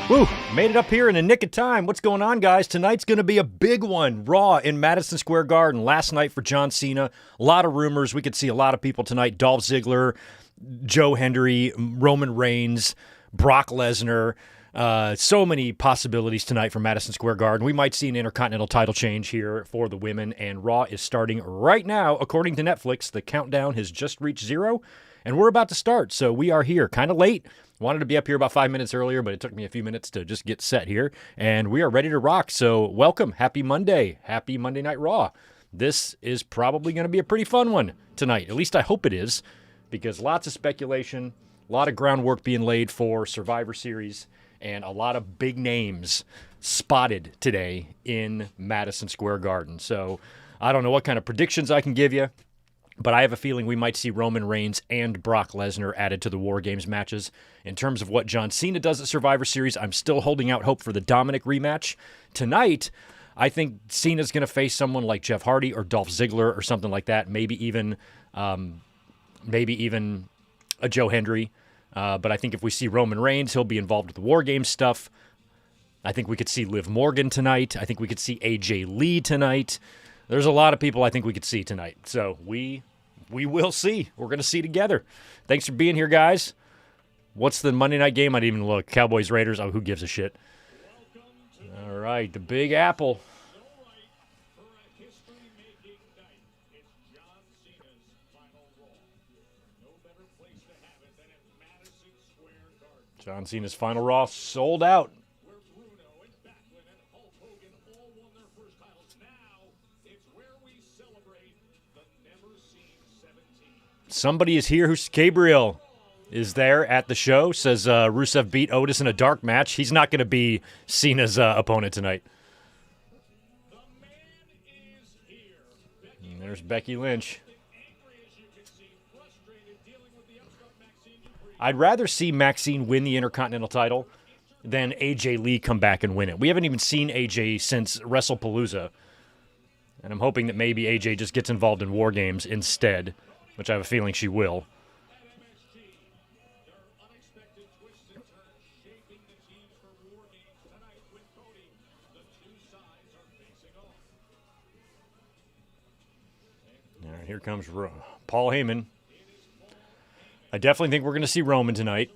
Woo, made it up here in the nick of time. What's going on, guys? Tonight's going to be a big one. Raw in Madison Square Garden. Last night for John Cena. A lot of rumors. We could see a lot of people tonight. Dolph Ziggler, Joe Hendry, Roman Reigns, Brock Lesnar. So many possibilities tonight for Madison Square Garden. We might see an Intercontinental title change here for the women, and Raw is starting right now. According to Netflix, the countdown has just reached 0, and we're about to start. So we are here kind of late. Wanted to be up here about 5 minutes earlier, but it took me a few minutes to just get set here, and we are ready to rock. So welcome. Happy Monday. Happy Monday Night Raw. This is probably going to be a pretty fun one tonight. At least I hope it is, because lots of speculation, a lot of groundwork being laid for Survivor Series, and a lot of big names spotted today in Madison Square Garden. So I don't know what kind of predictions I can give you, but I have a feeling we might see Roman Reigns and Brock Lesnar added to the War Games matches. In terms of what John Cena does at Survivor Series, I'm still holding out hope for the Dominic rematch. Tonight, I think Cena's going to face someone like Jeff Hardy or Dolph Ziggler or something like that, maybe even a Joe Hendry. But I think if we see Roman Reigns, he'll be involved with the War Games stuff. I think we could see Liv Morgan tonight. I think we could see AJ Lee tonight. There's a lot of people I think we could see tonight. So we will see. We're going to see together. Thanks for being here, guys. What's the Monday night game? I didn't even look. Cowboys, Raiders. Oh, who gives a shit? All right, the Big Apple. John Cena's final Raw sold out. Somebody is here who's Gabriel is there at the show. Says Rusev beat Otis in a dark match. He's not going to be Cena's opponent tonight. And there's Becky Lynch. I'd rather see Maxine win the Intercontinental title than AJ Lee come back and win it. We haven't even seen AJ since WrestlePalooza. And I'm hoping that maybe AJ just gets involved in War Games instead, which I have a feeling she will. All right, here comes Paul Heyman. I definitely think we're going to see Roman tonight.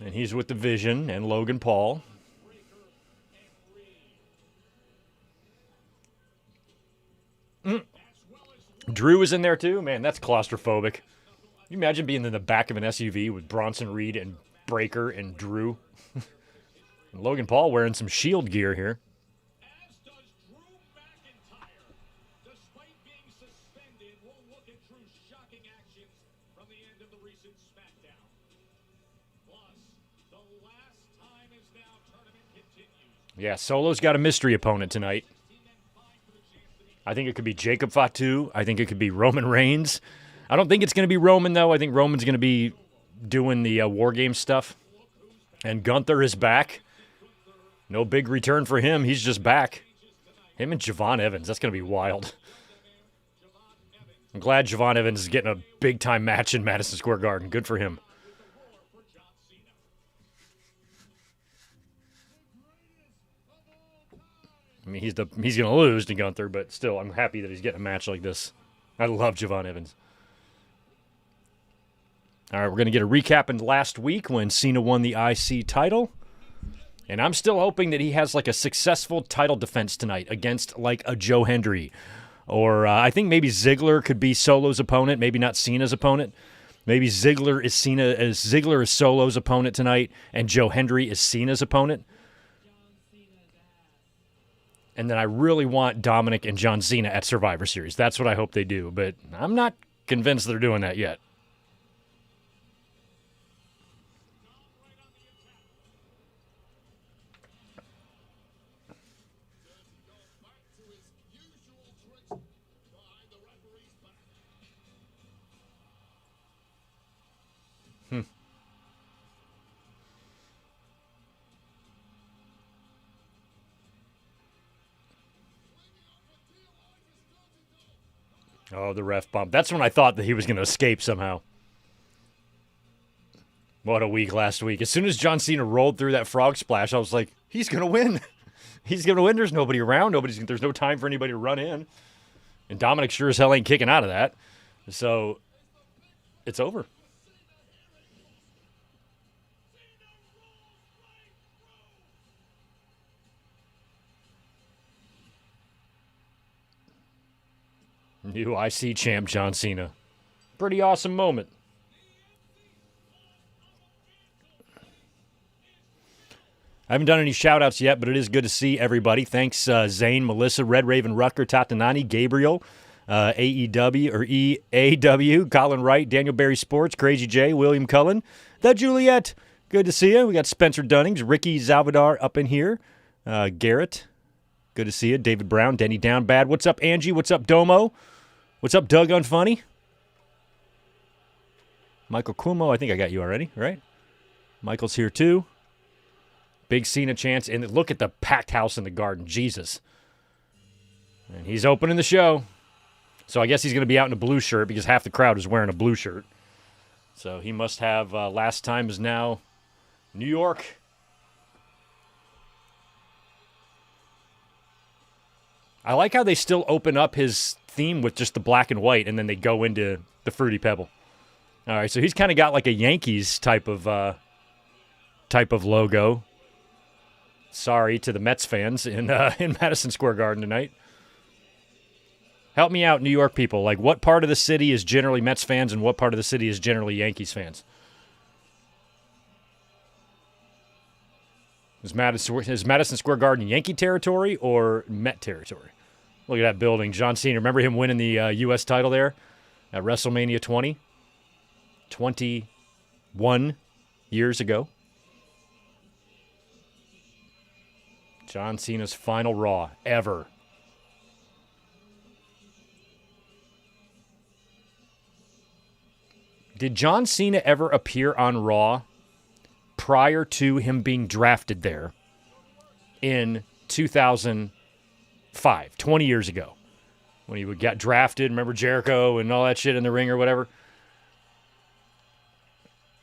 And he's with the Vision and Logan Paul. Drew is in there too. Man, that's claustrophobic. Can you imagine being in the back of an SUV with Bronson Reed and Breaker and Drew? And Logan Paul wearing some Shield gear here. Yeah, Solo's got a mystery opponent tonight. I think it could be Jacob Fatu. I think it could be Roman Reigns. I don't think it's going to be Roman, though. I think Roman's going to be doing the War Games stuff. And Gunther is back. No big return for him. He's just back. Him and Javon Evans. That's going to be wild. I'm glad Javon Evans is getting a big-time match in Madison Square Garden. Good for him. I mean, he's going to lose to Gunther, but still, I'm happy that he's getting a match like this. I love Javon Evans. All right, we're going to get a recap in last week when Cena won the IC title. And I'm still hoping that he has like a successful title defense tonight against like a Joe Hendry. Or I think maybe Ziggler could be Solo's opponent, maybe not Cena's opponent. Maybe Ziggler is Solo's opponent tonight, and Joe Hendry is Cena's opponent. And then I really want Dominic and John Cena at Survivor Series. That's what I hope they do, but I'm not convinced they're doing that yet. Oh, the ref bump. That's when I thought that he was going to escape somehow. What a week last week. As soon as John Cena rolled through that frog splash, I was like, he's going to win. He's going to win. There's nobody around. There's no time for anybody to run in. And Dominic sure as hell ain't kicking out of that. So it's over. New IC champ John Cena. Pretty awesome moment. I haven't done any shout-outs yet, but it is good to see everybody. Thanks, Zane, Melissa, Red Raven, Rutger, Tatanani, Gabriel, AEW, or EAW, Colin Wright, Daniel Barry Sports, Crazy J, William Cullen, The Juliet. Good to see you. We got Spencer Dunnings, Ricky Zalvadar up in here, Garrett. Good to see you. David Brown, Denny Down Bad. What's up, Angie? What's up, Domo? What's up, Doug Unfunny? Michael Cuomo, I think I got you already, right? Michael's here too. Big Cena chance, and look at the packed house in the Garden. Jesus. And he's opening the show. So I guess he's going to be out in a blue shirt because half the crowd is wearing a blue shirt. So he must have last time is now New York. I like how they still open up his theme with just the black and white, and then they go into the Fruity Pebble. All right, so he's kind of got like a Yankees type of logo. Sorry to the Mets fans in Madison Square Garden tonight. Help me out, New York people. Like, what part of the city is generally Mets fans and what part of the city is generally Yankees fans? Is Madison Square Garden Yankee territory or Met territory? Look at that building. John Cena, remember him winning the U.S. title there at WrestleMania 20? 21 years ago. John Cena's final Raw ever. Did John Cena ever appear on Raw prior to him being drafted there in 2005, 20 years ago, when he got drafted? Remember Jericho and all that shit in the ring or whatever?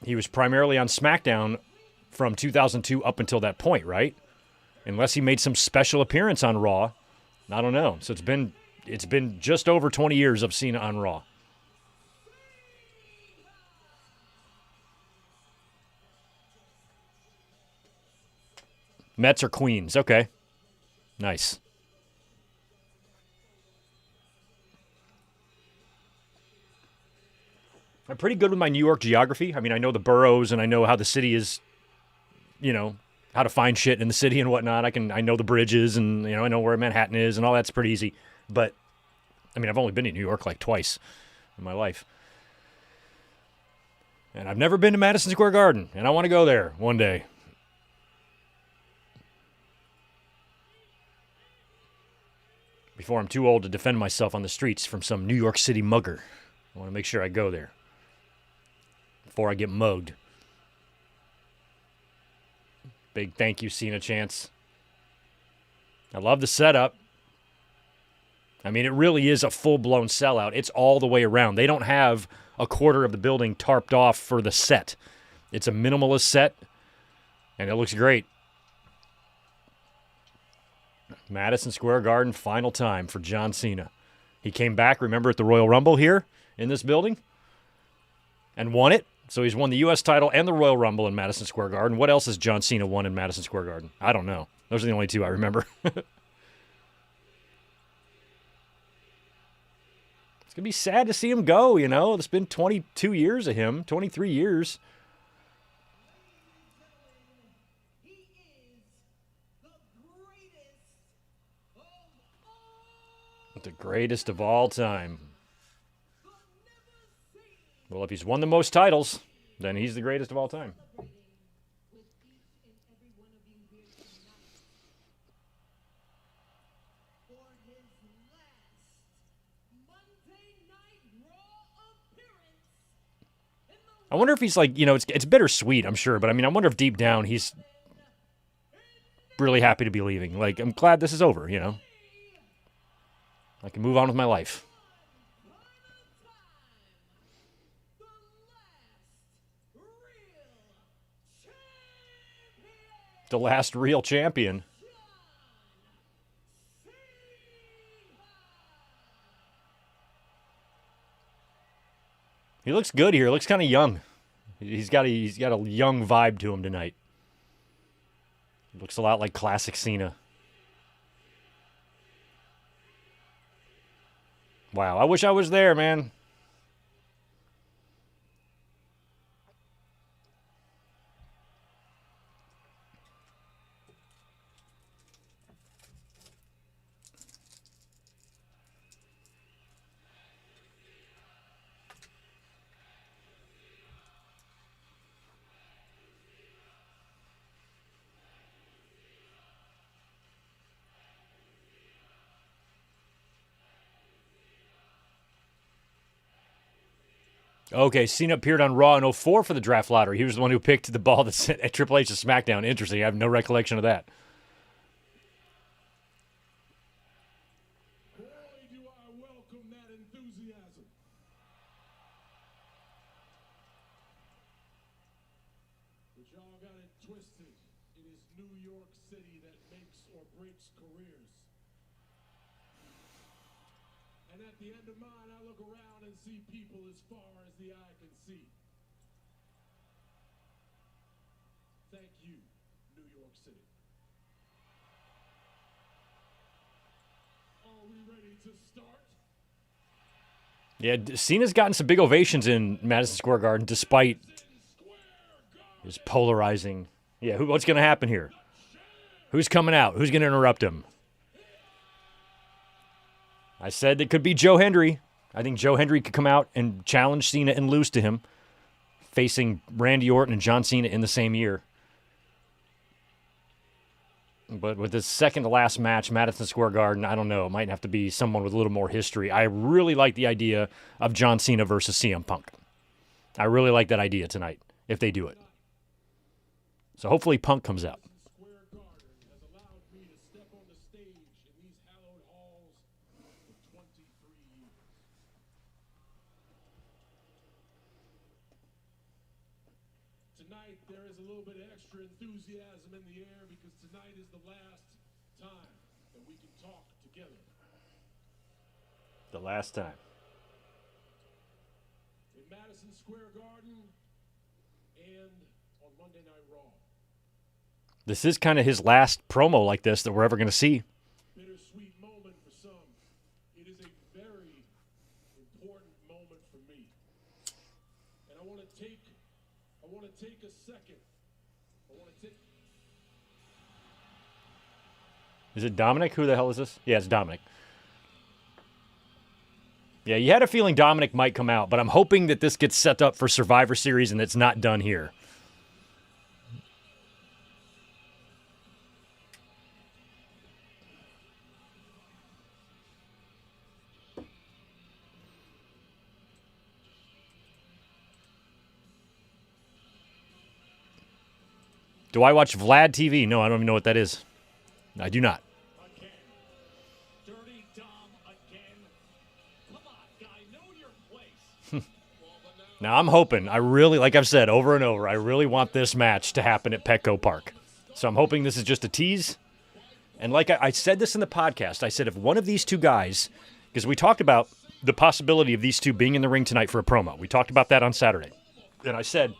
He was primarily on SmackDown from 2002 up until that point, right? Unless he made some special appearance on Raw. I don't know. So it's been just over 20 years of Cena on Raw. Mets or Queens. Okay. Nice. I'm pretty good with my New York geography. I mean, I know the boroughs and I know how the city is, how to find shit in the city and whatnot. I know the bridges and, I know where Manhattan is and all that's pretty easy. But, I mean, I've only been to New York like twice in my life. And I've never been to Madison Square Garden, and I want to go there one day. Before I'm too old to defend myself on the streets from some New York City mugger. I want to make sure I go there before I get mugged. Big thank you, Cena Chance. I love the setup. I mean, it really is a full-blown sellout. It's all the way around. They don't have a quarter of the building tarped off for the set. It's a minimalist set, and it looks great. Madison Square Garden, final time for John Cena. He came back, remember, at the Royal Rumble here in this building and won it. So he's won the U.S. title and the Royal Rumble in Madison Square Garden. What else has John Cena won in Madison Square Garden? I don't know. Those are the only two I remember. It's going to be sad to see him go, It's been 22 years of him, 23 years. The greatest of all time. Well, if he's won the most titles, then he's the greatest of all time. I wonder if he's like, it's bittersweet, I'm sure, but I wonder if deep down he's really happy to be leaving. Like, I'm glad this is over, I can move on with my life. The last real champion. He looks good here. Looks kind of young. He's got a young vibe to him tonight. Looks a lot like classic Cena. Wow, I wish I was there, man. Okay, Cena appeared on Raw in '04 for the draft lottery. He was the one who picked the ball that sent Triple H to SmackDown. Interesting. I have no recollection of that. Boy, do I welcome that enthusiasm. But y'all got it twisted. It is New York City that makes or breaks careers. And at the end of mine, I look around and see people as far as the eye can see. Thank you, New York City. Are we ready to start? Yeah, Cena's gotten some big ovations in Madison Square Garden despite his polarizing. Yeah, what's going to happen here? Who's coming out? Who's going to interrupt him? I said it could be Joe Hendry. I think Joe Hendry could come out and challenge Cena and lose to him, facing Randy Orton and John Cena in the same year. But with this second to last match, Madison Square Garden, I don't know. It might have to be someone with a little more history. I really like the idea of John Cena versus CM Punk. I really like that idea tonight, if they do it. So hopefully Punk comes out. Tonight, there is a little bit of extra enthusiasm in the air because tonight is the last time that we can talk together. The last time. In Madison Square Garden and on Monday Night Raw. This is kind of his last promo like this that we're ever going to see. Bittersweet moment for some. It is a very important moment for me. And I want to take a second. Is it Dominic? Who the hell is this? Yeah, it's Dominic. Yeah, you had a feeling Dominic might come out, but I'm hoping that this gets set up for Survivor Series and it's not done here. Do I watch Vlad TV? No, I don't even know what that is. I do not. Again. Dirty Dom again. Come on, guy, know your place. Now, I'm hoping, I really, like I've said over and over, I really want this match to happen at Petco Park. So I'm hoping this is just a tease. And like I said this in the podcast, I said if one of these two guys, because we talked about the possibility of these two being in the ring tonight for a promo. We talked about that on Saturday. And I said,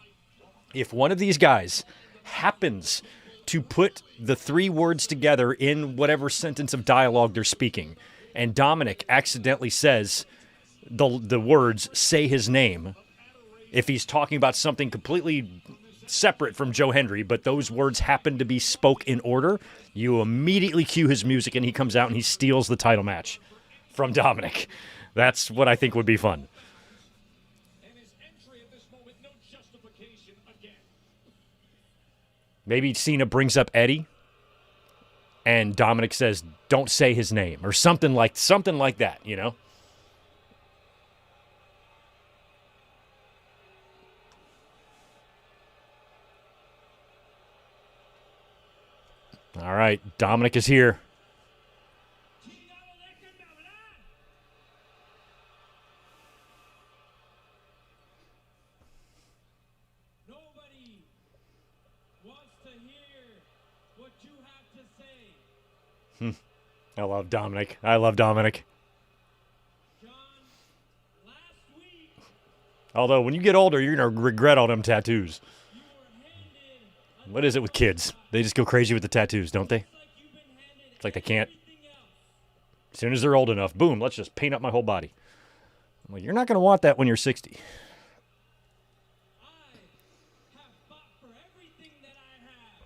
if one of these guys happens to put the three words together in whatever sentence of dialogue they're speaking, and Dominic accidentally says the words, say his name, if he's talking about something completely separate from Joe Hendry, but those words happen to be spoke in order, you immediately cue his music and he comes out and he steals the title match from Dominic. That's what I think would be fun. Maybe Cena brings up Eddie, and Dominic says, "Don't say his name," or something like that. You know. All right, Dominic is here. what you have to say. I love Dominic. I love Dominic. John, last week Although, when you get older, you're going to regret all them tattoos. you were handed a What is it with kids? They just go crazy with the tattoos, don't they? like you've been handed It's like they can't. everything else. As soon as they're old enough, boom, let's just paint up my whole body. I'm like, you're not going to want that when you're 60. I have fought for everything that I have.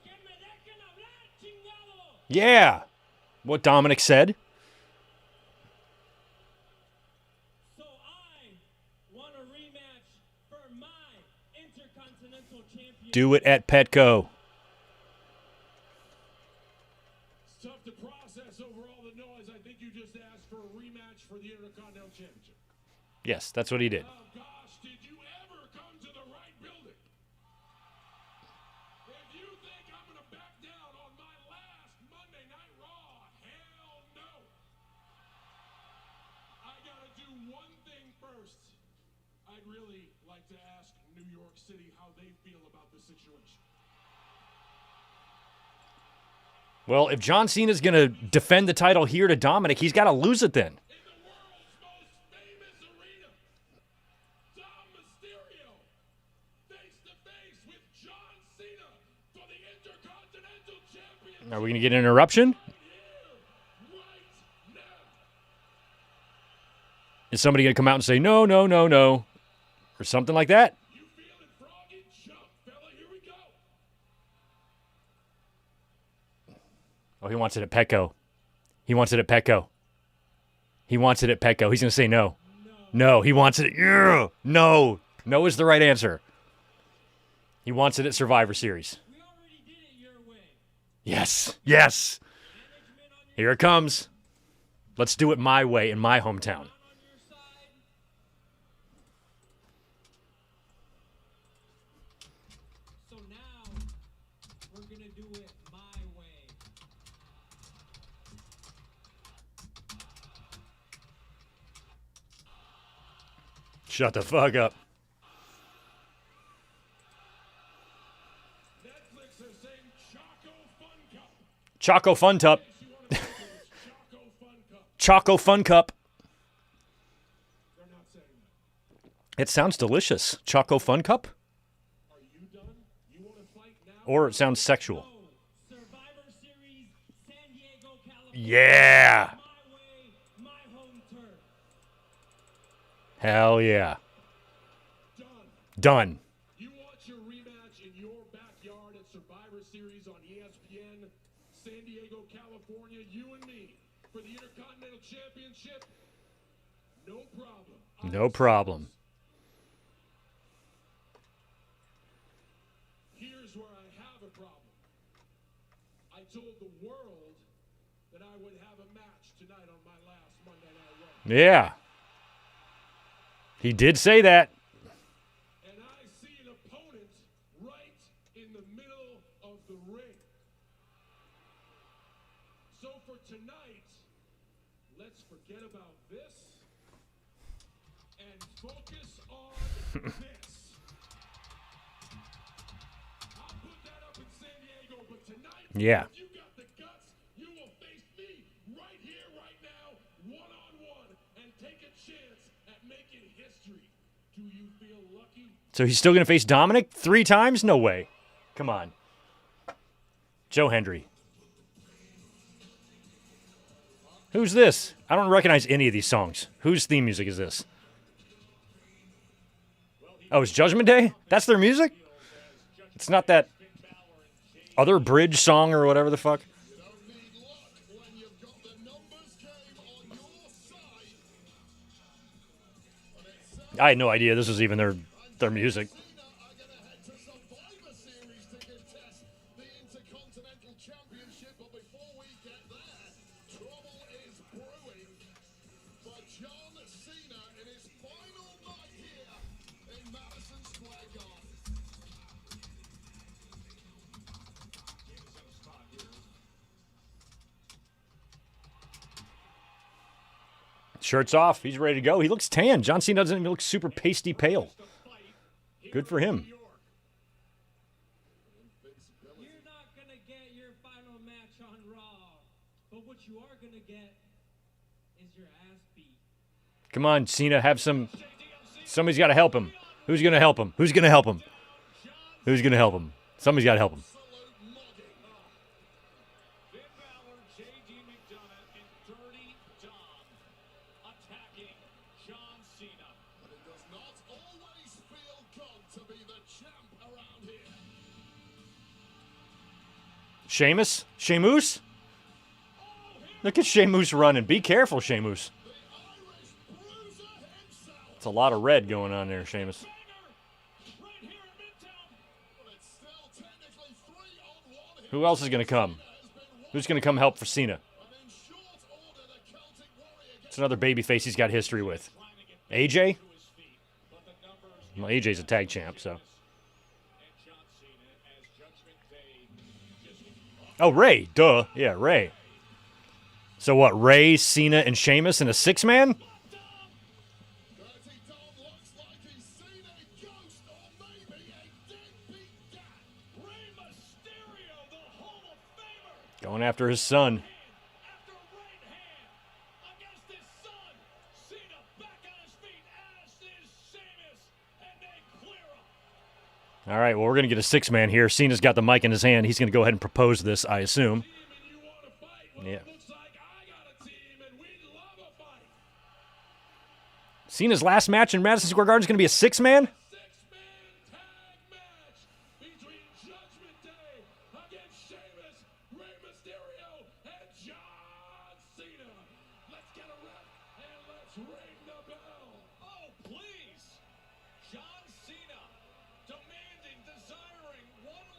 Que me dejen hablar, chingado. Yeah. What Dominic said. So I want a rematch for my Intercontinental Championship. Do it at Petco. It's tough to process over all the noise. I think you just asked for a rematch for the Intercontinental Championship. Yes, that's what he did. Oh gosh, did you ever come to the right building? If you think I'm gonna back down on my last Monday Night Raw, hell no. I gotta do one thing first. I'd really like to ask New York City how they feel about this situation. Well, if John Cena's going to defend the title here to Dominic, he's got to lose it then. In the world's most famous arena, Dom Mysterio face to face with John Cena for the Intercontinental Championship Are we going to get an interruption? here, right now. Is somebody going to come out and say, no, no, no, no, or something like that? You feeling froggy? Jump, fella. Here we go. Oh, he wants it at Petco. He wants it at Petco. He wants it at Petco. He's going to say no. No, he wants it. Yeah. No. No is the right answer. He wants it at Survivor Series. We already did it your way. Yes. Yes. Management on Here it comes. Let's do it my way in my hometown. your side. So now we're gonna do it my way. Shut the fuck up. Netflix are saying Choco Fun Cup. Choco Fun Cup. You want to make it Choco Fun Cup? Choco Fun Cup. They're not saying that. It sounds delicious. Choco Fun Cup? Are you done? You want to fight now? Or it sounds sexual. No. Survivor Series, San Diego, California. Yeah. My way, my home turf. Hell yeah. Done. Done. You want your rematch in your backyard at Survivor Series on ESPN, San Diego, California, you and me, for the Intercontinental Championship? No problem. No problem. Here's where I have a problem. I told the world that I would have a match tonight on my last Monday Night Raw. Yeah. He did say that. And I see an opponent right in the middle of the ring. So for tonight, let's forget about this and focus on this. I'll put that up in San Diego, but tonight, Yeah. if you got the guts, you will face me right here, right now, one-on-one, and take a chance at making history. Do you feel lucky? So he's still going to face Dominic 3 times? No way. Come on. Joe Hendry. Who's this? I don't recognize any of these songs. Whose theme music is this? Oh, it's Judgment Day? That's their music? It's not that other bridge song or whatever the fuck? I had no idea this was even their music. Shirt's off. He's ready to go. He looks tan. John Cena doesn't even look super pasty pale. Good for him. Come on, Cena, have some. Somebody's got to help him. Who's going to help him? Who's going to help him? Who's going to help him? Somebody's got to help him. Sheamus? Sheamus? Look at Sheamus running. Be careful, Sheamus. It's a lot of red going on there, Sheamus. Who else is going to come? Who's going to come help for Cena? It's another babyface he's got history with. AJ? Well, AJ's a tag champ, so. Oh, Ray. Duh. Yeah, Ray. So what, Ray, Cena, and Sheamus in a six-man? Going after his son. All right, well, we're going to get a six-man here. Cena's got the mic in his hand. He's going to go ahead and propose this, I assume. Yeah. Cena's last match in Madison Square Garden is going to be a six-man?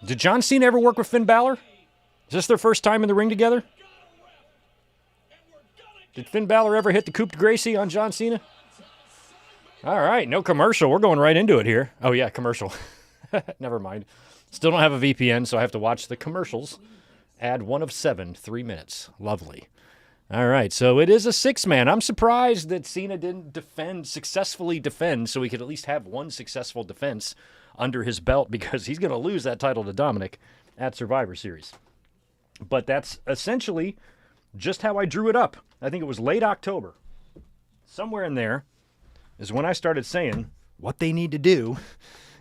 Did John Cena ever work with Finn Balor? Is this their first time in the ring together? Did Finn Balor ever hit the coup de Gracie on John Cena? All right, no commercial. We're going right into it here. Oh, yeah, commercial. Never mind. Still don't have a VPN, so I have to watch the commercials. Ad 1 of 7, 3 minutes. Lovely. All right, so it is a six-man. I'm surprised that Cena didn't successfully defend, so he could at least have one successful defense under his belt, because he's going to lose that title to Dominic at Survivor Series. But that's essentially just how I drew it up. I think it was late October. Somewhere in there is when I started saying what they need to do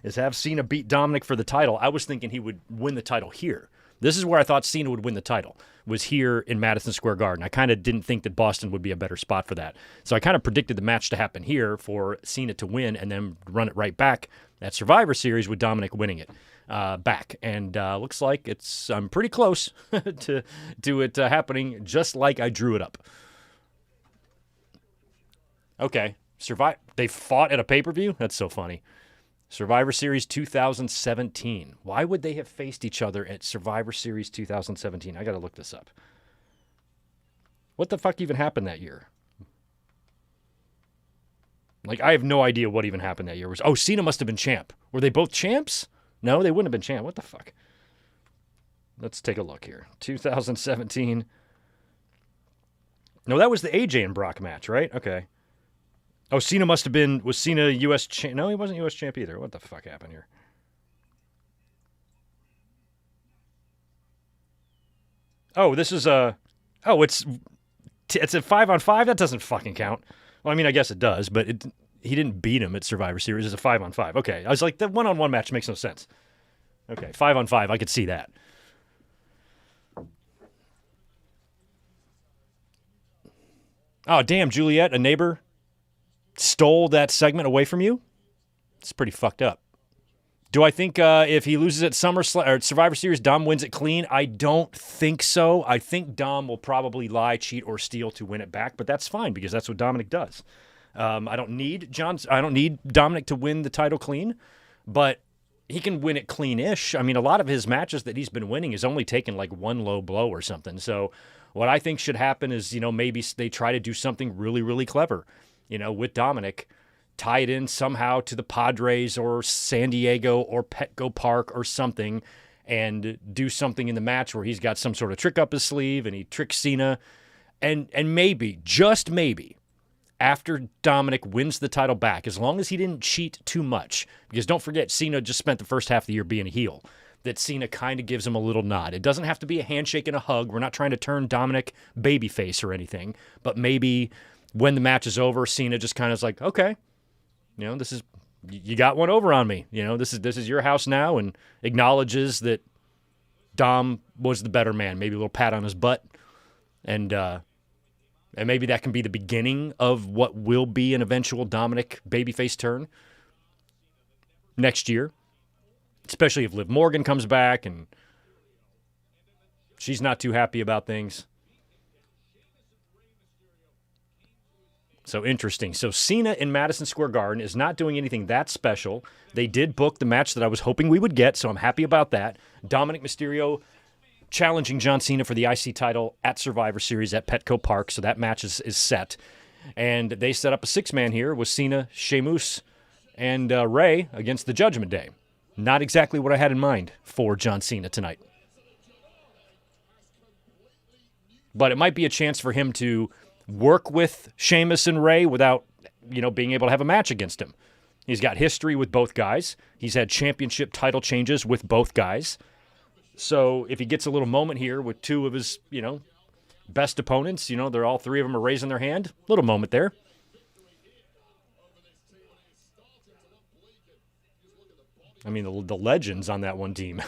is have Cena beat Dominic for the title. I was thinking he would win the title here. This is where I thought Cena would win the title, was here in Madison Square Garden. I kind of didn't think that Boston would be a better spot for that. So I kind of predicted the match to happen here for Cena to win and then run it right back at Survivor Series with Dominic winning it back. And looks like I'm pretty close to it happening just like I drew it up. Okay, they fought at a pay-per-view? That's so funny. Survivor Series 2017. Why would they have faced each other at Survivor Series 2017? I got to look this up. What the fuck even happened that year? Like, I have no idea what even happened that year. Cena must have been champ. Were they both champs? No, they wouldn't have been champ. What the fuck? Let's take a look here. 2017. No, that was the AJ and Brock match, right? Okay. Oh, Cena was Cena U.S. champ? No, he wasn't U.S. champ either. What the fuck happened here? Oh, this is it's a 5-on-5? That doesn't fucking count. Well, I mean, I guess it does, but he didn't beat him at Survivor Series. It's a 5-on-5. Okay, I was like, the one-on-one match makes no sense. Okay, 5-on-5, I could see that. Oh, damn, Juliet, a neighbor, stole that segment away from you? It's pretty fucked up. Do I think if he loses at Survivor Series, Dom wins it clean? I don't think so. I think Dom will probably lie, cheat, or steal to win it back, but that's fine because that's what Dominic does. I don't need Dominic to win the title clean, but he can win it clean-ish. I mean, a lot of his matches that he's been winning is only taken like one low blow or something. So what I think should happen is, maybe they try to do something really, really clever, with Dominic, tie it in somehow to the Padres or San Diego or Petco Park or something, and do something in the match where he's got some sort of trick up his sleeve and he tricks Cena. And maybe, just maybe, after Dominic wins the title back, as long as he didn't cheat too much, because don't forget, Cena just spent the first half of the year being a heel, that Cena kind of gives him a little nod. It doesn't have to be a handshake and a hug. We're not trying to turn Dominic babyface or anything, but maybe when the match is over, Cena just kind of is like, okay, this is, you got one over on me. This is your house now, and acknowledges that Dom was the better man. Maybe a little pat on his butt. And maybe that can be the beginning of what will be an eventual Dominic babyface turn next year, especially if Liv Morgan comes back and she's not too happy about things. So interesting. So Cena in Madison Square Garden is not doing anything that special. They did book the match that I was hoping we would get, so I'm happy about that. Dominic Mysterio challenging John Cena for the IC title at Survivor Series at Petco Park, so that match is set. And they set up a six-man here with Cena, Sheamus, and Rey against the Judgment Day. Not exactly what I had in mind for John Cena tonight. But it might be a chance for him to work with Sheamus and Rey without, being able to have a match against him. He's got history with both guys. He's had championship title changes with both guys. So if he gets a little moment here with two of his, best opponents, they're all three of them are raising their hand. Little moment there. I mean, the legends on that one team,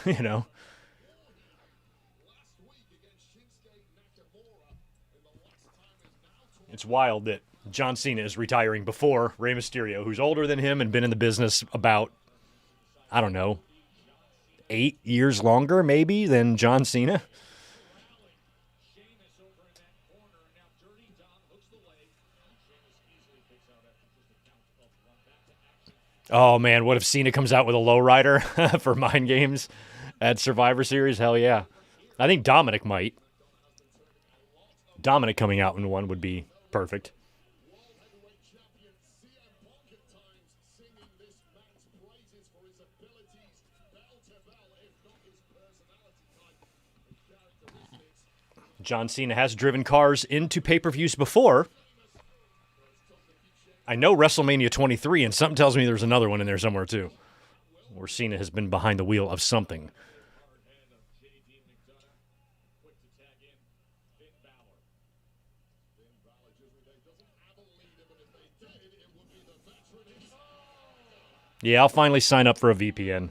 It's wild that John Cena is retiring before Rey Mysterio, who's older than him and been in the business about, 8 years longer maybe than John Cena. Oh, man, what if Cena comes out with a lowrider for Mind Games at Survivor Series? Hell yeah. I think Dominic might. Dominic coming out in one would be perfect. John Cena has driven cars into pay-per-views before. I know WrestleMania 23, and something tells me there's another one in there somewhere too, where Cena has been behind the wheel of something. Yeah, I'll finally sign up for a VPN.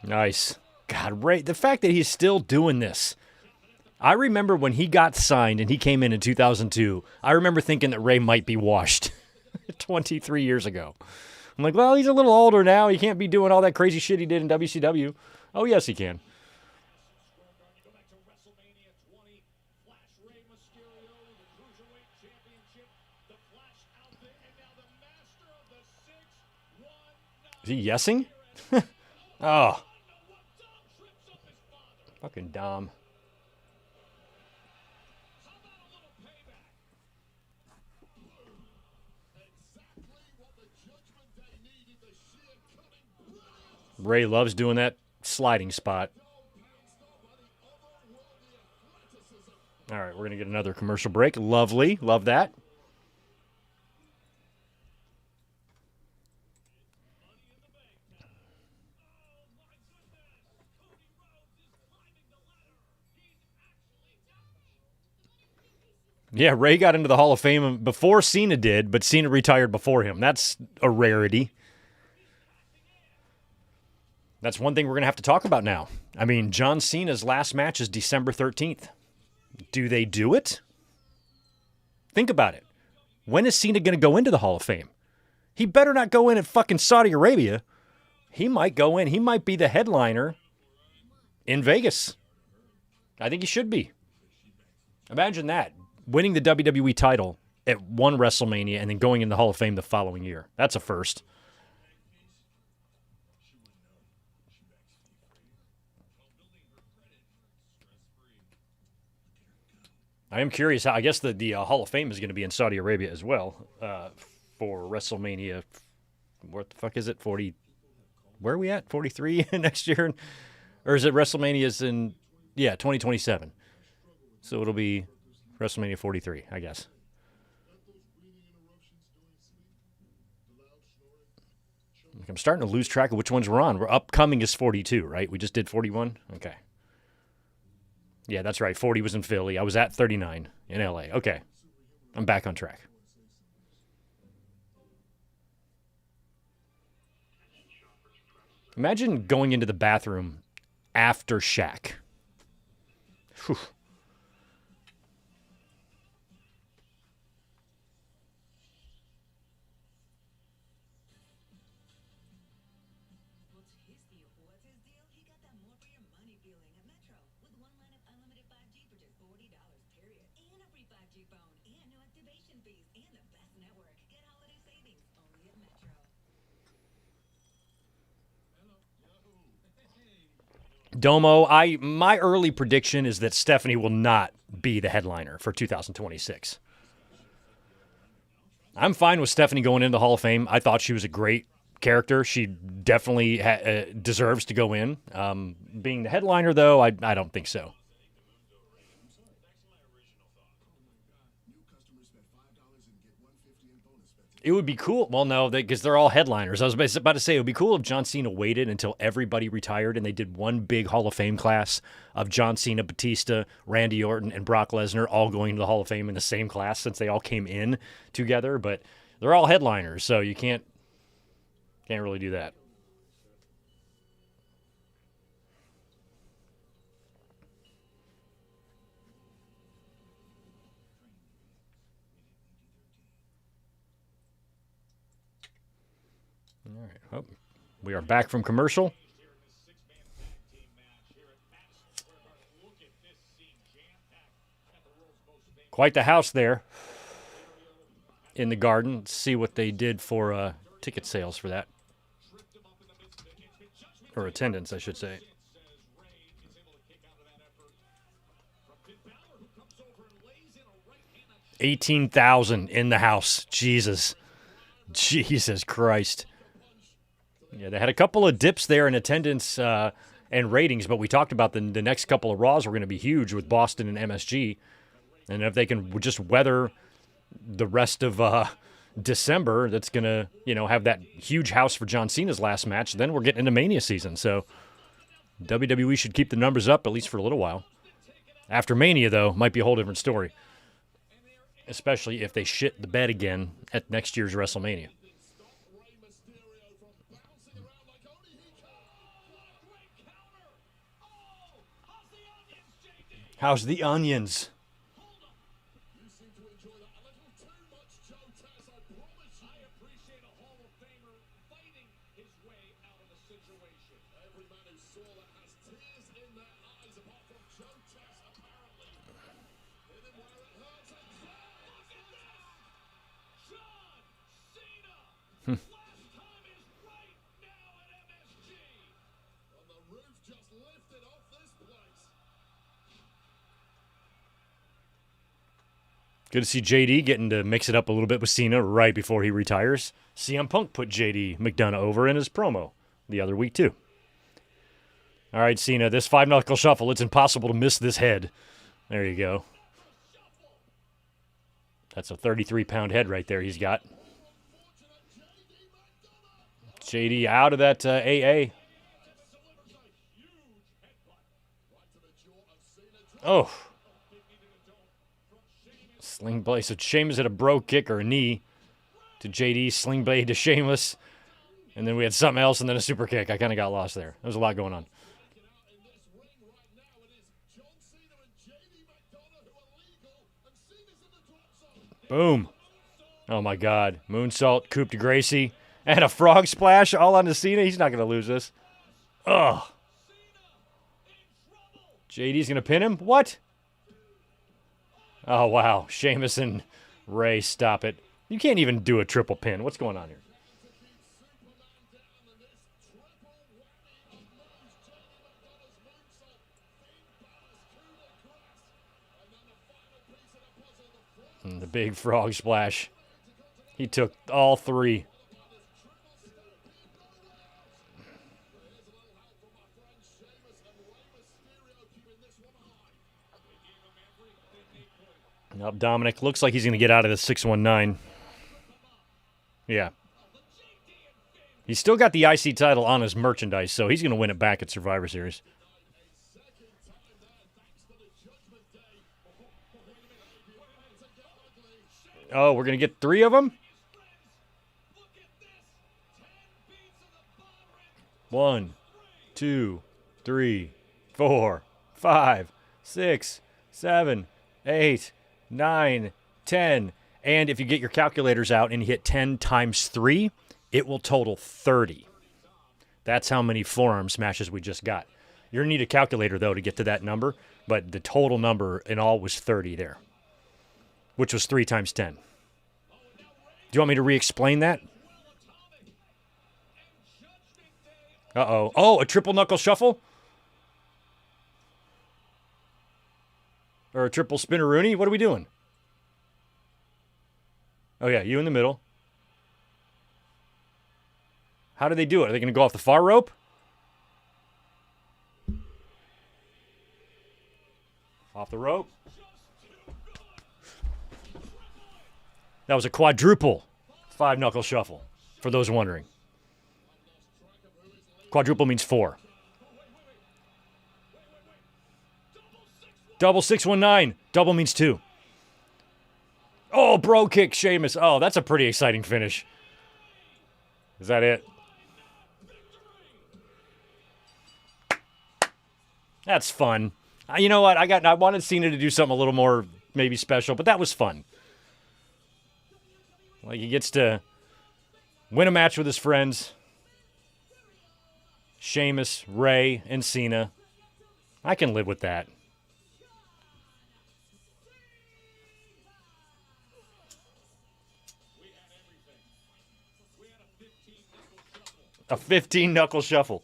Nice. God, Ray, the fact that he's still doing this. I remember when he got signed and he came in 2002, I remember thinking that Ray might be washed 23 years ago. I'm like, well, he's a little older now. He can't be doing all that crazy shit he did in WCW. Oh, yes, he can. Is he yesing? Oh. Fucking Dom. Ray loves doing that sliding spot. All right, we're going to get another commercial break. Lovely. Love that. Yeah, Ray got into the Hall of Fame before Cena did, but Cena retired before him. That's a rarity. That's one thing we're going to have to talk about now. I mean, John Cena's last match is December 13th. Do they do it? Think about it. When is Cena going to go into the Hall of Fame? He better not go in at fucking Saudi Arabia. He might go in. He might be the headliner in Vegas. I think he should be. Imagine that. Winning the WWE title at one WrestleMania and then going in the Hall of Fame the following year. That's a first. I am curious. I guess the Hall of Fame is going to be in Saudi Arabia as well for WrestleMania. What the fuck is it? 40? Where are we at? 43 next year? Or is it WrestleMania's in, 2027. So it'll be WrestleMania 43, I guess. I'm starting to lose track of which ones we're on. We're upcoming is 42, right? We just did 41? Okay. Yeah, that's right. 40 was in Philly. I was at 39 in LA. Okay. I'm back on track. Imagine going into the bathroom after Shaq. Whew. What's his deal? What's his deal? He got that more for your money feeling at Metro. With one line of unlimited 5G for just $40, period. And a free 5G phone. And no activation fees. And the best network. Get holiday savings only at Metro. Domo, my early prediction is that Stephanie will not be the headliner for 2026. I'm fine with Stephanie going into the Hall of Fame. I thought she was a great character. She definitely deserves to go in. Being the headliner, though, I don't think so. It would be cool. Well, no, because they're all headliners. I was about to say it would be cool if John Cena waited until everybody retired and they did one big Hall of Fame class of John Cena, Batista, Randy Orton, and Brock Lesnar all going to the Hall of Fame in the same class since they all came in together. But they're all headliners, so you can't really do that. All right. Oh, we are back from commercial. Quite the house there in the Garden. Let's see what they did for ticket sales for that. Or attendance, I should say. 18,000 in the house. Jesus Christ. Yeah, they had a couple of dips there in attendance and ratings, but we talked about the next couple of Raws were going to be huge with Boston and MSG. And if they can just weather the rest of December, that's going to, have that huge house for John Cena's last match, then we're getting into Mania season. So WWE should keep the numbers up, at least for a little while. After Mania, though, might be a whole different story, especially if they shit the bed again at next year's WrestleMania. How's the onions? Good to see JD getting to mix it up a little bit with Cena right before he retires. CM Punk put JD McDonough over in his promo the other week, too. All right, Cena, this five-knuckle shuffle, it's impossible to miss this head. There you go. That's a 33-pound head right there he's got. JD out of that AA. Oh. Sling blade. So Sheamus hit a bro kick or a knee to JD. Sling blade to Sheamus. And then we had something else and then a super kick. I kind of got lost there. There was a lot going on. Boom. Oh, my God. Moonsault, coup de Gracie, and a frog splash all on the Cena. He's not going to lose this. Ugh. JD's going to pin him? What? Oh, wow. Sheamus and Ray, stop it. You can't even do a triple pin. What's going on here? And the big frog splash. He took all three. Now Dominic looks like he's going to get out of this 619. Yeah. He's still got the IC title on his merchandise, so he's going to win it back at Survivor Series. Oh, we're going to get 3 of them? 1, 2, 3, 4, 5, 6, 7, 8, 9, 10. And if you get your calculators out and you hit 10 times 3, it will total 30. That's how many forearm smashes we just got. You're going to need a calculator, though, to get to that number, but the total number in all was 30 there, which was 3 times 10. Do you want me to re-explain that? Uh-oh. Oh, a triple knuckle shuffle? Or a triple spinneroonie? What are we doing? Oh, yeah, you in the middle. How do they do it? Are they going to go off the far rope? Off the rope. That was a quadruple 5-knuckle shuffle, for those wondering. Quadruple means 4. Double 619. Double means 2. Oh, bro kick Sheamus. Oh, that's a pretty exciting finish. Is that it? That's fun. You know what? I wanted Cena to do something a little more maybe special, but that was fun. Like, he gets to win a match with his friends. Sheamus, Ray, and Cena. I can live with that. A 15-knuckle shuffle.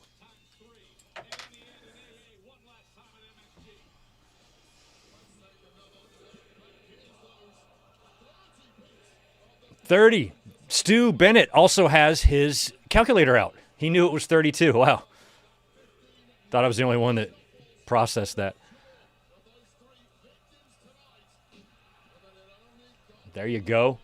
$30. Stu Bennett also has his calculator out. He knew it was 32. Wow. Thought I was the only one that processed that. There you go.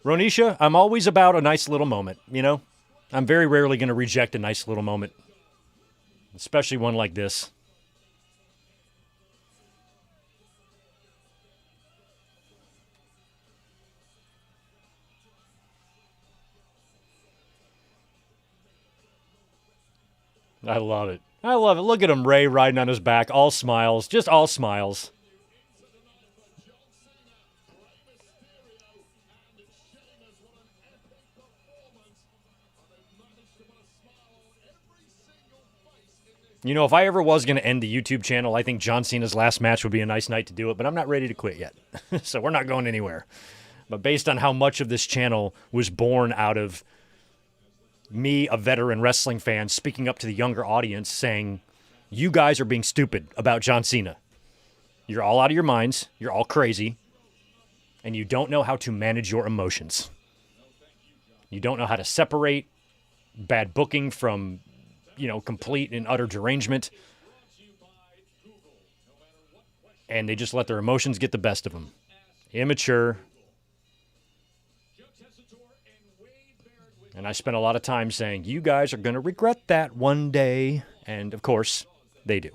Ronisha, I'm always about a nice little moment, you know? I'm very rarely going to reject a nice little moment, especially one like this. I love it. I love it. Look at him, Ray, riding on his back, all smiles, just all smiles. You know, if I ever was going to end the YouTube channel, I think John Cena's last match would be a nice night to do it, but I'm not ready to quit yet. So we're not going anywhere. But based on how much of this channel was born out of me, a veteran wrestling fan, speaking up to the younger audience saying, you guys are being stupid about John Cena. You're all out of your minds. You're all crazy. And you don't know how to manage your emotions. You don't know how to separate bad booking from, you know, complete and utter derangement. And they just let their emotions get the best of them. Immature. And I spent a lot of time saying, you guys are going to regret that one day. And, of course, they do.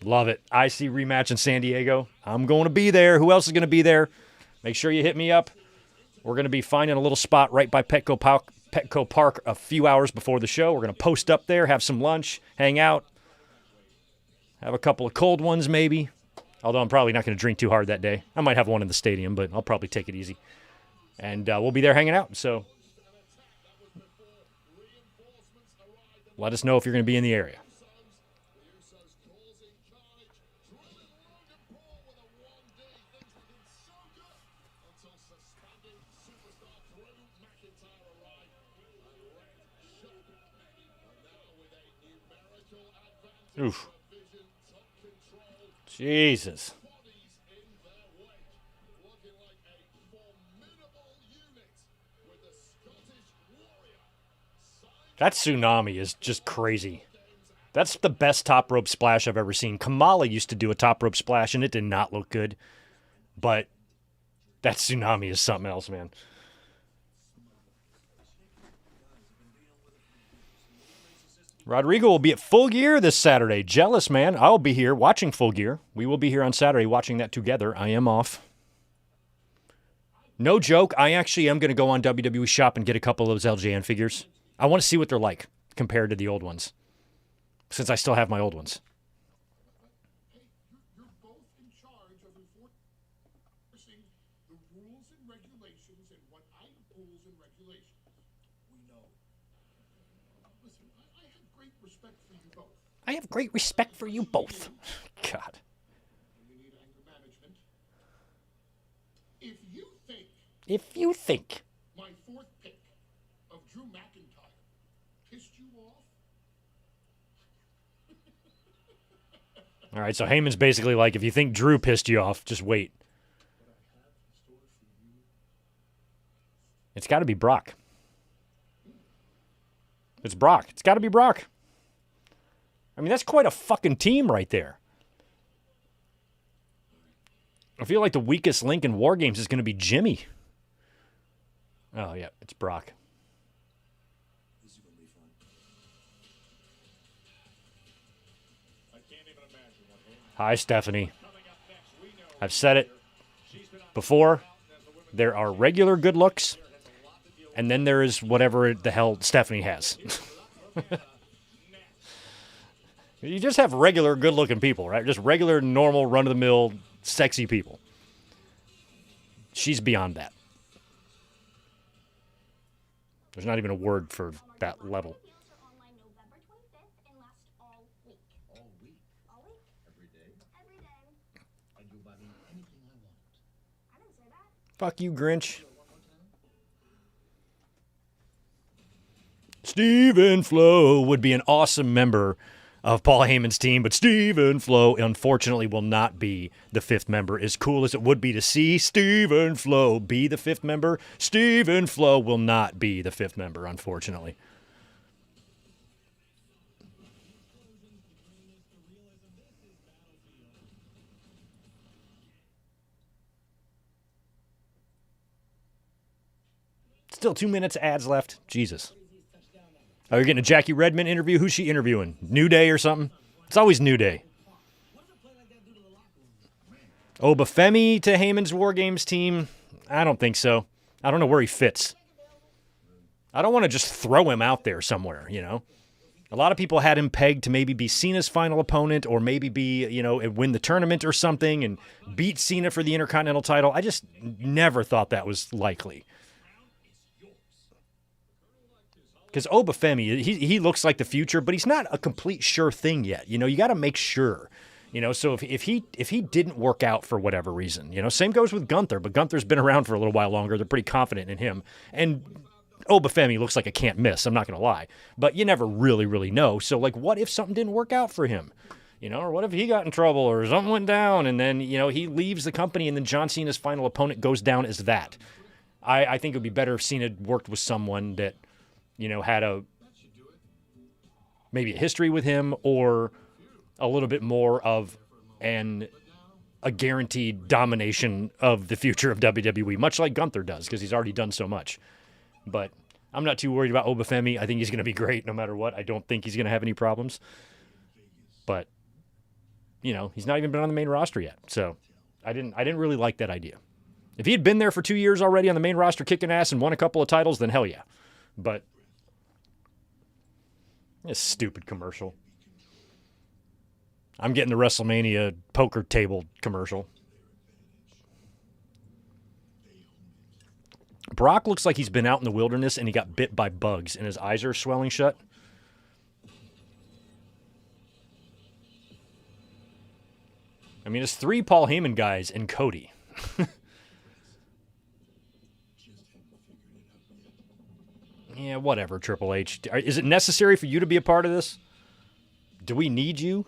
Love it. IC rematch in San Diego. I'm going to be there. Who else is going to be there? Make sure you hit me up. We're going to be finding a little spot right by Petco Park a few hours before the show. We're going to post up there, have some lunch, hang out, have a couple of cold ones maybe. Although I'm probably not going to drink too hard that day. I might have one in the stadium, but I'll probably take it easy. And we'll be there hanging out. So let us know if you're going to be in the area. Oof. Jesus. That tsunami is just crazy. That's the best top rope splash I've ever seen. Kamala used to do a top rope splash, and it did not look good. But that tsunami is something else, man. Rodrigo will be at Full Gear this Saturday. Jealous, man. I'll be here watching Full Gear. We will be here on Saturday watching that together. I am off. No joke, I actually am going to go on WWE Shop and get a couple of those LJN figures. I want to see what they're like compared to the old ones, since I still have my old ones. You're both in charge of enforcing the rules and regulations and what rules and regulations. We know. Listen, I have great respect for you both. I have great respect for you both. God. We need anger management. If you think my fourth pick of Drew McIntyre pissed you off. All right, so Heyman's basically like, if you think Drew pissed you off, just wait. It's got to be Brock. It's Brock. It's got to be Brock. I mean, that's quite a fucking team right there. I feel like the weakest link in War Games is going to be Jimmy. Oh, yeah, it's Brock. This is going to be fun. I can't even imagine what Hi, Stephanie. I've said it before. There are regular good looks, and then there is whatever the hell Stephanie has. You just have regular good-looking people, right? Just regular, normal, run-of-the-mill, sexy people. She's beyond that. There's not even a word for that level. All week. Every day. And you'll buy me anything I want. Fuck you, Grinch. Stephen Flo would be an awesome member of Paul Heyman's team, but Stephen Flo, unfortunately, will not be the fifth member. As cool as it would be to see Stephen Flo be the fifth member, Stephen Flo will not be the fifth member, unfortunately. Still 2 minutes ads left. Jesus. Oh, you're getting a Jackie Redmond interview? Who's she interviewing? New Day or something? It's always New Day. Obafemi to Heyman's War Games team? I don't think so. I don't know where he fits. I don't want to just throw him out there somewhere, you know? A lot of people had him pegged to maybe be Cena's final opponent or maybe be, you know, win the tournament or something and beat Cena for the Intercontinental title. I just never thought that was likely. Because Obafemi, he looks like the future, but he's not a complete sure thing yet. You know, you got to make sure. You know, so if he didn't work out for whatever reason, you know, same goes with Gunther, but Gunther's been around for a little while longer. They're pretty confident in him. And Obafemi looks like a can't miss, I'm not going to lie. But you never really, really know. So, like, what if something didn't work out for him? You know, or what if he got in trouble or something went down and then, you know, he leaves the company and then John Cena's final opponent goes down as that? I think it would be better if Cena worked with someone that, you know, had maybe a history with him or a little bit more of a guaranteed domination of the future of WWE, much like Gunther does, because he's already done so much. But I'm not too worried about Obafemi. I think he's going to be great no matter what. I don't think he's going to have any problems. But, you know, he's not even been on the main roster yet. So I didn't really like that idea. If he had been there for 2 years already on the main roster kicking ass and won a couple of titles, then hell yeah. But this stupid commercial. I'm getting the WrestleMania poker table commercial. Brock looks like he's been out in the wilderness and he got bit by bugs and his eyes are swelling shut. I mean, it's 3 Paul Heyman guys and Cody. Yeah, whatever, Triple H. Is it necessary for you to be a part of this? Do we need you?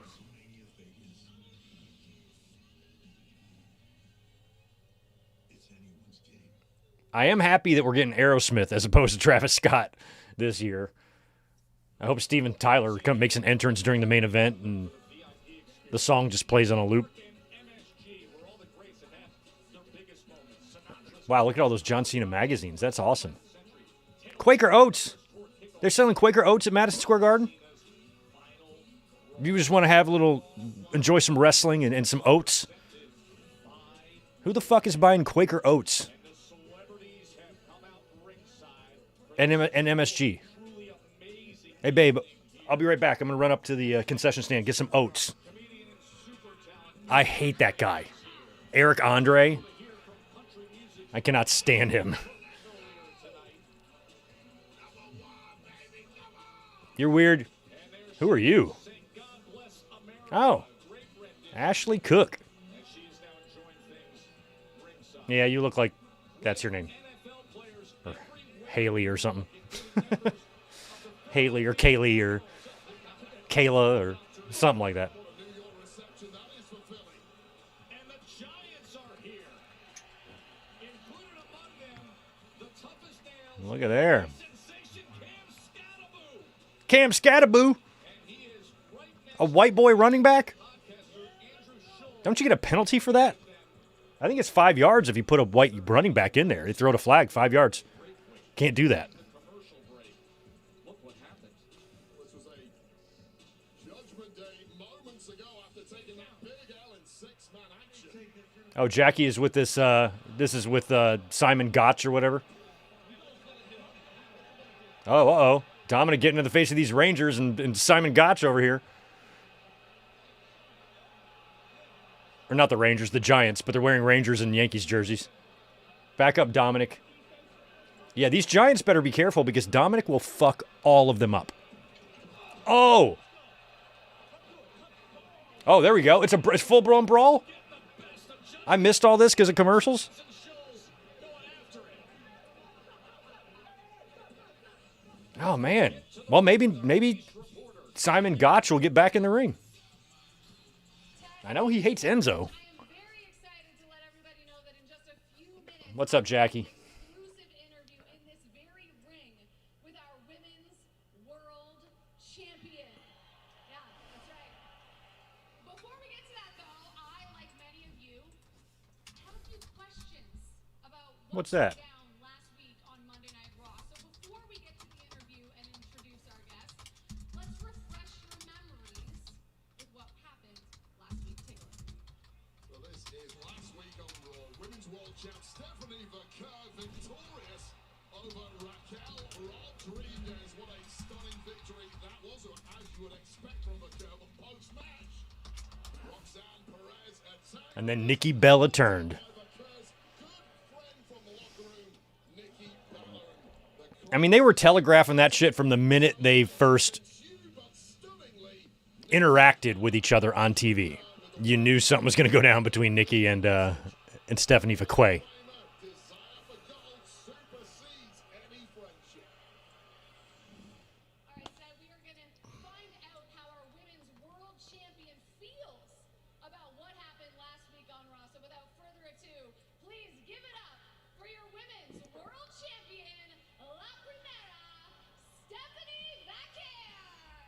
I am happy that we're getting Aerosmith as opposed to Travis Scott this year. I hope Steven Tyler makes an entrance during the main event and the song just plays on a loop. Wow, look at all those John Cena magazines. That's awesome. Quaker Oats. They're selling Quaker Oats at Madison Square Garden? You just want to have a little, enjoy some wrestling and some oats? Who the fuck is buying Quaker Oats? And MSG. Hey, babe, I'll be right back. I'm going to run up to the concession stand, get some oats. I hate that guy. Eric Andre. I cannot stand him. You're weird. Who are you? Oh. Ashley Cook. Yeah, you look like that's your name. Or Haley or something. Haley or Kaylee or Kayla or something like that. Look at there. Cam Scattaboo. A white boy running back? Don't you get a penalty for that? I think it's 5 yards if you put a white running back in there. They throw a flag, 5 yards. Can't do that. Oh, Jackie is with this. This is with Simon Gotch or whatever. Oh, uh-oh. Dominic getting in the face of these Rangers and Simon Gotch over here. Or not the Rangers, the Giants, but they're wearing Rangers and Yankees jerseys. Back up, Dominic. Yeah, these Giants better be careful because Dominic will fuck all of them up. Oh! Oh, there we go. It's full-blown brawl? I missed all this because of commercials? Oh, man. Well, maybe Simon Gotch will get back in the ring. I know he hates Enzo. What's up, Jackie? What's that? And then Nikki Bella turned. I mean, they were telegraphing that shit from the minute they first interacted with each other on TV. You knew something was going to go down between Nikki and Stephanie Vaquet.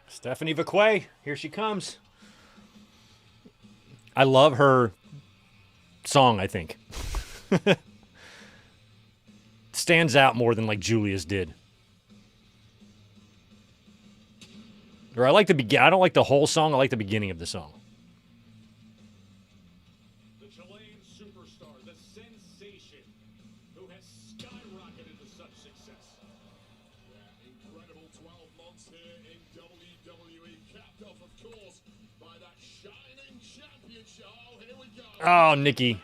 Stephanie Vaquet, here she comes. I love her song, I think. Stands out more than like Julia's did. Or I like the I don't like the whole song, I like the beginning of the song. The Chilean superstar, the sensation, who has skyrocketed to such success. Incredible 12 months here in WWE, capped off, of course, by that shining championship. Oh, here we go. Oh, Nikki.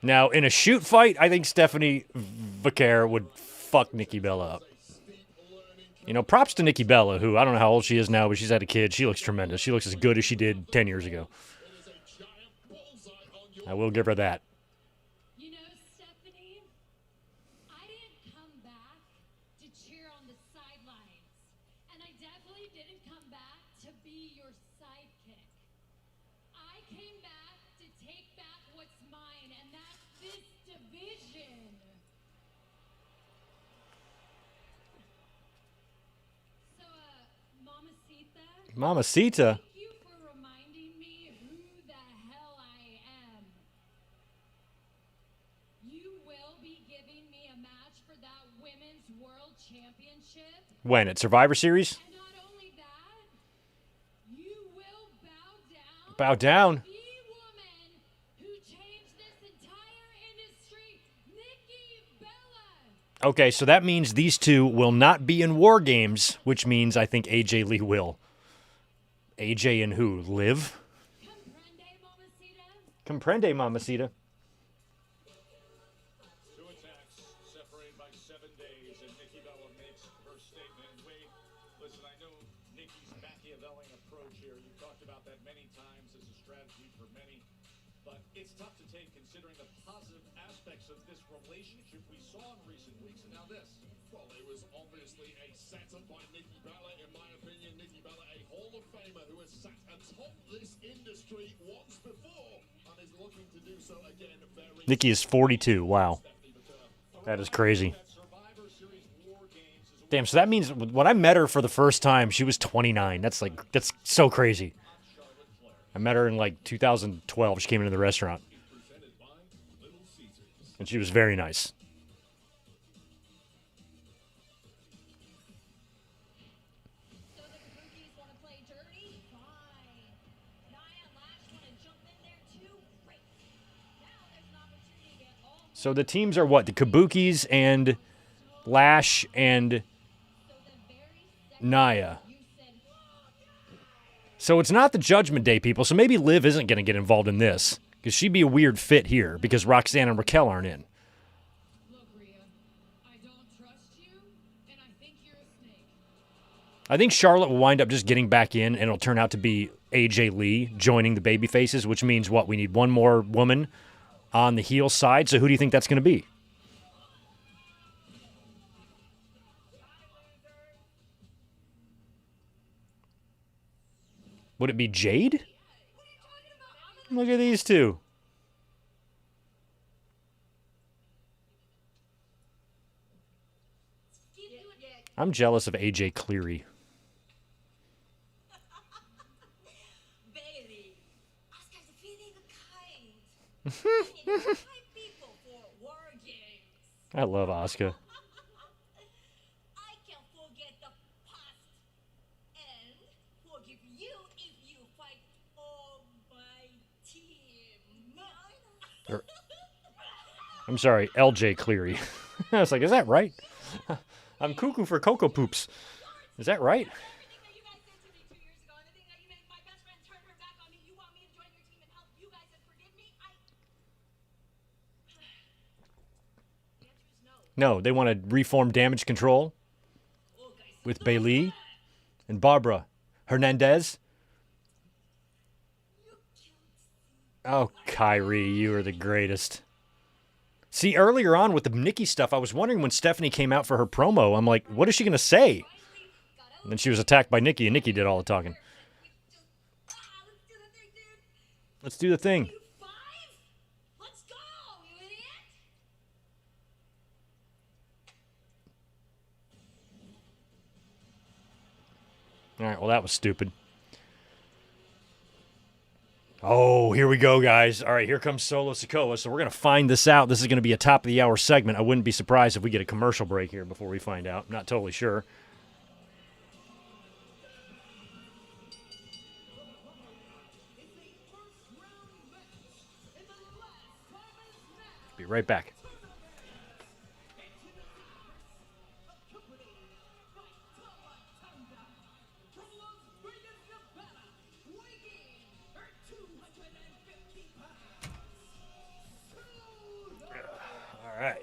Now, in a shoot fight, I think Stephanie Vaquer would fuck Nikki Bella up. You know, props to Nikki Bella, who I don't know how old she is now, but she's had a kid. She looks tremendous. She looks as good as she did 10 years ago. I will give her that. You know, Stephanie, I didn't come back to cheer on the sidelines. And I definitely didn't come back to be your sidekick. I came back to take back what's mine, and that's this division. So, Mamacita. Thank you for reminding me who the hell I am. You will be giving me a match for that Women's World Championship. When? At Survivor Series? And not only that, you will bow down. Bow down. The woman who changed this entire industry, Nikki Bella. Okay, so that means these two will not be in War Games, which means I think AJ Lee will. AJ and who? Liv? Comprende, mamacita? Comprende, mamacita. Two attacks separated by 7 days, and Nikki Bella makes her statement. Wait, listen, I know Nikki's Machiavellian approach here. You've talked about that many times as a strategy for many, but it's tough to take considering the positive aspects of this relationship we saw in recent weeks. And now this. Well, it was obviously a setup by Nikki Bella, in my opinion. Nikki Bella, a Hall of Famer who has sat atop this industry once before and is looking to do so again very Nikki is 42. Wow. That is crazy. Survivor Series War Games is Damn, so that means when I met her for the first time, she was 29. That's so crazy. I met her in like 2012. She came into the restaurant. And she was very nice. So the Kabukis want to play dirty? Fine. Nia and Lash want to jump in there too? Great. Now there's an opportunity to get all So the teams are what? The Kabukis and Lash and so the very second Nia. you said, So it's not the Judgment Day people. So maybe Liv isn't going to get involved in this because she'd be a weird fit here because Roxanne and Raquel aren't in. Look, Rhea, I don't trust you, and I think you're a snake. I think Charlotte will wind up just getting back in, and it'll turn out to be AJ Lee joining the baby faces, which means what? We need one more woman on the heel side. So who do you think that's going to be? Would it be Jade? Look at these two. I'm jealous of AJ Cleary. Bailey, Oscar's feeling kind. Kind people for war games. I love Asuka. I can forget the past and forgive you if you fight on my team. I'm sorry, LJ Cleary. I was like, is that right? I'm cuckoo for Cocoa Poops. Is that right? Everything that you guys did to me 2 years ago, and the thing that you made my best friend turn her back on me, you want me to join your team and help you guys and forgive me? The answer is no. No, they want to reform Damage Control with Bailey and Barbara Hernandez. Oh, Kyrie, you are the greatest. See, earlier on with the Nikki stuff, I was wondering when Stephanie came out for her promo, I'm like, what is she going to say? And then she was attacked by Nikki, and Nikki did all the talking. Let's do the thing, dude. Let's do the thing. You 5? Let's go, you idiot! All right, well, that was stupid. Oh, here we go, guys. All right, here comes Solo Sikoa. So we're going to find this out. This is going to be a top-of-the-hour segment. I wouldn't be surprised if we get a commercial break here before we find out. I'm not totally sure. Be right back. All right.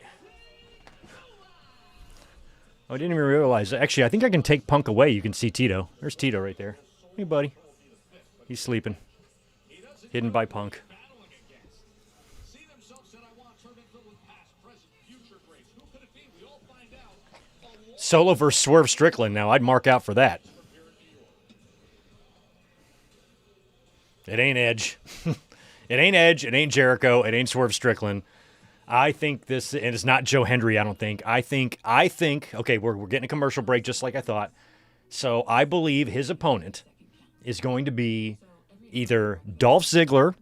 Oh, I didn't even realize. Actually, I think I can take Punk away. You can see Tito. There's Tito right there. Hey, buddy. He's sleeping. Hidden by Punk. Cena himself said, I want a tournament filled with past, present, future greats. Who could it be? We all find out. Solo versus Swerve Strickland. Now, I'd mark out for that. It ain't Edge. It ain't Edge. It ain't Jericho. It ain't Swerve Strickland. I think this, and it's not Joe Hendry, I don't think. I think, okay, we're getting a commercial break just like I thought. So I believe his opponent is going to be either Dolph Ziggler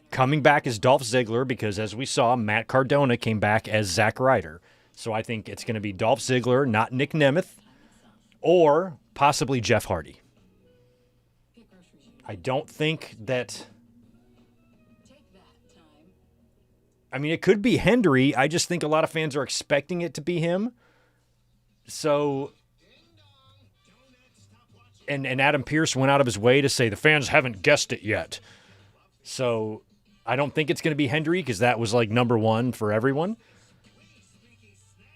coming back as Dolph Ziggler, because as we saw, Matt Cardona came back as Zack Ryder. So I think it's going to be Dolph Ziggler, not Nick Nemeth, or possibly Jeff Hardy. I don't think that... I mean, it could be Hendry. I just think a lot of fans are expecting it to be him. So... And Adam Pearce went out of his way to say the fans haven't guessed it yet. So I don't think it's going to be Hendry, because that was like number one for everyone.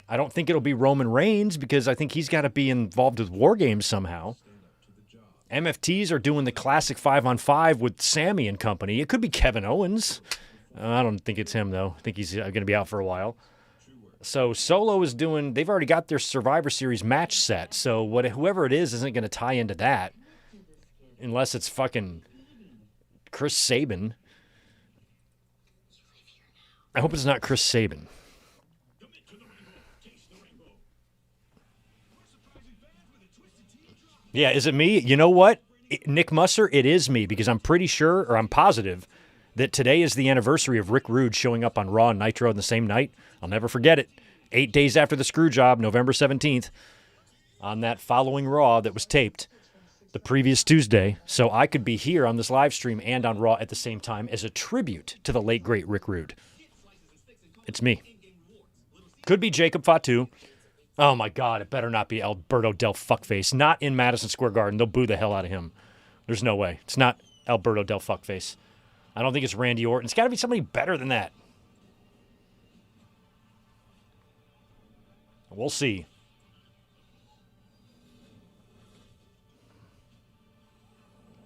I don't think it'll be Roman Reigns, because I think he's got to be involved with War Games somehow. MFTs are doing the classic 5-on-5 with Sammy and company. It could be Kevin Owens. I don't think it's him, though. I think he's going to be out for a while. So Solo is doing, they've already got their Survivor Series match set. So whoever it is isn't going to tie into that. Unless it's fucking Chris Sabin. I hope it's not Chris Sabin. Yeah, is it me? You know what? Nick Musser, it is me, because I'm pretty sure, or I'm positive, that today is the anniversary of Rick Rude showing up on Raw and Nitro on the same night. I'll never forget it. 8 days after the screw job, November 17th, on that following Raw that was taped the previous Tuesday. So I could be here on this live stream and on Raw at the same time as a tribute to the late, great Rick Rude. It's me. Could be Jacob Fatu. Oh, my God, it better not be Alberto Del Fuckface. Not in Madison Square Garden. They'll boo the hell out of him. There's no way. It's not Alberto Del Fuckface. I don't think it's Randy Orton. It's got to be somebody better than that. We'll see.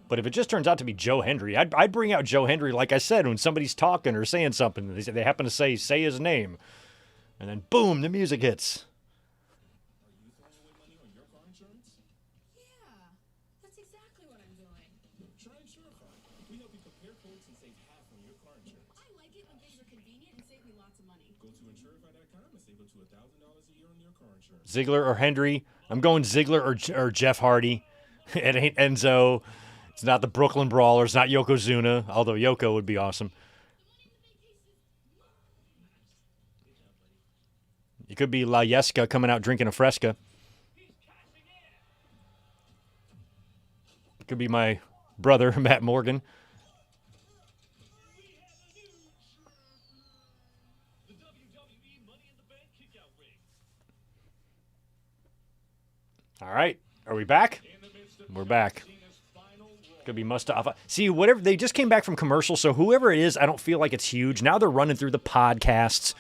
But if it just turns out to be Joe Hendry, I'd bring out Joe Hendry, like I said, when somebody's talking or saying something. They happen to say his name. And then, boom, the music hits. Yeah, that's exactly what I'm doing. Try Insurify. We help you compare quotes and save half on your car insurance. I like it when things are convenient and save me lots of money. Go to Insurify.com and save up to $1,000 a year on your car insurance. Ziggler or Hendry. I'm going Ziggler or Jeff Hardy. It ain't Enzo. It's not the Brooklyn Brawler. It's not Yokozuna, although Yoko would be awesome. It could be La Yesca coming out drinking a Fresca. It could be my brother, Matt Morgan. The WWE Money in the Bank kickout ring. All right. Are we back? We're back. Could be Mustafa. See, whatever, they just came back from commercial, so whoever it is, I don't feel like it's huge. Now they're running through the podcasts.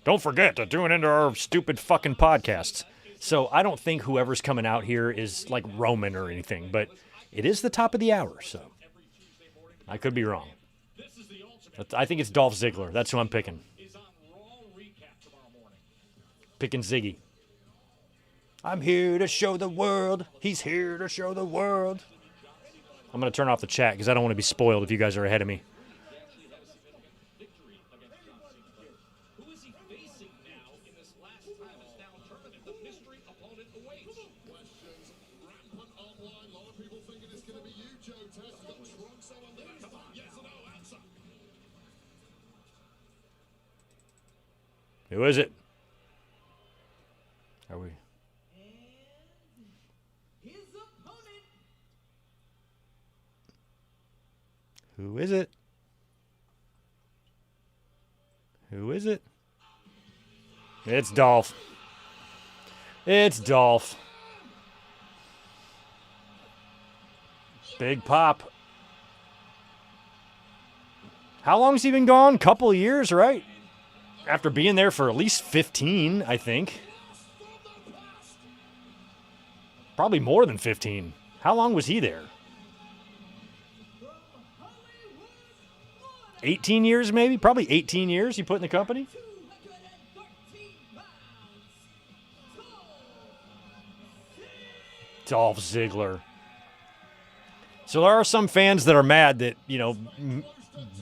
Don't forget to tune into our stupid fucking podcasts. So I don't think whoever's coming out here is like Roman or anything, but it is the top of the hour, so I could be wrong. I think it's Dolph Ziggler. That's who I'm picking. Picking Ziggy. I'm here to show the world. He's here to show the world. I'm going to turn off the chat because I don't want to be spoiled if you guys are ahead of me. Who is he facing now in this last time as now tournament? The mystery opponent awaits. Questions rampant online. A lot of people thinking it's going to be you, Joe Test. You've got Trunks on there. Come on, yes or no answer. Who is it? Are we? His opponent. Who is it? Who is it? It's Dolph. It's Dolph. Big pop. How long's he been gone? Couple of years, right? After being there for at least 15, I think. Probably more than 15. How long was he there? 18 years, maybe? Probably 18 years you put in the company? Dolph Ziggler. So there are some fans that are mad that, you know,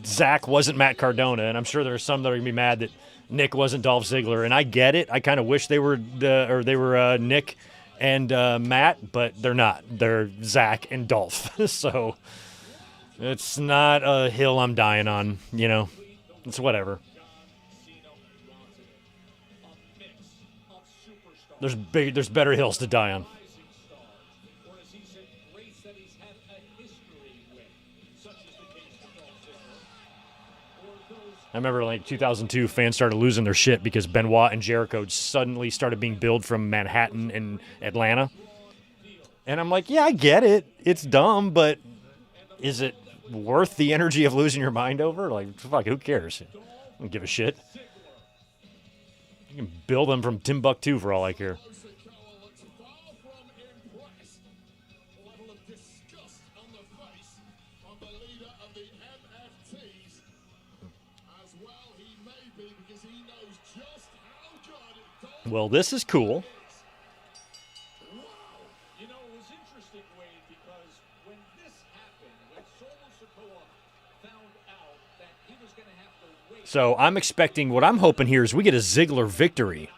Zach wasn't Matt Cardona, and I'm sure there are some that are going to be mad that Nick wasn't Dolph Ziggler, and I get it. I kind of wish they were Nick and Matt, but they're not. They're Zach and Dolph. So it's not a hill I'm dying on, you know. It's whatever. There's better hills to die on. I remember like 2002, fans started losing their shit because Benoit and Jericho suddenly started being billed from Manhattan and Atlanta. And I'm like, yeah, I get it. It's dumb, but is it worth the energy of losing your mind over? Like, fuck, who cares? I don't give a shit. You can bill them from Timbuktu for all I care. Well, this is cool. You know, it was interesting, Wade, because when this happened, when Solo Sikoa found out that he was going to have to wait. So I'm expecting, what I'm hoping here is we get a Ziggler victory.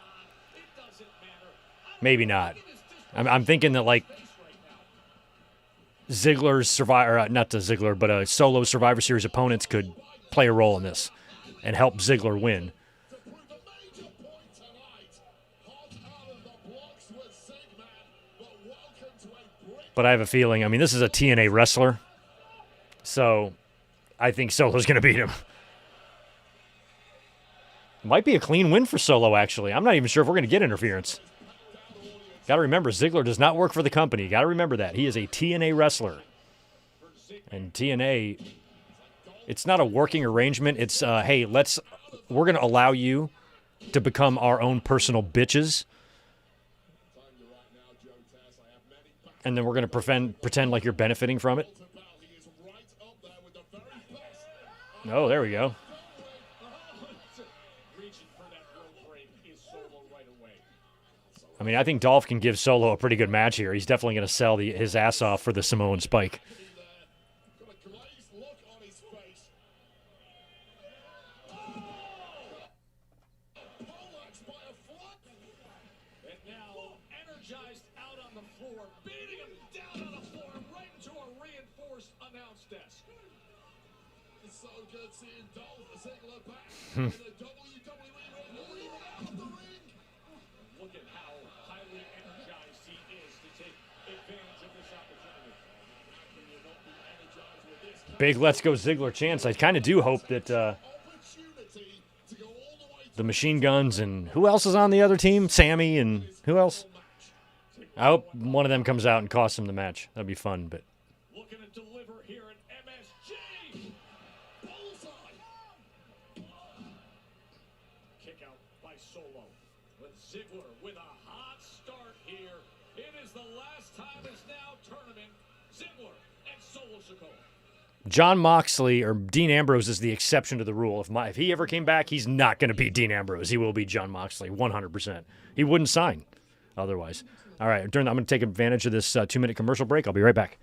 Maybe not. I'm thinking that, like, Ziggler's Survivor, not the Ziggler, but a Solo Survivor Series opponents could play a role in this and help Ziggler win. But I have a feeling, I mean, this is a TNA wrestler, so I think Solo's going to beat him. Might be a clean win for Solo, actually. I'm not even sure if we're going to get interference. Got to remember, Ziggler does not work for the company. Got to remember that. He is a TNA wrestler. And TNA, it's not a working arrangement. It's, hey, we're going to allow you to become our own personal bitches. And then we're going to pretend like you're benefiting from it. Oh, there we go. I mean, I think Dolph can give Solo a pretty good match here. He's definitely going to sell his ass off for the Samoan Spike. Look at how highly energized he is to take advantage of this opportunity. Big Let's Go Ziggler chance. I kind of do hope that the Machine Guns and who else is on the other team? Sammy and who else? I hope one of them comes out and costs him the match. That'd be fun, but. Looking to deliver here at MSG. Bullseye. Kick out by Solo. With Ziggler with a hot start here. It is the last time it's now tournament. Ziggler and Solo Sikoa. John Moxley or Dean Ambrose is the exception to the rule. If he ever came back, he's not going to beat Dean Ambrose. He will beat John Moxley 100%. He wouldn't sign otherwise. All right, I'm going to take advantage of this 2-minute commercial break. I'll be right back.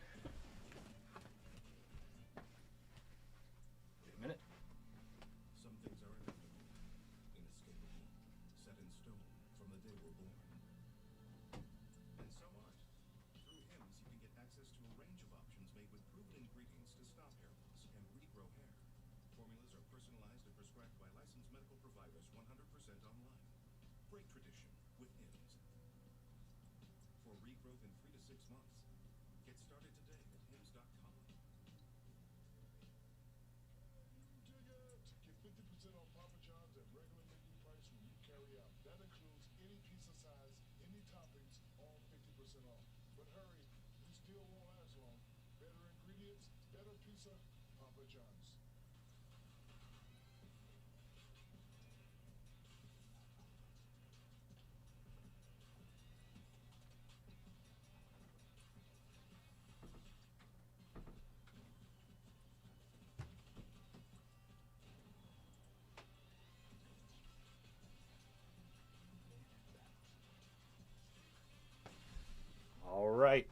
All right.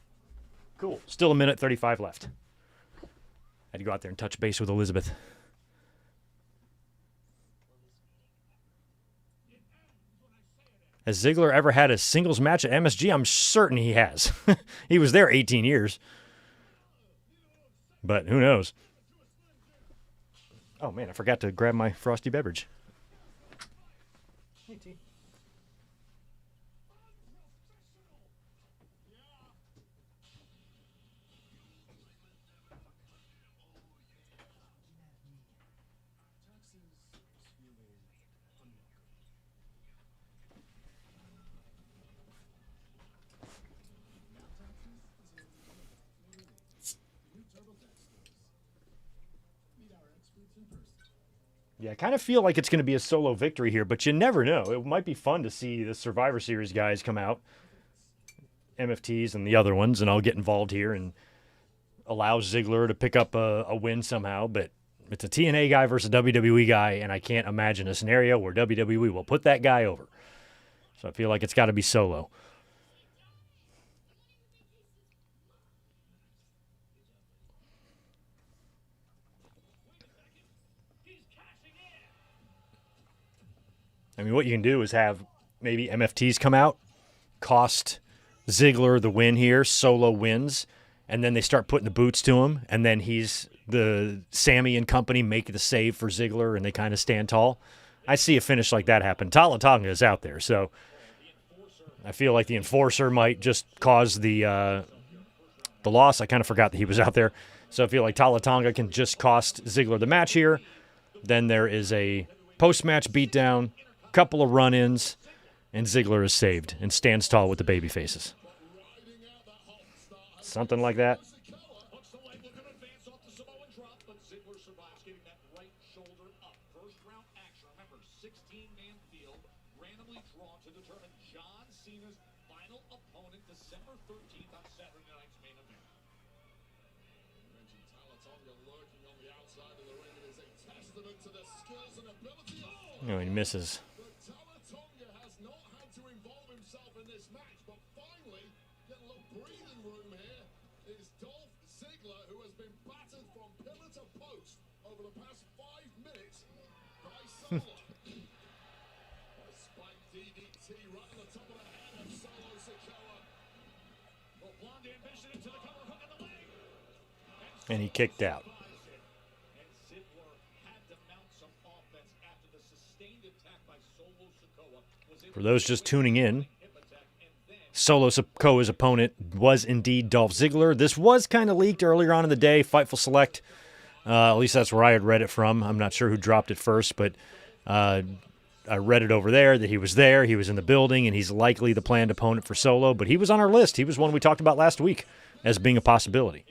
Cool. Still a minute 35 left. Had to go out there and touch base with Elizabeth. Has Ziggler ever had a singles match at MSG? I'm certain he has. He was there 18 years. But who knows? Oh, man, I forgot to grab my frosty beverage. Yeah, I kind of feel like it's going to be a solo victory here, but you never know. It might be fun to see the Survivor Series guys come out, MFTs and the other ones, and I'll get involved here and allow Ziggler to pick up a win somehow. But it's a TNA guy versus a WWE guy, and I can't imagine a scenario where WWE will put that guy over. So I feel like it's got to be solo. I mean, what you can do is have maybe MFTs come out, cost Ziggler the win here, solo wins, and then they start putting the boots to him, and then the Sammy and company make the save for Ziggler, and they kind of stand tall. I see a finish like that happen. Tala Tonga is out there, so I feel like the Enforcer might just cause the loss. I kind of forgot that he was out there. So I feel like Tala Tonga can just cost Ziggler the match here. Then there is a post-match beatdown, couple of run-ins, and Ziggler is saved and stands tall with the baby faces. Something like that. Oh, he misses. And he kicked out. For those just tuning in, Solo Sikoa's opponent was indeed Dolph Ziggler. This was kind of leaked earlier on in the day. Fightful Select, at least that's where I had read it from. I'm not sure who dropped it first, but I read it over there that he was there. He was in the building, and he's likely the planned opponent for Solo. But he was on our list. He was one we talked about last week as being a possibility.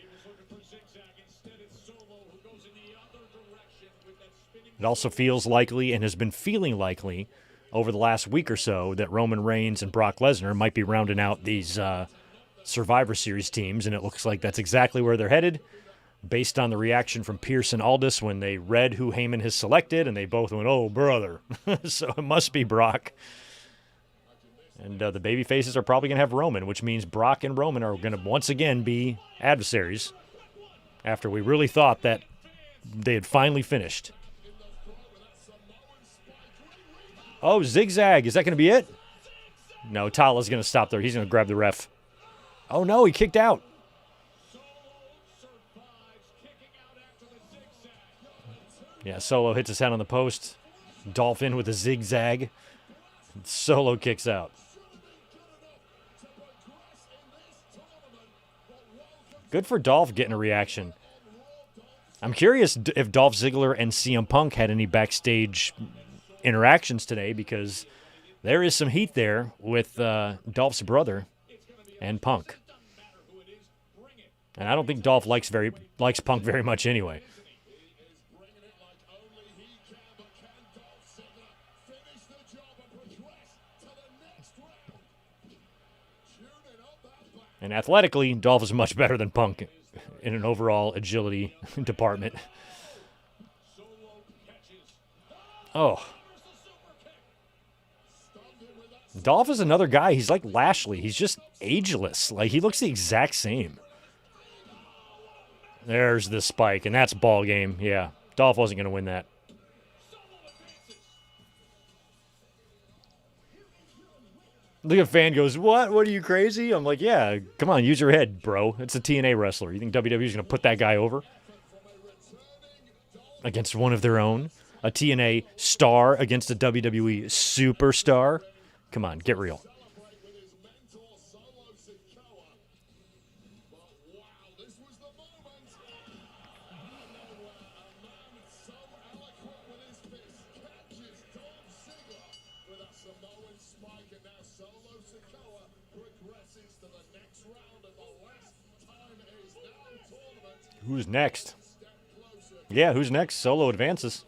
It also feels likely and has been feeling likely over the last week or so that Roman Reigns and Brock Lesnar might be rounding out these Survivor Series teams, and it looks like that's exactly where they're headed based on the reaction from Pierce and Aldis when they read who Heyman has selected, and they both went, oh, brother. So it must be Brock. And the baby faces are probably going to have Roman, which means Brock and Roman are going to once again be adversaries after we really thought that they had finally finished. Oh, zigzag. Is that going to be it? No, Tala's going to stop there. He's going to grab the ref. Oh, no, he kicked out. Yeah, Solo hits his head on the post. Dolph in with a zigzag. Solo kicks out. Good for Dolph getting a reaction. I'm curious if Dolph Ziggler and CM Punk had any backstage interactions today, because there is some heat there with Dolph's brother and Punk. And I don't think Dolph likes Punk very much anyway. And athletically, Dolph is much better than Punk in an overall agility department. Oh. Dolph is another guy. He's like Lashley. He's just ageless. Like, he looks the exact same. There's the spike, and that's ball game. Yeah, Dolph wasn't going to win that. Look at fan goes, what? What are you crazy? I'm like, yeah, come on, use your head, bro. It's a TNA wrestler. You think WWE's going to put that guy over against one of their own? A TNA star against a WWE superstar? Come on, get real. Celebrate with his mentor Solo Sikoa. But wow, this was the moment. Nowhere, a man so eloquent with his fist catches Dolph Ziggler with a Samoan spike, and now Solo Sikoa progresses to the next round of the last time is now tournament. Who's next? Step closer. Yeah, who's next? Solo advances.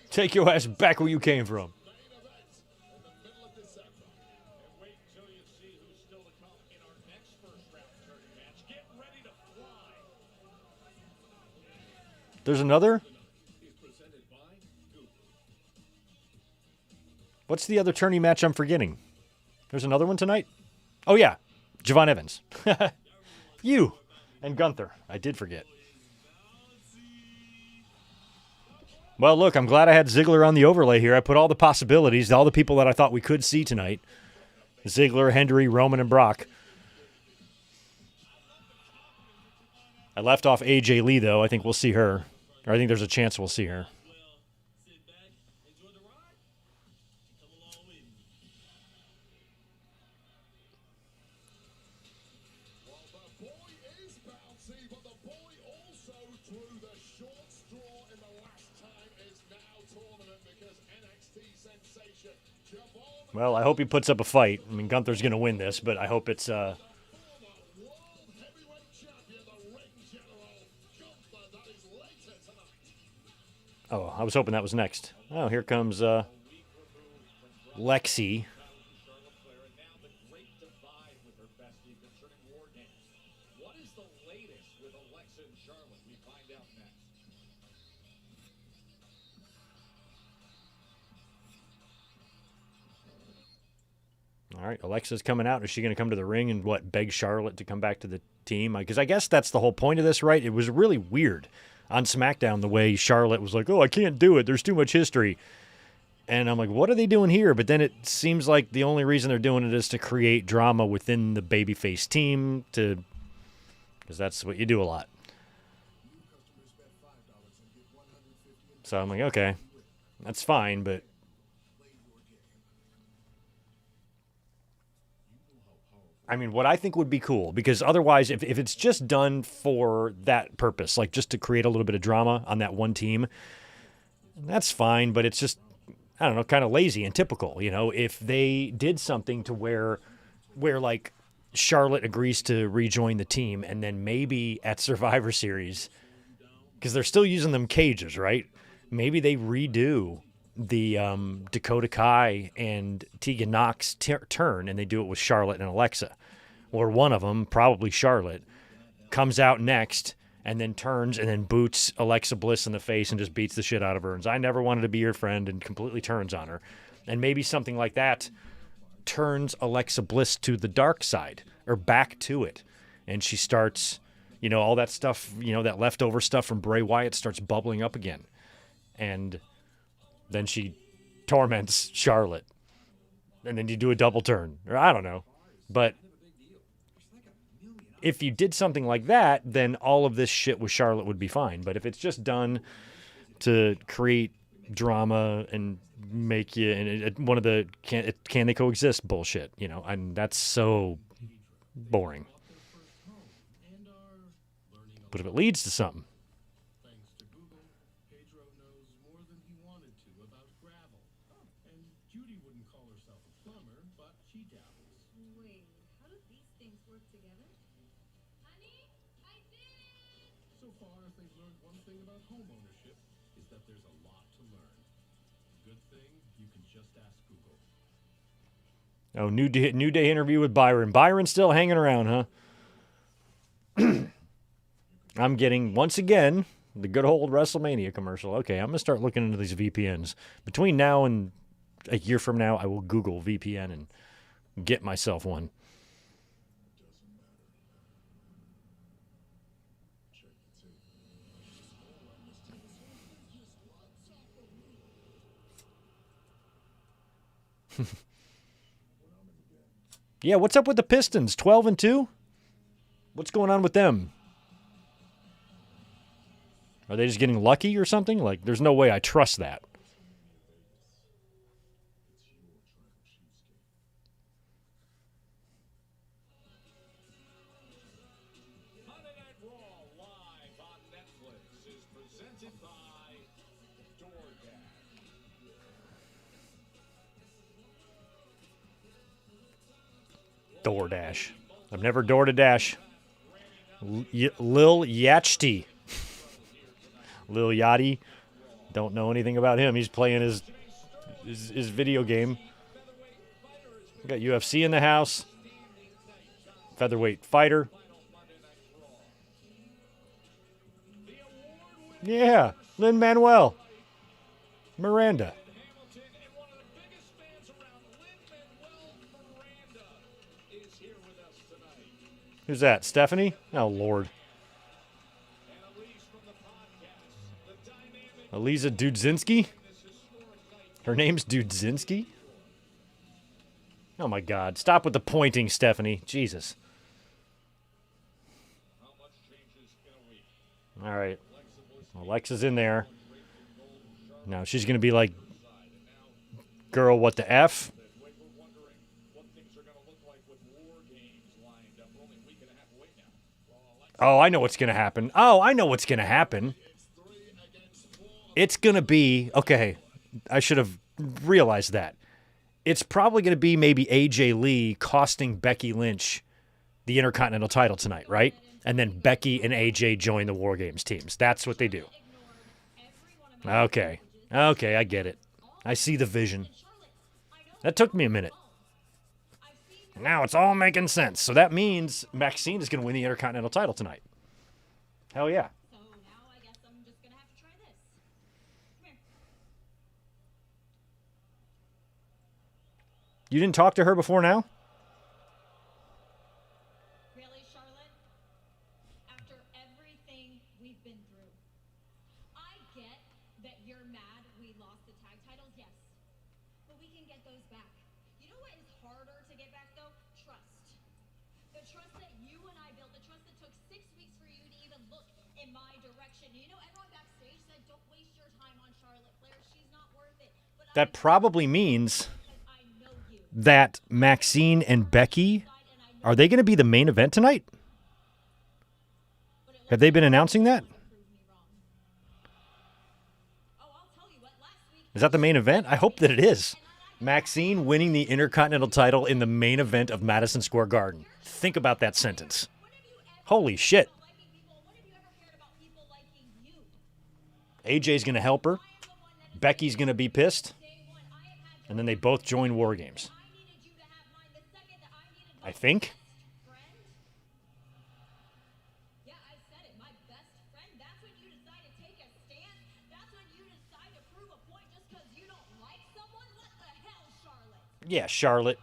Take your ass back where you came from. Main event in the middle of December. And wait until you see who's still to come in our next first round tourney match. Get ready to fly. There's another? Is presented by Google. What's the other tourney match I'm forgetting? There's another one tonight? Oh, yeah. Javon Evans. You and Gunther. I did forget. Well, look, I'm glad I had Ziggler on the overlay here. I put all the possibilities, all the people that I thought we could see tonight. Ziggler, Hendry, Roman, and Brock. I left off AJ Lee, though. I think we'll see her. Or I think there's a chance we'll see her. Sit back, enjoy the ride, come along with me. Well, the boy is bouncy, but the boy also drew the short straw in the last time is now tournament because NXT sensation Javon Well, I hope he puts up a fight. I mean, Gunther's going to win this, but I hope it's... former world heavyweight champion, the ring general, Gunther, that is later tonight. Oh, I was hoping that was next. Oh, here comes Lexi. Charlotte Flair, and now the great divide with her bestie concerning War Games. What is the latest with Alexa and Charlotte? We find out next. All right, Alexa's coming out. Is she going to come to the ring and, beg Charlotte to come back to the team? Because I guess that's the whole point of this, right? It was really weird on SmackDown the way Charlotte was like, oh, I can't do it. There's too much history. And I'm like, what are they doing here? But then it seems like the only reason they're doing it is to create drama within the babyface team, because that's what you do a lot. So I'm like, okay, that's fine, but I mean, what I think would be cool, because otherwise, if it's just done for that purpose, like just to create a little bit of drama on that one team, that's fine, but it's just, I don't know, kind of lazy and typical, you know? If they did something to where like Charlotte agrees to rejoin the team, and then maybe at Survivor Series, because they're still using them cages, right? Maybe they redo the Dakota Kai and Tegan Knox turn, and they do it with Charlotte and Alexa. Or one of them, probably Charlotte, comes out next and then turns and then boots Alexa Bliss in the face and just beats the shit out of her. And says, I never wanted to be your friend, and completely turns on her. And maybe something like that turns Alexa Bliss to the dark side, or back to it. And she starts, you know, all that stuff, you know, that leftover stuff from Bray Wyatt starts bubbling up again. And then she torments Charlotte. And then you do a double turn. Or I don't know. But if you did something like that, then all of this shit with Charlotte would be fine. But if it's just done to create drama and make you and one of the can they coexist bullshit, you know, and that's so boring. But if it leads to something, Thanks to Google, Pedro knows more than he wanted to about gravel. And Judy wouldn't call herself a plumber, but she dabbles. Wait, how do these things work together? Honey, I did it! So far, if they've learned one thing about home ownership, is that there's a lot to learn. Good thing you can just ask Google. oh, New Day interview with Byron. Byron's still hanging around, huh? I'm getting, once again, the good old WrestleMania commercial. Okay, I'm going to start looking into these VPNs. Between now and a year from now, I will Google VPN and get myself one. Yeah, what's up with the Pistons? 12-2? What's going on with them? Are they just getting lucky or something? Like, there's no way I trust that. Monday Night Raw live on Netflix is presented by DoorDash. DoorDash. I've never doored a dash. Lil Yachty. Lil Yachty. Don't know anything about him. He's playing his video game. We got UFC in the house. Featherweight fighter. Yeah, Lin-Manuel Miranda. Who's that? Stephanie? Oh, Lord. Eliza Dudzinski? Her name's Dudzinski? Oh, my God. Stop with the pointing, Stephanie. Jesus. All right. Alexa's in there. Now she's going to be like, girl, what the F? Oh, I know what's going to happen. It's going to be, okay, I should have realized that. It's probably going to be maybe AJ Lee costing Becky Lynch the Intercontinental title tonight, right? And then Becky and AJ join the War Games teams. That's what they do. Okay, I get it. I see the vision. That took me a minute. Now it's all making sense. So that means Maxine is going to win the Intercontinental title tonight. Hell yeah. So now I guess I'm just gonna have to try this. Come here. You didn't talk to her before now? Really, Charlotte? After everything we've been through, I get that you're mad we lost the tag titles, yes. But we can get those back. You know what is harder to get back, though? Trust. The trust that you and I built, the trust that took 6 weeks for you to even look in my direction. You know, everyone backstage said, don't waste your time on Charlotte Flair. She's not worth it. But That probably means I know you. that Maxine and Becky, are they going to be the main event tonight? Have they been announcing that? Is that the main event? I hope that it is. Maxine winning the Intercontinental title in the main event of Madison Square Garden. Think about that sentence. Holy shit. AJ's going to help her. Becky's going to be pissed. And then they both join War Games. I think. Yeah, I said it. My best friend. That's when you decide to take a stand. That's when you decide to prove a point just because you don't like someone. What the hell, Charlotte? Yeah, Charlotte.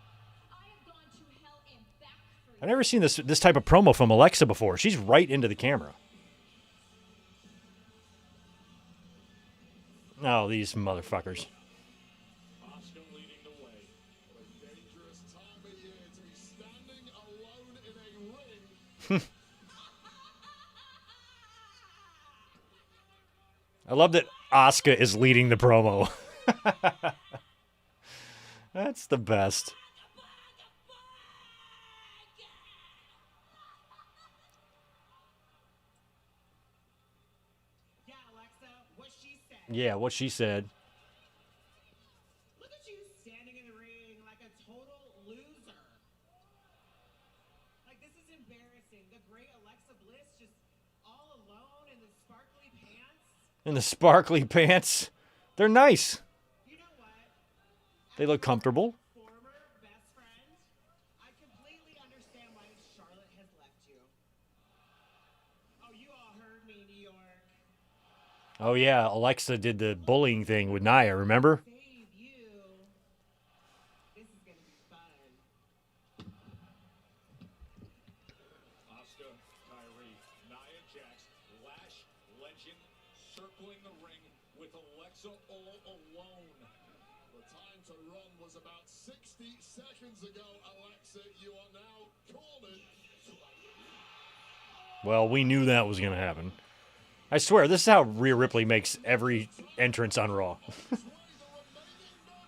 I have gone to hell and back for you. I've never seen this type of promo from Alexa before. She's right into the camera. Oh, these motherfuckers. Asuka leading the way. What a dangerous time of year to be standing alone in a ring. I love that Asuka is leading the promo. That's the best. Yeah, Alexa, what she said. Yeah, what she said. Look at you standing in the ring like a total loser. Like, this is embarrassing. The great Alexa Bliss just all alone in the sparkly pants. In the sparkly pants. They're nice. You know what? They look comfortable. Former best friend, I completely understand why Charlotte has left you. Oh, you all heard me, New York. Oh, yeah, Alexa did the bullying thing with Nia, remember? Save you. This is gonna be fun. Asuka, Kyrie, Nia Jax, Lash, Legend, circling the ring with Alexa all alone. The time to run was about 6 seconds ago, Alexa, you are now cornered. Well, we knew that was going to happen. I swear, this is how Rhea Ripley makes every entrance on Raw.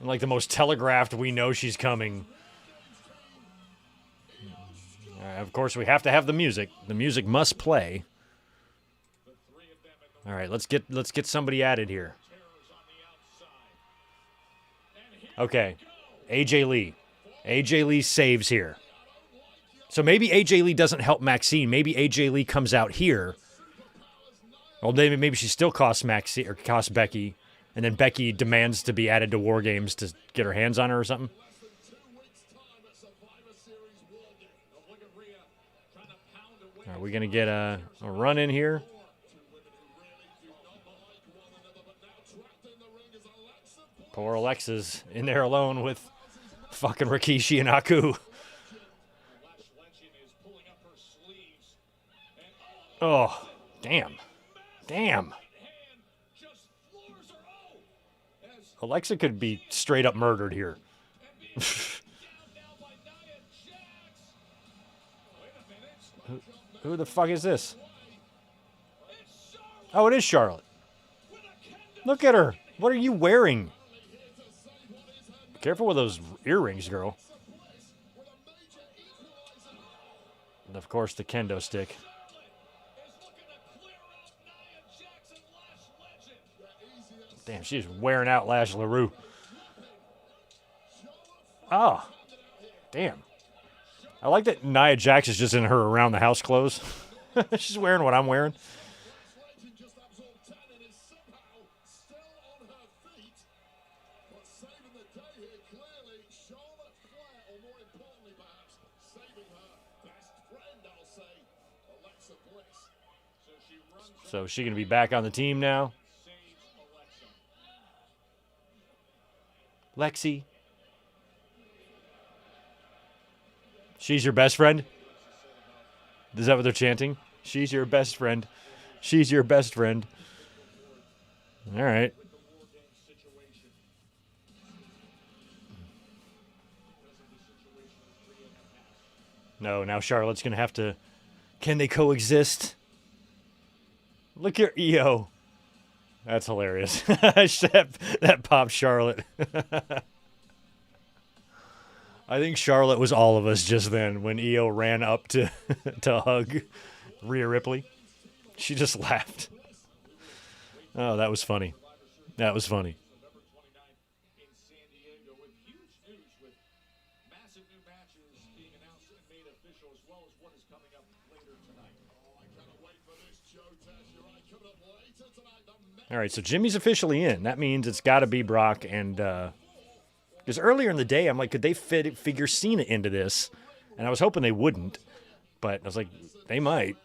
Like the most telegraphed, we know she's coming. Of course, we have to have the music. The music must play. All right, let's get somebody added here. Okay, AJ Lee. AJ Lee saves here. So maybe AJ Lee doesn't help Maxine. Maybe AJ Lee comes out here. Well, maybe she still costs Maxine or costs Becky, and then Becky demands to be added to War Games to get her hands on her or something. Are we gonna get a run in here? Poor Alexa's in there alone with fucking Rikishi and Aku. Oh, damn. Damn. Alexa could be straight up murdered here. Who the fuck is this? Oh, it is Charlotte. Look at her. What are you wearing? Careful with those earrings, girl. And of course, the kendo stick. Damn, she's wearing out Lash LaRue. Oh, damn. I like that Nia Jax is just in her around the house clothes. She's wearing what I'm wearing. So is she going to be back on the team now? Lexi. She's your best friend? Is that what they're chanting? She's your best friend. She's your best friend. All right. No, now Charlotte's going to have to... Can they coexist? Look at EO. That's hilarious. that popped Charlotte. I think Charlotte was all of us just then when EO ran up to hug Rhea Ripley. She just laughed. Oh, that was funny. That was funny. All right, so Jimmy's officially in. That means it's got to be Brock and because earlier in the day, I'm like, could they figure Cena into this? And I was hoping they wouldn't, but I was like, they might.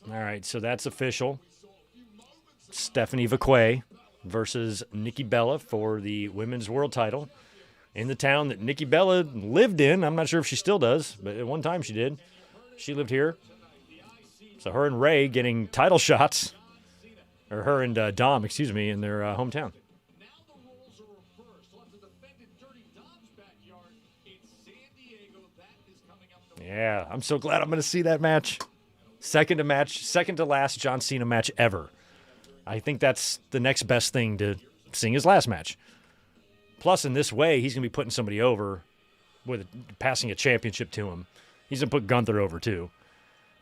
All right, so that's official. Stephanie Vaquet versus Nikki Bella for the Women's World title in the town that Nikki Bella lived in. I'm not sure if she still does, but at one time she did. She lived here. So her and Ray getting title shots. Or her and Dom, excuse me, in their hometown. Yeah, I'm so glad I'm going to see that match. Second to last John Cena match ever. I think that's the next best thing to seeing his last match. Plus, in this way, he's going to be putting somebody over with passing a championship to him. He's going to put Gunther over, too.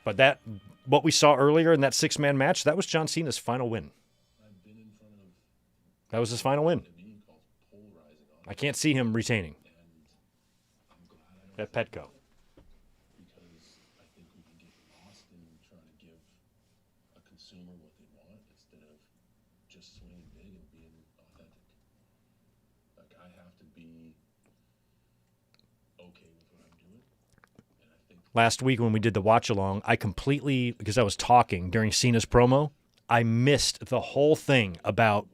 But what we saw earlier in that six-man match, that was John Cena's final win. That was his final win. I can't see him retaining at Petco. Last week when we did the watch-along, I completely, because I was talking during Cena's promo, I missed the whole thing about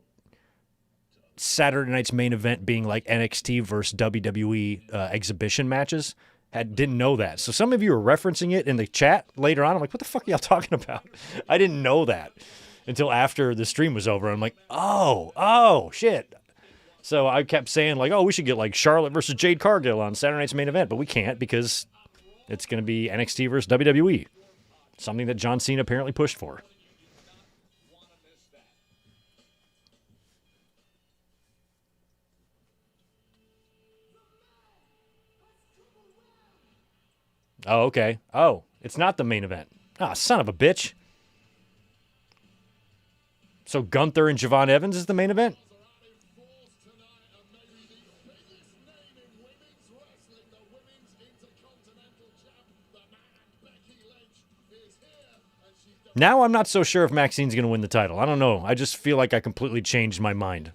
Saturday night's main event being like NXT versus WWE exhibition matches. Didn't know that. So some of you were referencing it in the chat later on. I'm like, what the fuck are y'all talking about? I didn't know that. until after the stream was over. I'm like, oh, shit. So I kept saying, like, oh, we should get, like, Charlotte versus Jade Cargill on Saturday night's main event, but we can't because it's going to be NXT versus WWE, something that John Cena apparently pushed for. Oh, okay. Oh, it's not the main event. Ah, son of a bitch. So Gunther and Javon Evans is the main event? Now I'm not so sure if Maxine's going to win the title. I don't know. I just feel like I completely changed my mind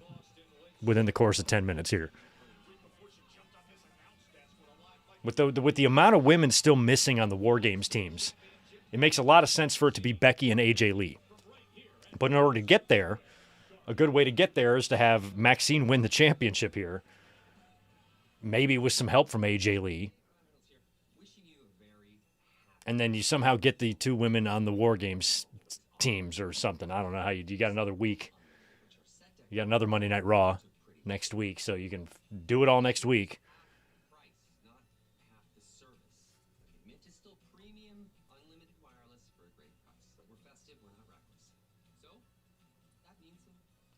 within the course of 10 minutes here. With the amount of women still missing on the War Games teams, it makes a lot of sense for it to be Becky and AJ Lee. But in order to get there, a good way to get there is to have Maxine win the championship here, maybe with some help from AJ Lee. And then you somehow get the two women on the War Games teams or something. I don't know how you got another week. You got another Monday Night Raw next week, so you can do it all next week.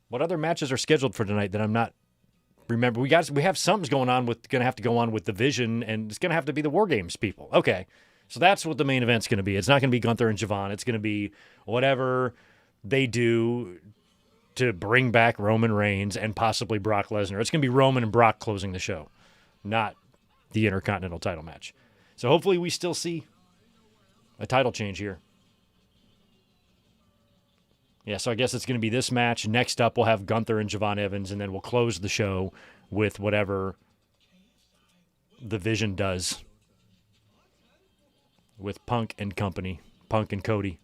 What other matches are scheduled for tonight that I'm not remember? We have something's going to have to go on with the Vision, and it's going to have to be the War Games people. Okay. So that's what the main event's going to be. It's not going to be Gunther and Javon. It's going to be whatever they do to bring back Roman Reigns and possibly Brock Lesnar. It's going to be Roman and Brock closing the show, not the Intercontinental title match. So hopefully we still see a title change here. Yeah, so I guess it's going to be this match. Next up, we'll have Gunther and Javon Evans, and then we'll close the show with whatever the Vision does with Punk and company, Punk and Cody.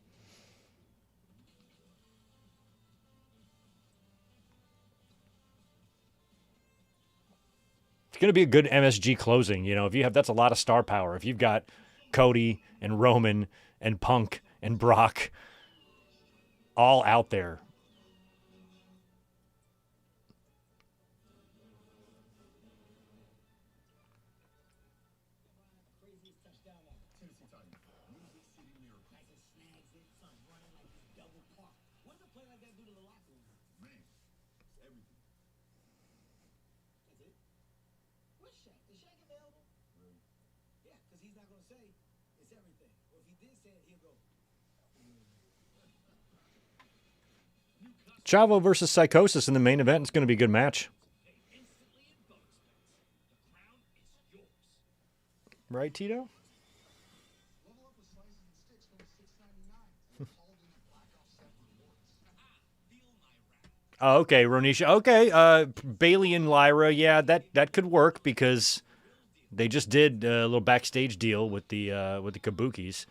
It's going to be a good MSG closing. You know, that's a lot of star power. If you've got Cody and Roman and Punk and Brock all out there. Chavo versus Psychosis in the main event. It's going to be a good match. Right, Tito? Oh, okay, Ronisha. Okay, Bailey and Lyra. Yeah, that could work because they just did a little backstage deal with the Kabukis.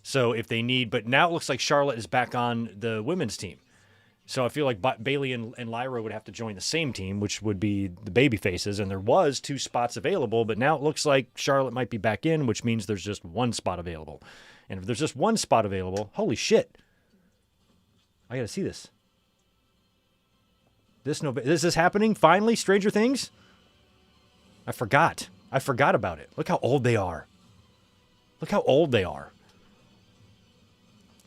So if they need, but now it looks like Charlotte is back on the women's team. So I feel like Bailey and Lyra would have to join the same team, which would be the baby faces. And there was 2 spots available, but now it looks like Charlotte might be back in, which means there's just 1 spot available. And if there's just 1 spot available, holy shit. I got to see this. This is happening? Finally? Stranger Things? I forgot about it. Look how old they are.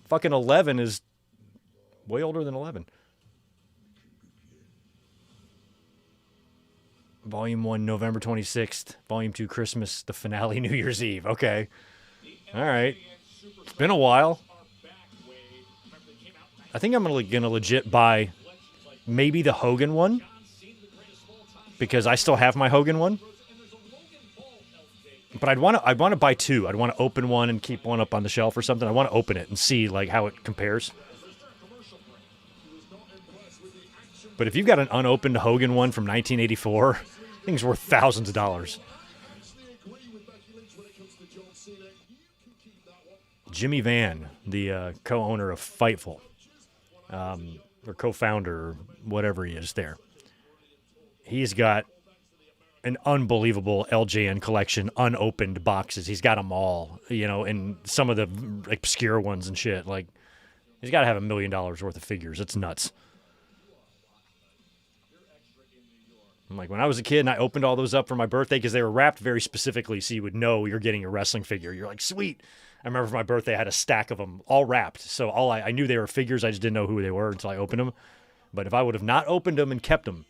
Fucking 11 is way older than 11. Volume 1, November 26th. Volume 2, Christmas. The finale, New Year's Eve. Okay. All right. It's been a while. I think I'm going to legit buy maybe the Hogan one, because I still have my Hogan one. But I'd want to buy 2. I'd want to open one and keep one up on the shelf or something. I want to open it and see like how it compares. But if you've got an unopened Hogan one from 1984, thing's worth thousands of dollars. Jimmy Van, the co-owner of Fightful, or co-founder, or whatever he is there, he's got an unbelievable LJN collection, unopened boxes. He's got them all, and some of the obscure ones and shit. Like, He's got to have $1 million worth of figures. It's nuts. I'm like, when I was a kid and I opened all those up for my birthday because they were wrapped very specifically so you would know you're getting a wrestling figure. You're like, sweet. I remember for my birthday I had a stack of them all wrapped. So I knew they were figures. I just didn't know who they were until I opened them. But if I would have not opened them and kept them.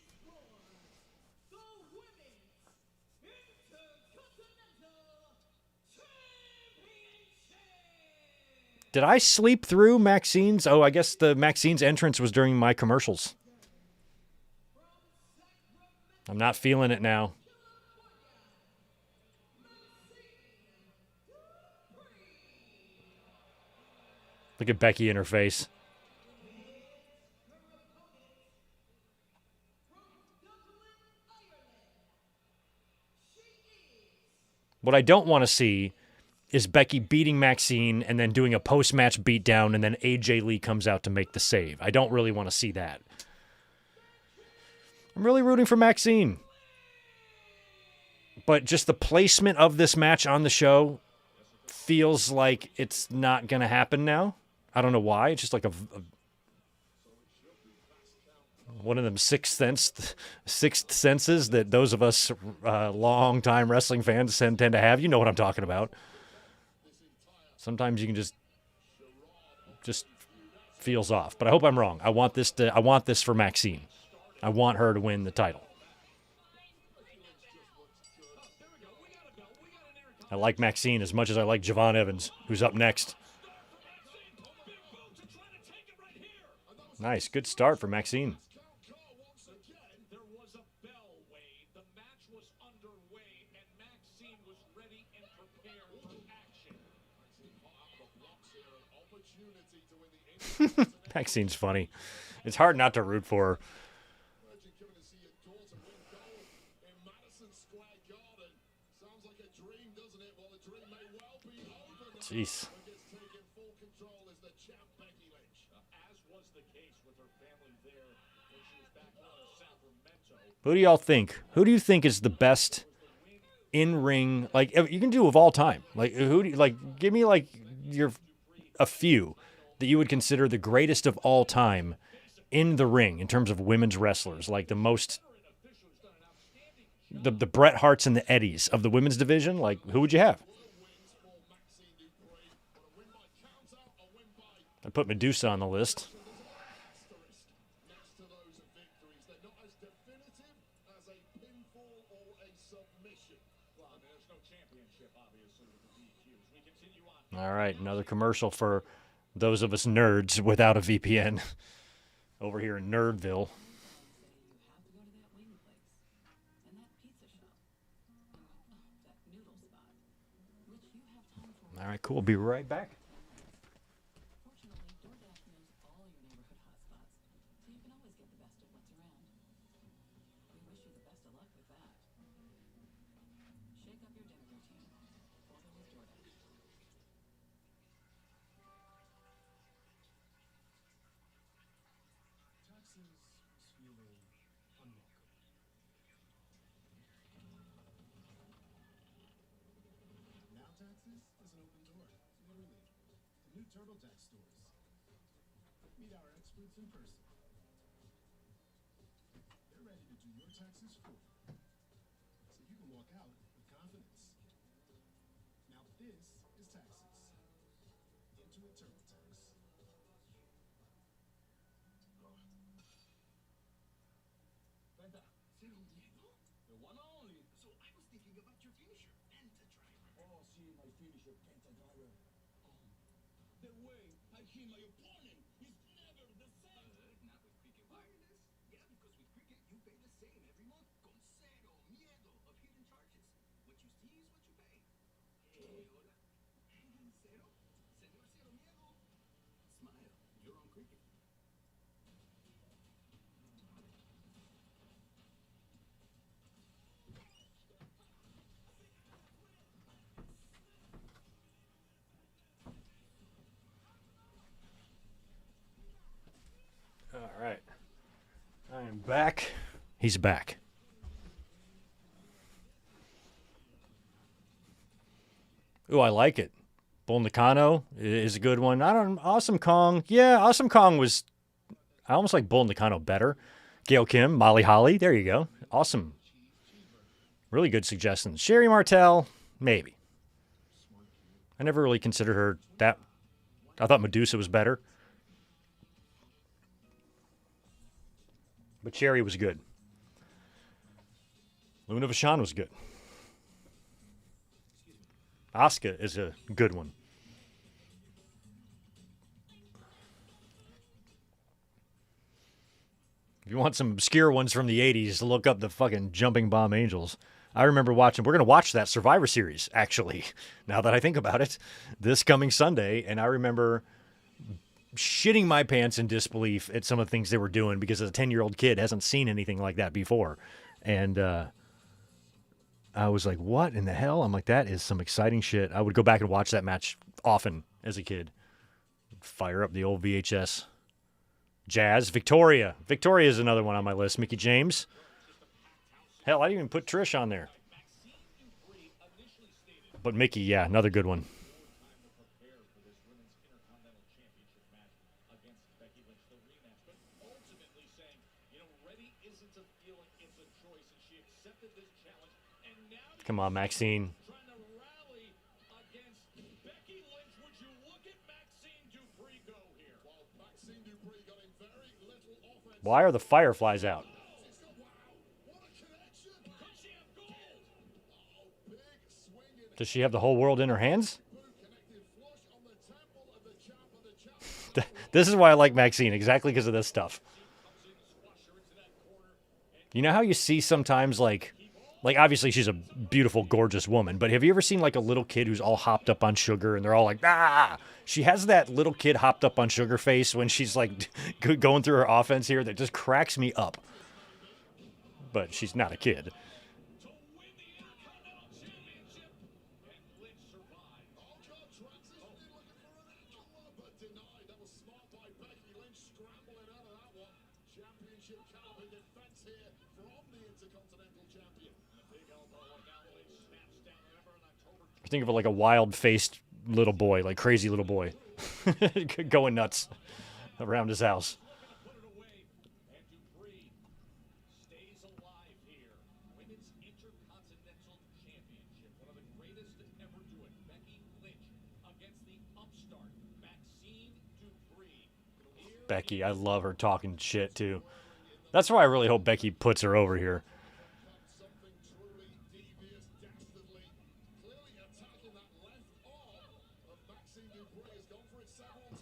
Did I sleep through Maxine's? Oh, I guess the Maxine's entrance was during my commercials. I'm not feeling it now. Look at Becky in her face. What I don't want to see is Becky beating Maxine and then doing a post-match beatdown and then AJ Lee comes out to make the save. I don't really want to see that. I'm really rooting for Maxine. But just the placement of this match on the show feels like it's not going to happen now. I don't know why. It's just like one of them sixth senses that those of us long-time wrestling fans tend to have. You know what I'm talking about. Sometimes you can just feels off. But I hope I'm wrong. I want this for Maxine. I want her to win the title. I like Maxine as much as I like Javon Evans, who's up next. Nice. Good start for Maxine. There was a bell, Wade. The match was underway, and Maxine was ready and prepared for action. Maxine's funny. It's hard not to root for her. Jeez. Who do y'all think? Who do you think is the best in-ring? Like, you can do of all time. Like, who do you, like? Give me like a few that you would consider the greatest of all time in the ring in terms of women's wrestlers. Like the Bret Harts and the Eddies of the women's division. Like, who would you have? I put Medusa on the list. All right, another commercial for those of us nerds without a VPN over here in Nerdville. All right, cool. Be right back. TurboTax stores. Meet our experts in person. They're ready to do your taxes for you, so you can walk out with confidence. Now this is taxes. Intuit TurboTax. Venta, ¿sí don Diego? The one and only. So I was thinking about your finisher, Penta Driver. Oh, sí, my finisher, Penta Driver. The way I hear my opponent is never the same. Not with Cricket Wireless. Yeah, because with Cricket you pay the same every month con cero miedo of hidden charges. What you see is what you pay. Hola. Cero? Señor Cero Miedo. Smile. You're on Cricket. All right. I am back. He's back. Ooh, I like it. Bull Nakano is a good one. Awesome Kong. Yeah, Awesome Kong was. I almost like Bull Nakano better. Gail Kim, Molly Holly. There you go. Awesome. Really good suggestions. Sherry Martel, maybe. I never really considered her that. I thought Medusa was better. But Sherry was good. Luna Vachon was good. Asuka is a good one. If you want some obscure ones from the 80s, look up the fucking Jumping Bomb Angels. I remember watching, we're going to watch that Survivor Series, actually, now that I think about it, this coming Sunday. And I remember shitting my pants in disbelief at some of the things they were doing because as a 10-year-old kid hasn't seen anything like that before. And I was like, what in the hell? I'm like, that is some exciting shit. I would go back and watch that match often as a kid. Fire up the old VHS. Jazz. Victoria. Victoria is another one on my list. Mickey James. Hell, I didn't even put Trish on there. But Mickey, yeah, another good one. Come on, Maxine. Why are the fireflies out? Does she have the whole world in her hands? This is why I like Maxine, exactly because of this stuff. You know how you see sometimes, like obviously she's a beautiful, gorgeous woman, but have you ever seen like a little kid who's all hopped up on sugar and they're all like, ah? She has that little kid hopped up on sugar face when she's like going through her offense here that just cracks me up. But she's not a kid. Think of it like a wild-faced little boy, like crazy little boy, going nuts around his house. Becky, I love her talking shit too. That's why I really hope Becky puts her over here.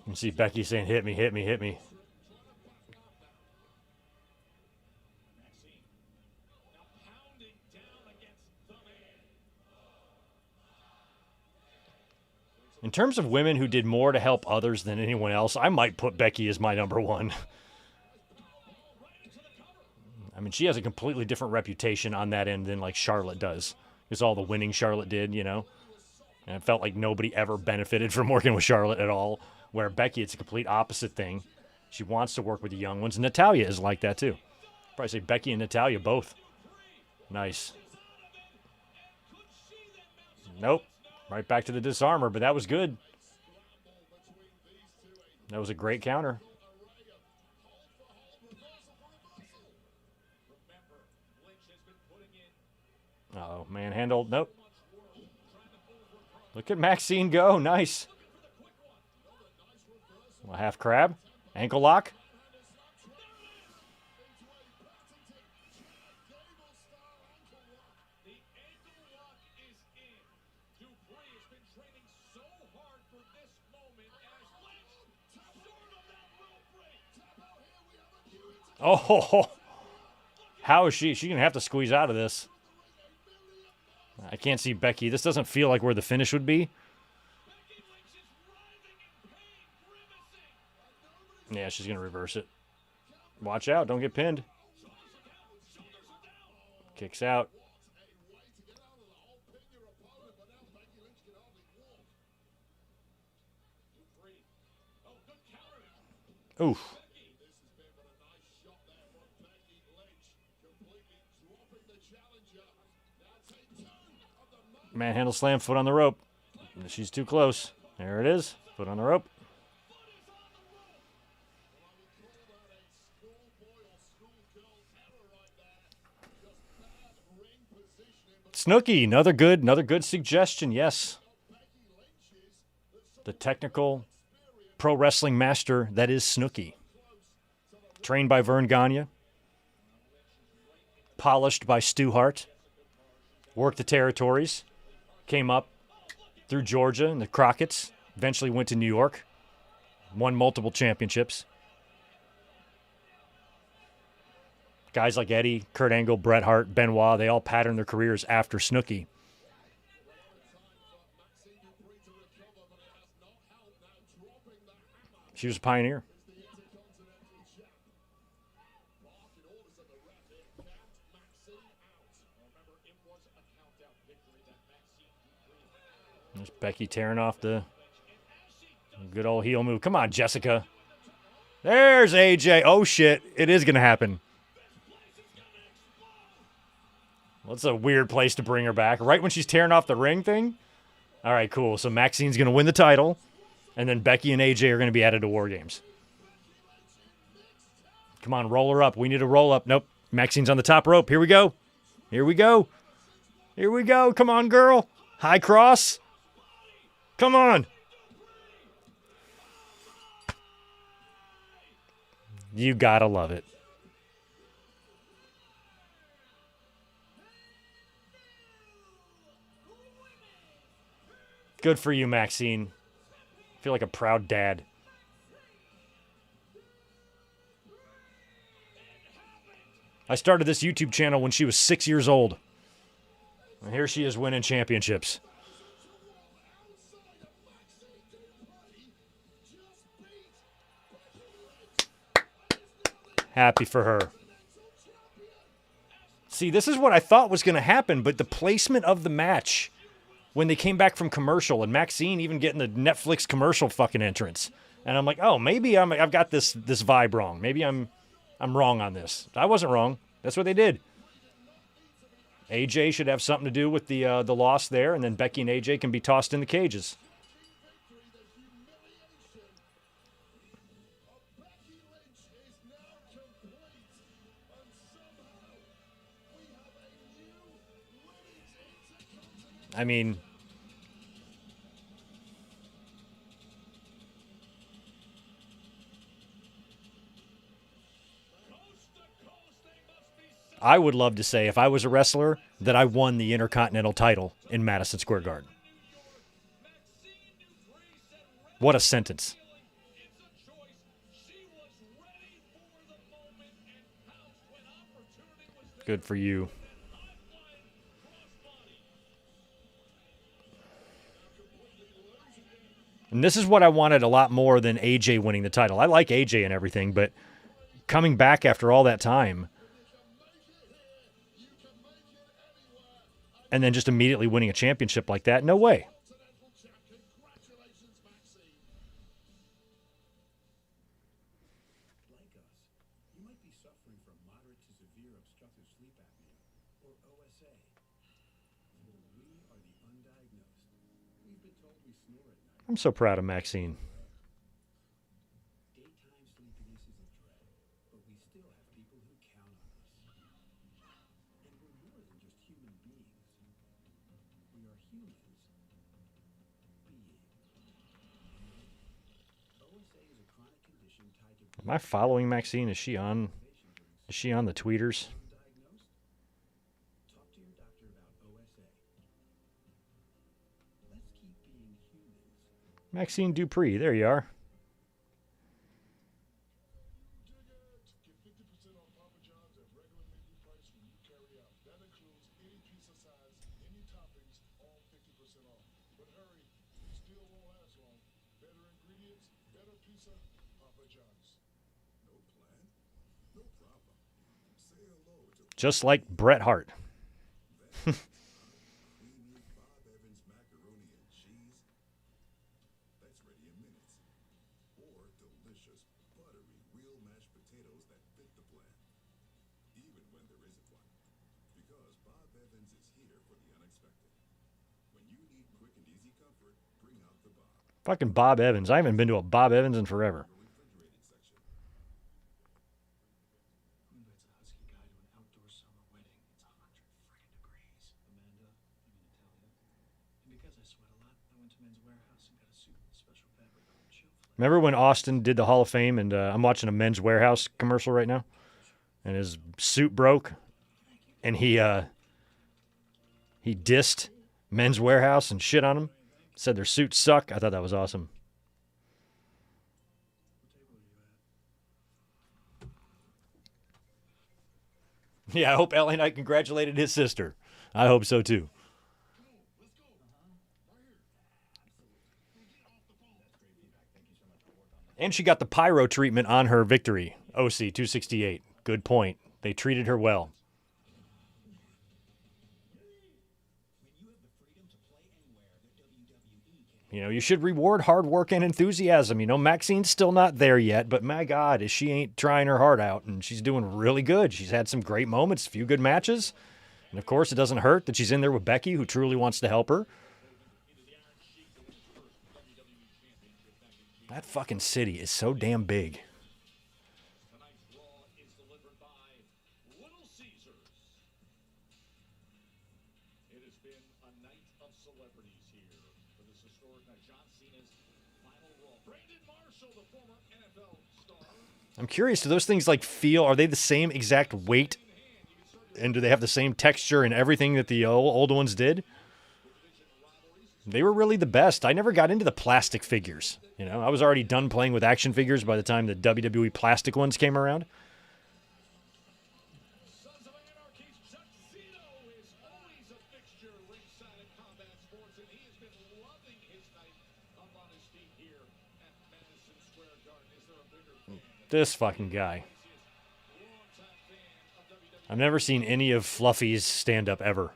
You can see Becky saying, hit me, hit me, hit me. In terms of women who did more to help others than anyone else, I might put Becky as my number one. I mean, she has a completely different reputation on that end than like Charlotte does. Because all the winning Charlotte did, you know. And it felt like nobody ever benefited from working with Charlotte at all. Where Becky, it's a complete opposite thing. She wants to work with the young ones. Natalya is like that too. Probably say Becky and Natalya both. Nice. Nope. Right back to the disarmor, but that was good. That was a great counter. Uh-oh, manhandled. Nope. Look at Maxine go. Nice. A half crab. Ankle lock. Oh, how is she? She's going to have to squeeze out of this. I can't see Becky. This doesn't feel like where the finish would be. Yeah, she's going to reverse it. Watch out. Don't get pinned. Kicks out. Oof. Manhandle slam, foot on the rope. She's too close. There it is. Foot on the rope. Snooki, another good suggestion. Yes, the technical pro wrestling master that is Snooki, trained by Vern Gagne, polished by Stu Hart, worked the territories, came up through Georgia and the Crockett's, eventually went to New York, won multiple championships. Guys like Eddie, Kurt Angle, Bret Hart, Benoit, they all patterned their careers after Snooki. She was a pioneer. There's Becky tearing off the good old heel move. Come on, Jessica. There's AJ. Oh, shit. It is going to happen. Well, it's a weird place to bring her back. Right when she's tearing off the ring thing? All right, cool. So Maxine's going to win the title, and then Becky and AJ are going to be added to War Games. Come on, roll her up. We need a roll up. Nope. Maxine's on the top rope. Here we go. Here we go. Here we go. Come on, girl. High cross. Come on. You got to love it. Good for you, Maxine. I feel like a proud dad. I started this YouTube channel when she was 6 years old. And here she is winning championships. Happy for her. See, this is what I thought was going to happen, but the placement of the match when they came back from commercial and Maxine even getting the Netflix commercial fucking entrance. And I'm like, oh, maybe I've got this vibe wrong. Maybe I'm wrong on this. I wasn't wrong. That's what they did. AJ should have something to do with the loss there, and then Becky and AJ can be tossed in the cages. I mean, I would love to say, if I was a wrestler, that I won the Intercontinental title in Madison Square Garden. What a sentence. Good for you. And this is what I wanted a lot more than AJ winning the title. I like AJ and everything, but coming back after all that time and then just immediately winning a championship like that, no way. Like us, you might be suffering from moderate to severe obstructive sleep apnea, or OSA. We are the undiagnosed. We've been told we snore at night. I'm so proud of Maxine. Daytime sleepiness is a dread, but we still have people who count on us. And we're more than just human beings. We are humans being. OSA is a chronic condition tied to Am I following Maxine? Is she on the tweeters? undiagnosed. Talk to your doctor about OSA. Let's keep being humans. Maxine Dupree, there you are. Get 50% off Papa John's at regular menu price when you carry out. That includes any pizza size, any toppings, all 50% off. But hurry, this deal won't last long. Better ingredients, better pizza, Papa John's. No plan? No problem. Say hello to Just like Bret Hart. creamy Bob Evans macaroni and cheese. That's ready in minutes. Or delicious, buttery, real mashed potatoes that fit the plan. Even when there isn't one. Because Bob Evans is here for the unexpected. When you need quick and easy comfort, bring out the Bob. Fucking Bob Evans. I haven't been to a Bob Evans in forever. Who invites a husky guy to an outdoor summer wedding? It's 100 friggin' degrees. Amanda, you mean Natalia? And because I sweat a lot, I went to Men's Warehouse and got a suit with special fabric called chill flip. Remember when Austin did the Hall of Fame, and I'm watching a Men's Warehouse commercial right now, and his suit broke, and he dissed Men's Warehouse and shit on them, said their suits suck. I thought that was awesome. Yeah, I hope LA Knight congratulated his sister. I hope so too. And she got the pyro treatment on her victory. OC 268. Good point. They treated her well. You know, you should reward hard work and enthusiasm. You know, Maxine's still not there yet, but my God, she ain't trying her heart out, and she's doing really good. She's had some great moments, a few good matches. And, of course, it doesn't hurt that she's in there with Becky, who truly wants to help her. That fucking city is so damn big. Tonight's Raw is delivered by Little Caesars. It has been a night of celebrities here for this historic night. John Cena's final Raw. Brandon Marshall, the former NFL star. I'm curious, do those things like feel, are they the same exact weight? And do they have the same texture and everything that the old ones did? They were really the best. I never got into the plastic figures. You know, I was already done playing with action figures by the time the WWE plastic ones came around. Sons of Anarchy's Chuck Cena is always a fixture ringside at Combat Sports, and he has been loving his night up on his feet here at Madison Square Garden. Is there a bigger fan? This fucking guy. I've never seen any of Fluffy's stand-up ever.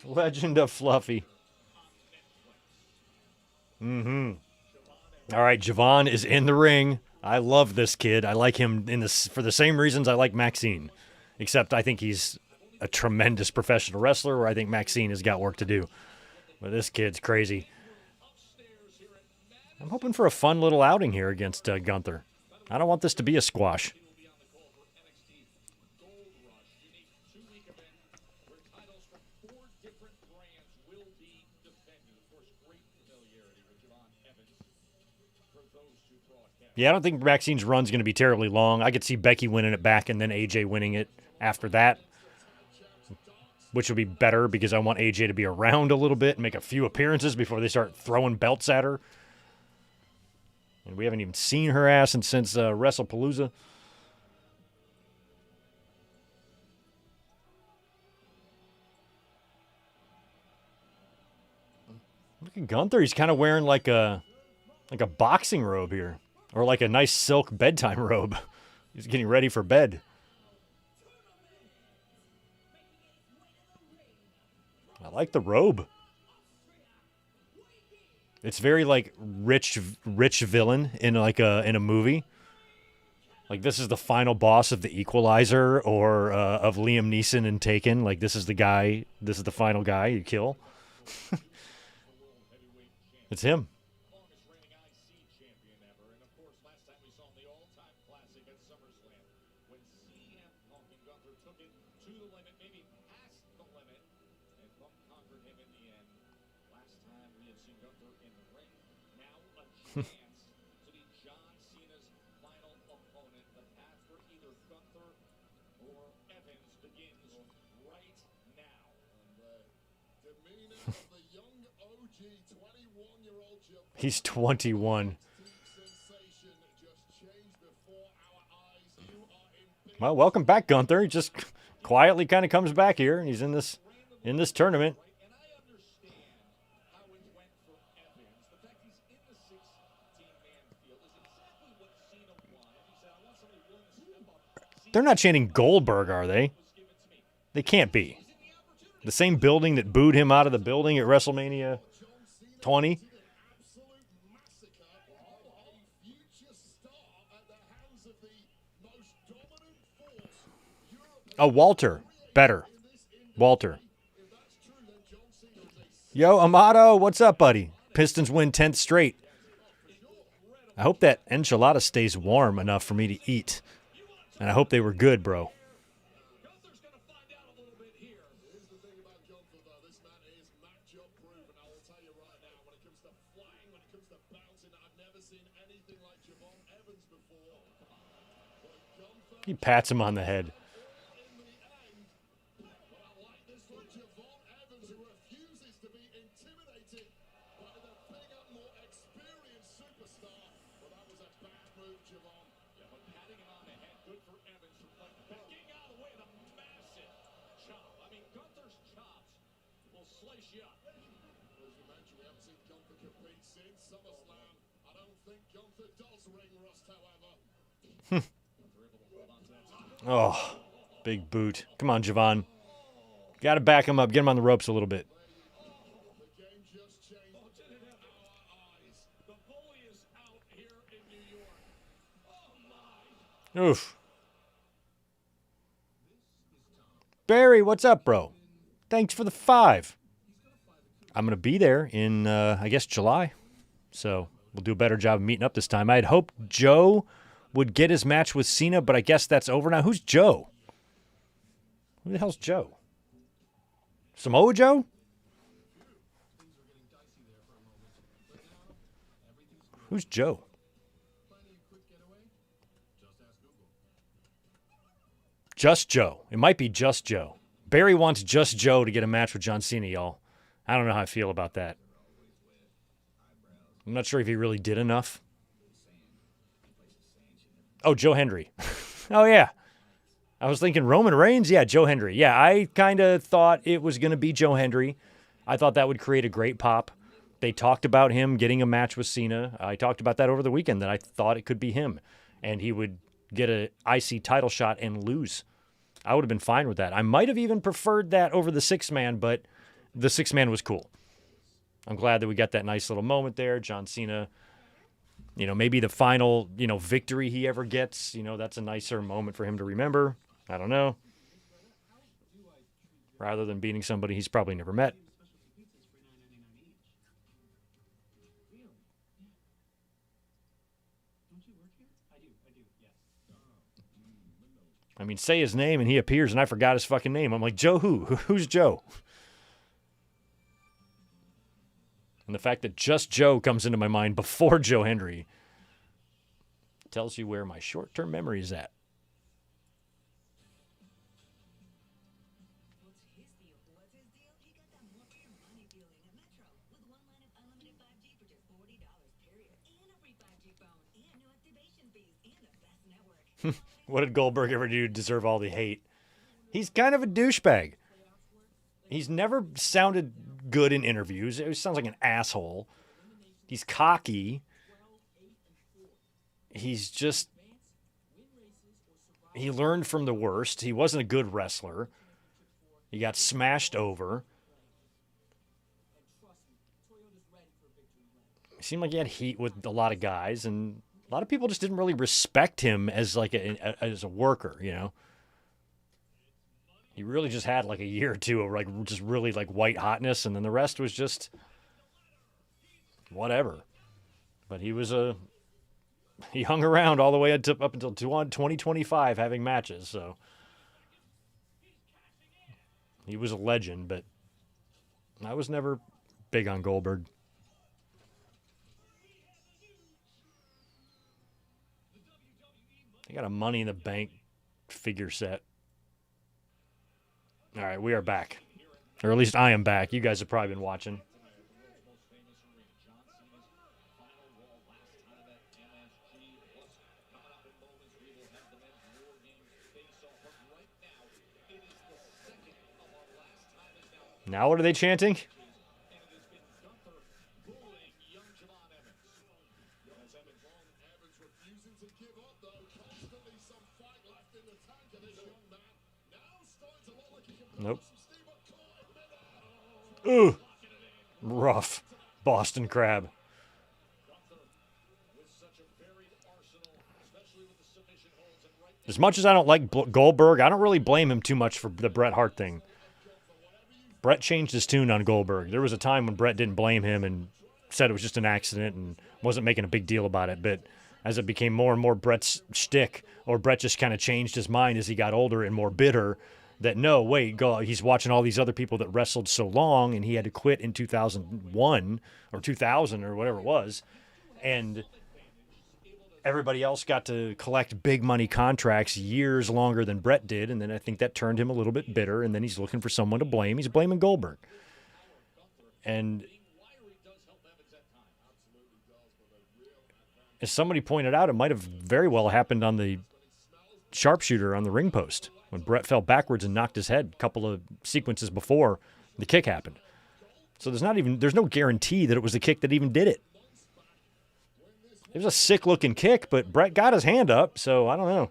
Legend of Fluffy. Mm-hmm. All right, Javon is in the ring. I love this kid. I like him for the same reasons I like Maxine. Except I think he's a tremendous professional wrestler, where I think Maxine has got work to do. But this kid's crazy. I'm hoping for a fun little outing here against Gunther. I don't want this to be a squash. Yeah, I don't think Maxine's run's going to be terribly long. I could see Becky winning it back and then AJ winning it after that, which would be better because I want AJ to be around a little bit and make a few appearances before they start throwing belts at her. And we haven't even seen her ass since WrestlePalooza. Look at Gunther. He's kind of wearing like a boxing robe here. Or like a nice silk bedtime robe. He's getting ready for bed. I like the robe. It's very like rich villain in a movie. Like this is the final boss of The Equalizer or of Liam Neeson in Taken. Like this is the guy. This is the final guy you kill. It's him. He's 21. Well, welcome back, Gunther. He just quietly kind of comes back here, and he's in this tournament. They're not chanting Goldberg, are they? They can't be. The same building that booed him out of the building at WrestleMania 20. Oh, Walter. Better. Walter. Yo, Amato, what's up, buddy? Pistons win 10th straight. I hope that enchilada stays warm enough for me to eat. And I hope they were good, bro. Gunther's going to find out a little bit here. Here's the thing about Gunther, though. This man is matchup proof, and I will tell you right now, when it comes to flying, when it comes to bouncing, I've never seen anything like Javon Evans before. But Gunther, He pats him on the head. in the end, but I like this one, Javon Evans, who refuses to be intimidated by the bigger, more experienced superstar. Well, that was a bad move, Javon. Yeah, but patting him on the head, good for Evans from getting out of the way of the massive chop. I mean, Gunther's chops will slice you up. As you mentioned, we haven't seen Gunther compete since SummerSlam. I don't think Gunther does ring rust, however. Oh, big boot. Come on, Javon. Got to back him up. Get him on the ropes a little bit. The game just changed in our eyes. The bully is out here in New York. Oh, my. Oof. Barry, what's up, bro? Thanks for the 5. I'm going to be there in, I guess, July. So we'll do a better job of meeting up this time. I had hoped Joe would get his match with Cena, but I guess that's over now. Who's Joe? Who the hell's Joe? Samoa Joe? Who's Joe? Just Joe. It might be Just Joe. Barry wants Just Joe to get a match with John Cena, y'all. I don't know how I feel about that. I'm not sure if he really did enough. Oh, Joe Hendry. Oh, yeah. I was thinking Roman Reigns. Yeah, Joe Hendry. Yeah, I kind of thought it was going to be Joe Hendry. I thought that would create a great pop. They talked about him getting a match with Cena. I talked about that over the weekend, that I thought it could be him. And he would get a IC title shot and lose. I would have been fine with that. I might have even preferred that over the 6-man, but the 6-man was cool. I'm glad that we got that nice little moment there. John Cena, maybe the final, victory he ever gets. That's a nicer moment for him to remember. I don't know. Rather than beating somebody he's probably never met. I mean, say his name and he appears and I forgot his fucking name. I'm like, Joe who? Who's Joe? And the fact that just Joe comes into my mind before Joe Hendry tells you where my short-term memory is at. What's his deal? What's his deal? He got that more for your money feeling at Metro with one line of unlimited 5G for just $40, period. And a free 5G phone and no activation fees and the best network. What did Goldberg ever do to deserve all the hate? He's kind of a douchebag. He's never sounded good in interviews. It sounds like an asshole. He's cocky. He's just... He learned from the worst. He wasn't a good wrestler. He got smashed over. It seemed like he had heat with a lot of guys, and a lot of people just didn't really respect him as like as a worker, He really just had like a year or two of like just really like white hotness, and then the rest was just whatever. But he hung around all the way up until 2025 having matches, so he was a legend, but I was never big on Goldberg. They got a Money in the Bank figure set. All right, we are back. Or at least I am back. You guys have probably been watching. Now what are they chanting? Nope. Ooh. Rough. Boston Crab. As much as I don't like Goldberg, I don't really blame him too much for the Bret Hart thing. Brett changed his tune on Goldberg. There was a time when Brett didn't blame him and said it was just an accident and wasn't making a big deal about it. But as it became more and more Brett's shtick, or Brett just kind of changed his mind as he got older and more bitter, that no, wait, he's watching all these other people that wrestled so long, and he had to quit in 2001 or 2000 or whatever it was. And everybody else got to collect big money contracts years longer than Brett did, and then I think that turned him a little bit bitter, and then he's looking for someone to blame. He's blaming Goldberg. And as somebody pointed out, it might have very well happened on the sharpshooter on the ring post when Brett fell backwards and knocked his head a couple of sequences before the kick happened. So there's no guarantee that it was the kick that even did it. It was a sick-looking kick, but Brett got his hand up, so I don't know.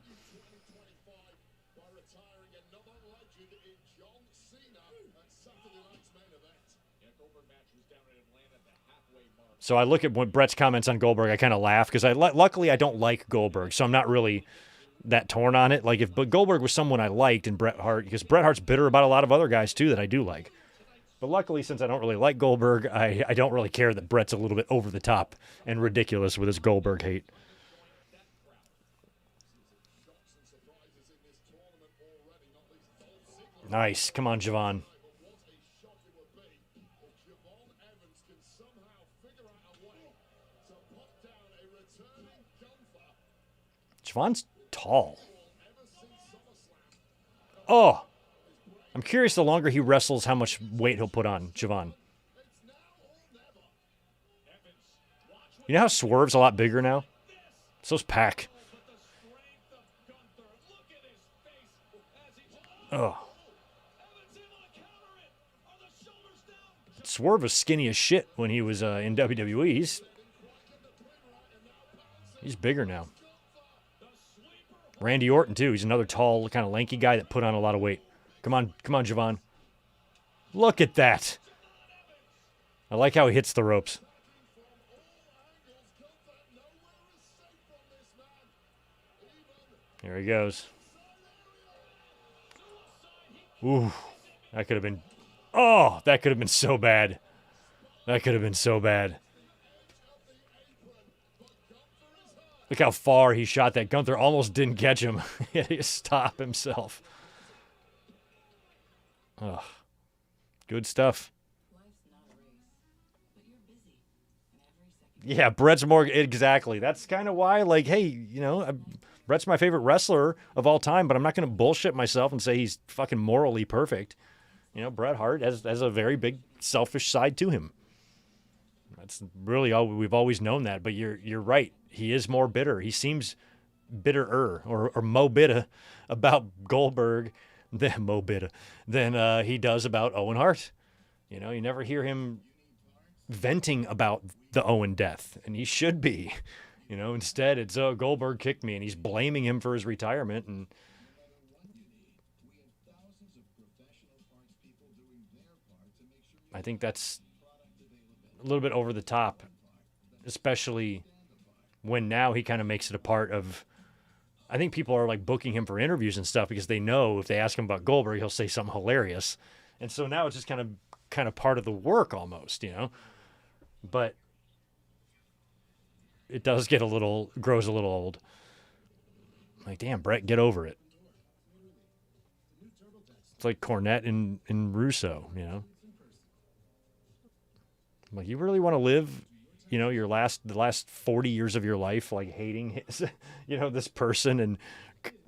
So I look at what Brett's comments on Goldberg, I kind of laugh, because luckily I don't like Goldberg, so I'm not really that torn on it. Like, but Goldberg was someone I liked, and Bret Hart, because Bret Hart's bitter about a lot of other guys too that I do like. But luckily, since I don't really like Goldberg, I don't really care that Bret's a little bit over the top and ridiculous with his Goldberg hate. Nice. Come on, Javon. Javon's tall. Oh. I'm curious the longer he wrestles how much weight he'll put on Javon. You know how Swerve's a lot bigger now? So's Pac. Oh. Swerve was skinny as shit when he was in WWE. He's bigger now. Randy Orton, too. He's another tall, kind of lanky guy that put on a lot of weight. Come on, Javon. Look at that. I like how he hits the ropes. Here he goes. Ooh, that could have been... Oh, that could have been so bad. That could have been so bad. Look how far he shot that. Gunther almost didn't catch him. He had to stop himself. Oh, good stuff. Yeah, Brett's more... Exactly. That's kind of why, like, hey, you know, Brett's my favorite wrestler of all time, but I'm not going to bullshit myself and say he's fucking morally perfect. You know, Bret Hart has a very big selfish side to him. That's really all we've always known that, but you're right. He is more bitter. He seems bitterer or mo bitter about Goldberg than he does about Owen Hart. You know, you never hear him venting about the Owen death, and he should be. You know, instead it's Goldberg kicked me, and he's blaming him for his retirement. And I think that's a little bit over the top, especially when now he kind of makes it a part of... I think people are like booking him for interviews and stuff because they know if they ask him about Goldberg, he'll say something hilarious. And so now it's just kind of part of the work almost, you know. But it does grows a little old. Like, damn, Brett, get over it. It's like Cornette and Russo, you know. Like, you really want to live, you know, the last 40 years of your life, like hating his, you know, this person and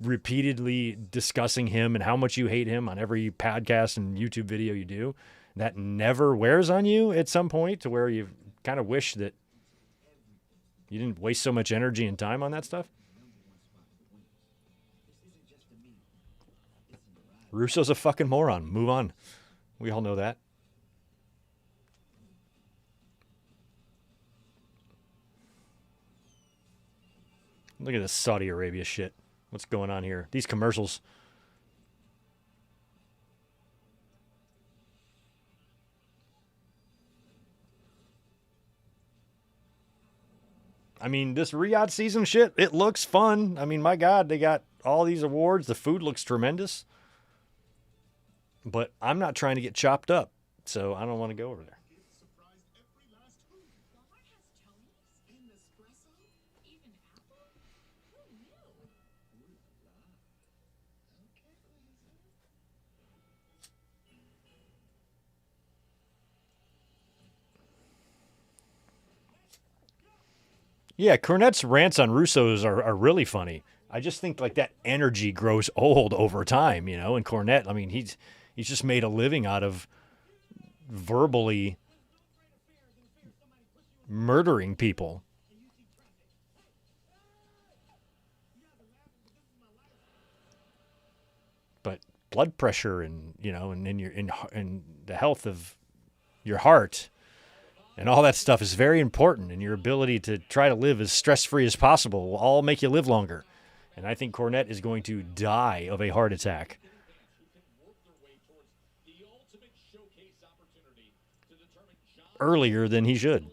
repeatedly discussing him and how much you hate him on every podcast and YouTube video you do. That never wears on you at some point to where you kind of wish that you didn't waste so much energy and time on that stuff. Russo's a fucking moron. Move on. We all know that. Look at this Saudi Arabia shit. What's going on here? These commercials. I mean, this Riyadh season shit, it looks fun. I mean, my God, they got all these awards. The food looks tremendous. But I'm not trying to get chopped up, so I don't want to go over there. Walmart has Tony's? And Nespresso? Even Apple? Who knew? Yeah, Cornette's rants on Russo's are really funny. I just think like that energy grows old over time, you know. And Cornette, I mean, he's just made a living out of verbally murdering people. But blood pressure and and the health of your heart and all that stuff is very important, and your ability to try to live as stress-free as possible will all make you live longer. And I think Cornette is going to die of a heart attack earlier than he should.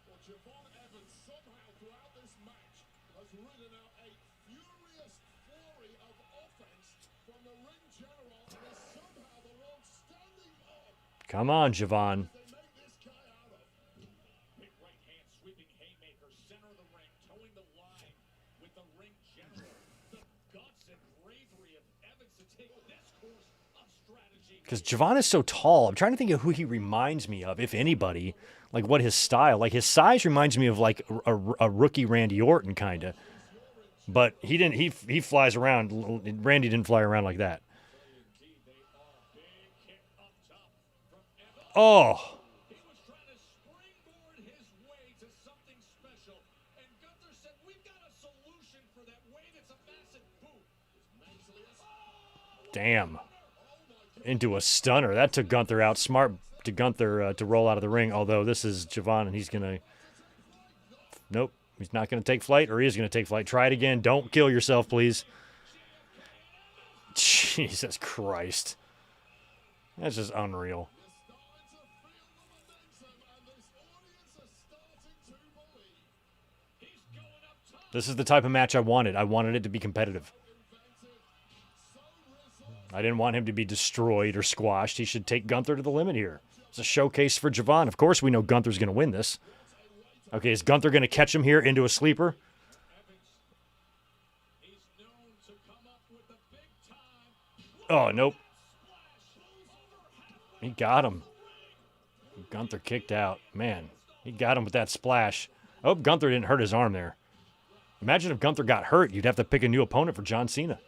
Well, Javon Evans somehow throughout this match has ridden out a furious flurry of offense from the ring general and is somehow the one standing up. Come on, Javon. They make this guy out of. Big right hand sweeping haymaker, center of the ring, towing the line with the ring general. The guts and bravery of Evans to take this course of strategy. Because Javon is so tall. I'm trying to think of who he reminds me of, if anybody. Like what his style. Like his size reminds me of like a rookie Randy Orton kind of. But he didn't. He flies around. Randy didn't fly around like that. Oh. He was trying to springboard his way to something special, and Gunther said, "We've got a solution for that way. That's a massive boot." Damn. Into a stunner. That took Gunther out. Smart to Gunther to roll out of the ring. Although this is Javon, and he's going to... Nope. He's not going to take flight, or he is going to take flight. Try it again. Don't kill yourself, please. Jesus Christ. That's just unreal. This is the type of match I wanted. I wanted it to be competitive. I didn't want him to be destroyed or squashed. He should take Gunther to the limit here. It's a showcase for Javon. Of course we know Gunther's going to win this. Okay, is Gunther going to catch him here into a sleeper? Oh, nope. He got him. Gunther kicked out. Man, he got him with that splash. I hope Gunther didn't hurt his arm there. Imagine if Gunther got hurt. You'd have to pick a new opponent for John Cena.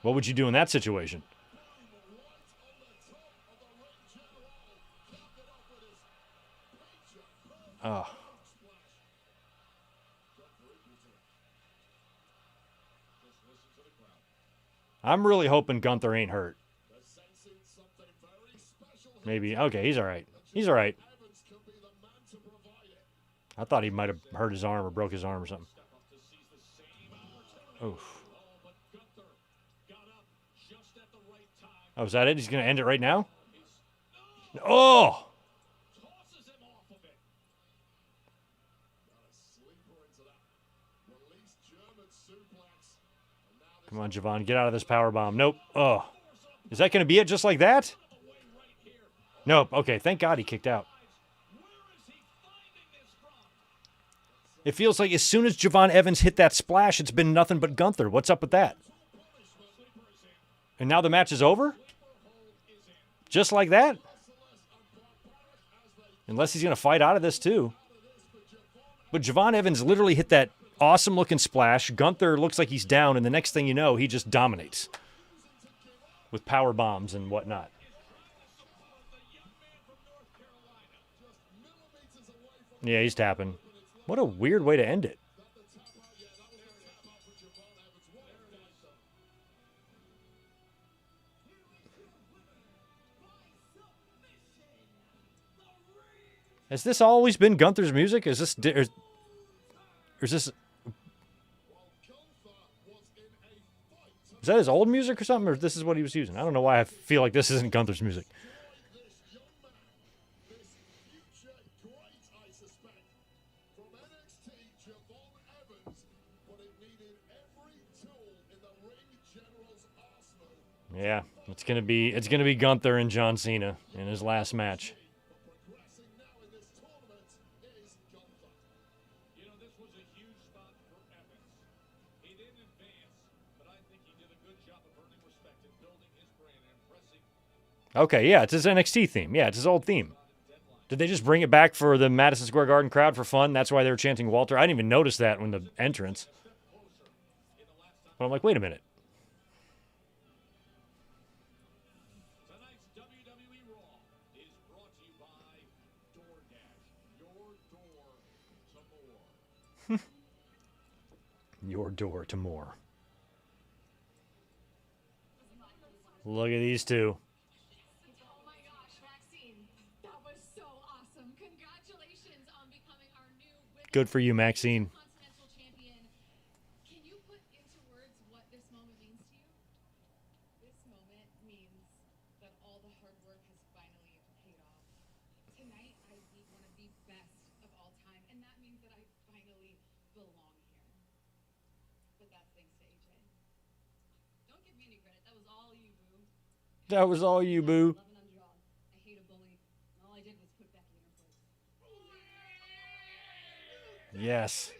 What would you do in that situation? Oh. I'm really hoping Gunther ain't hurt. Maybe. Okay, he's all right. He's all right. I thought he might have hurt his arm or broke his arm or something. Oof. Oh, is that it? He's going to end it right now? Oh! Come on, Javon. Get out of this powerbomb. Nope. Oh. Is that going to be it just like that? Nope. Okay, thank God he kicked out. It feels like as soon as Javon Evans hit that splash, it's been nothing but Gunther. What's up with that? And now the match is over? Just like that? Unless he's going to fight out of this too. But Javon Evans literally hit that awesome-looking splash. Gunther looks like he's down, and the next thing you know, he just dominates with power bombs and whatnot. Yeah, he's tapping. What a weird way to end it. Has this always been Gunther's music? Is this... Or is this... Is that his old music or something? Or this is what he was using? I don't know why I feel like this isn't Gunther's music. Yeah, it's gonna be Gunther and John Cena in his last match. Progressing now in this tournament is Gunther. You know, this was a huge spot for Evans. He didn't advance, but I think he did a good job of earning respect and building his brand and impressing. Okay, yeah, it's his NXT theme. Yeah, it's his old theme. Did they just bring it back for the Madison Square Garden crowd for fun? That's why they were chanting Walter. I didn't even notice that when the entrance. But I'm like, wait a minute. Tonight's WWE Raw is brought to you by DoorDash. Your door to more. Your door to more. Look at these two. Oh my gosh, Maxine, that was so awesome. Congratulations on becoming our new Women's Good for you, Maxine. Continental Champion. Can you put into words what this moment means to you? This moment means that all the hard work has finally paid off. Tonight, I beat one of the best of all time, and that means that I finally belong here. But that's thanks to AJ. Don't give me any credit. That was all you, boo. That was all you, boo. Love an underdog. I hate a bully. All I did was put Becky in her place. Yes.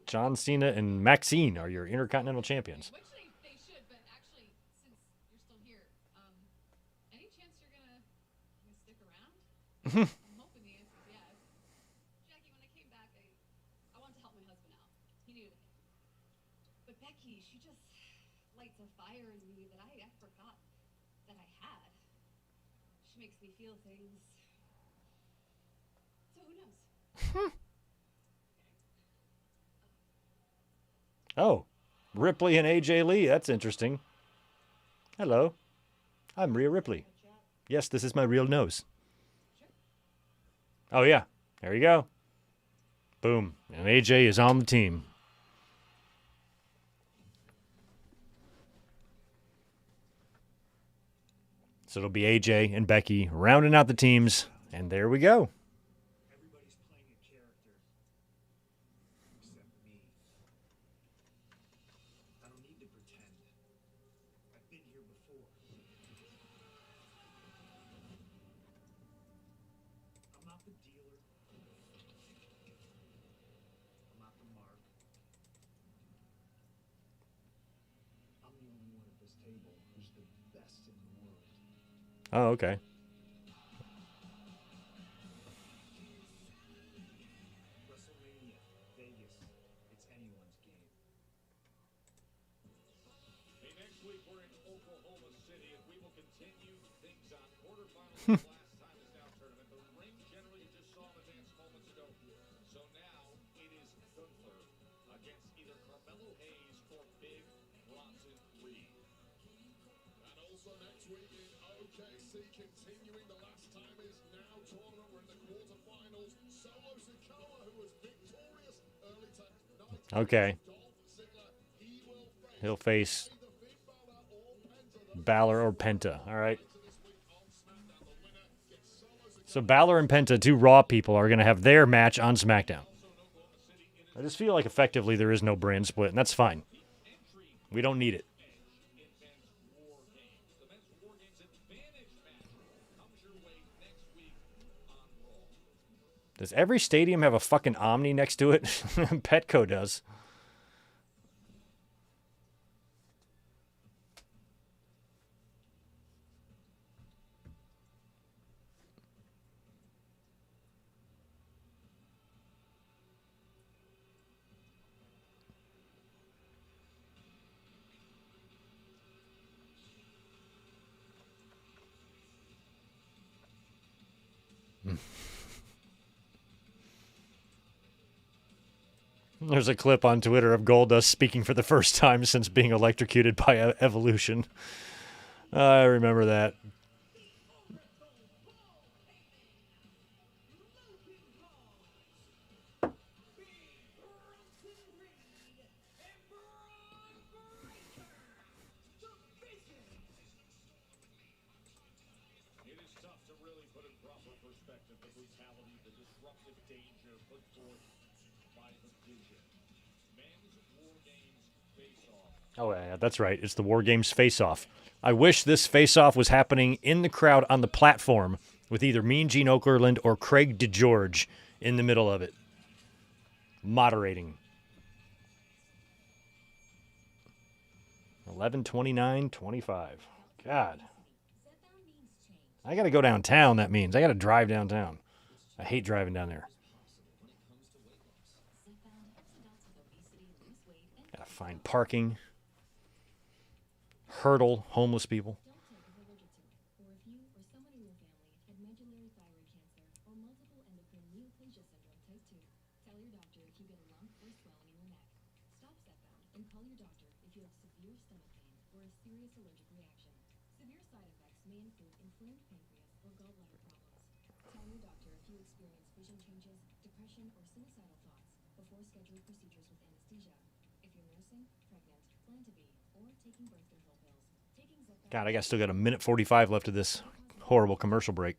John Cena and Maxine are your Intercontinental Champions. Which they should, but actually, since you're still here, any chance you're gonna stick around? I'm hoping the answer is yes. Jackie, when I came back, I wanted to help my husband out. He needed it. But Becky, she just lights a fire in me that I forgot that I had. She makes me feel things. So who knows? Oh, Ripley and AJ Lee. That's interesting. Hello. I'm Rhea Ripley. Yes, this is my real nose. Oh, yeah. There you go. Boom. And AJ is on the team. So it'll be AJ and Becky rounding out the teams. And there we go. Everybody's playing a character. Except me. I don't need to pretend. I've been here before. I'm not the dealer. I'm not the mark. I'm the only one at this table who's the best in the world. Oh, okay. WrestleMania, Vegas, it's anyone's game. Hey, next week we're in Oklahoma City, and we will continue things on quarterfinals. The last time is now tournament. The ring generally you just saw the dance moments ago. So now it is Gunther against either Carmelo Hayes or Big Bronson Reed. And also next week in OKC, continuing the last time is now tournament. We're in the quarterfinals. Solo Sikoa, who was victorious early tonight. Okay. Dolph Ziggler, he will face He'll face either Finn Balor or Penta. Balor or Penta. All right. This week on SmackDown, the winner gets Solo Sikoa. So Balor and Penta, two Raw people, are going to have their match on SmackDown. I just feel like effectively there is no brand split, and that's fine. We don't need it. Does every stadium have a fucking Omni next to it? Petco does. There's a clip on Twitter of Goldust speaking for the first time since being electrocuted by Evolution. I remember that. It is tough to really put in proper perspective the brutality, the disruptive danger put forth by the Vision. Oh, yeah, that's right. It's the War Games face-off. I wish this face-off was happening in the crowd on the platform with either Mean Gene Okerlund or Craig DeGeorge in the middle of it, moderating. 11:29:25. God. I got to go downtown, that means. I got to drive downtown. I hate driving down there. Got to find parking. Hurdle homeless people. God, I still got a minute 45 left of this horrible commercial break.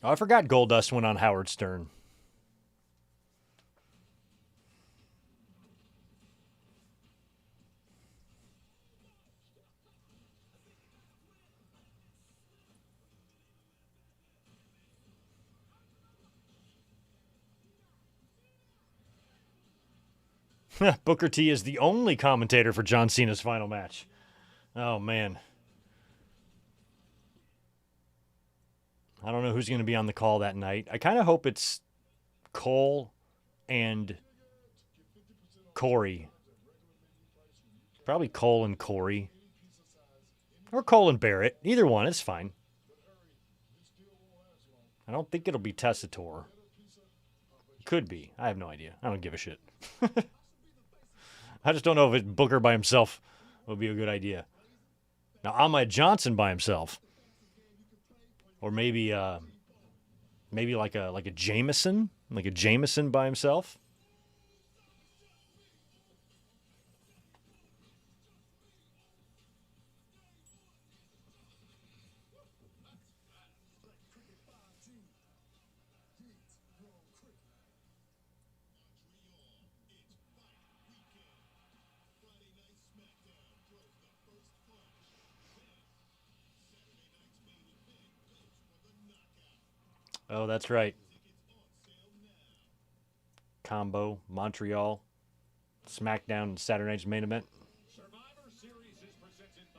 Oh, I forgot Goldust went on Howard Stern. Booker T is the only commentator for John Cena's final match. Oh, man. I don't know who's going to be on the call that night. I kind of hope it's Cole and Corey. Probably Cole and Corey. Or Cole and Barrett. Either one, it's fine. I don't think it'll be Tessitore. Could be. I have no idea. I don't give a shit. I just don't know if Booker by himself would be a good idea. Now, Ahmed Johnson by himself. Or maybe like a Jameson, like a Jameson by himself. Oh, that's right. Combo, Montreal, SmackDown, and Saturday Night's main event.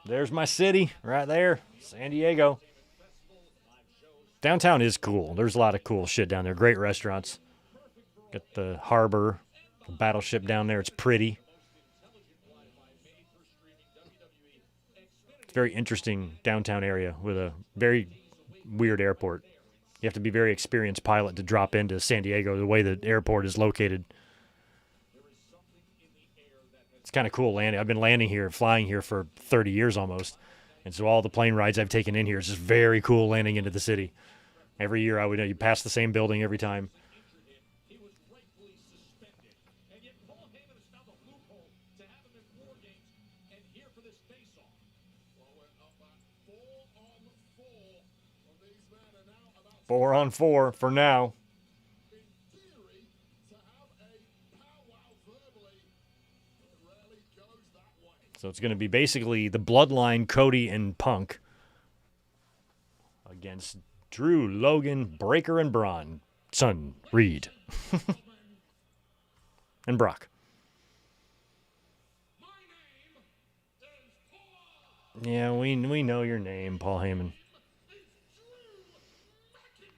There's my city right there, San Diego. Downtown is cool. There's a lot of cool shit down there. Great restaurants. Got the harbor, the battleship down there. It's pretty. It's a very interesting downtown area with a very weird airport. You have to be a very experienced pilot to drop into San Diego the way the airport is located. It's kind of cool landing. I've been flying here for 30 years almost. And so all the plane rides I've taken in here, it's just very cool landing into the city. Every year you pass the same building every time. Four on four for now. So it's going to be basically the Bloodline, Cody and Punk against Drew, Logan, Breaker, and Braun. Son, Reed. And Brock. Yeah, we know your name, Paul Heyman.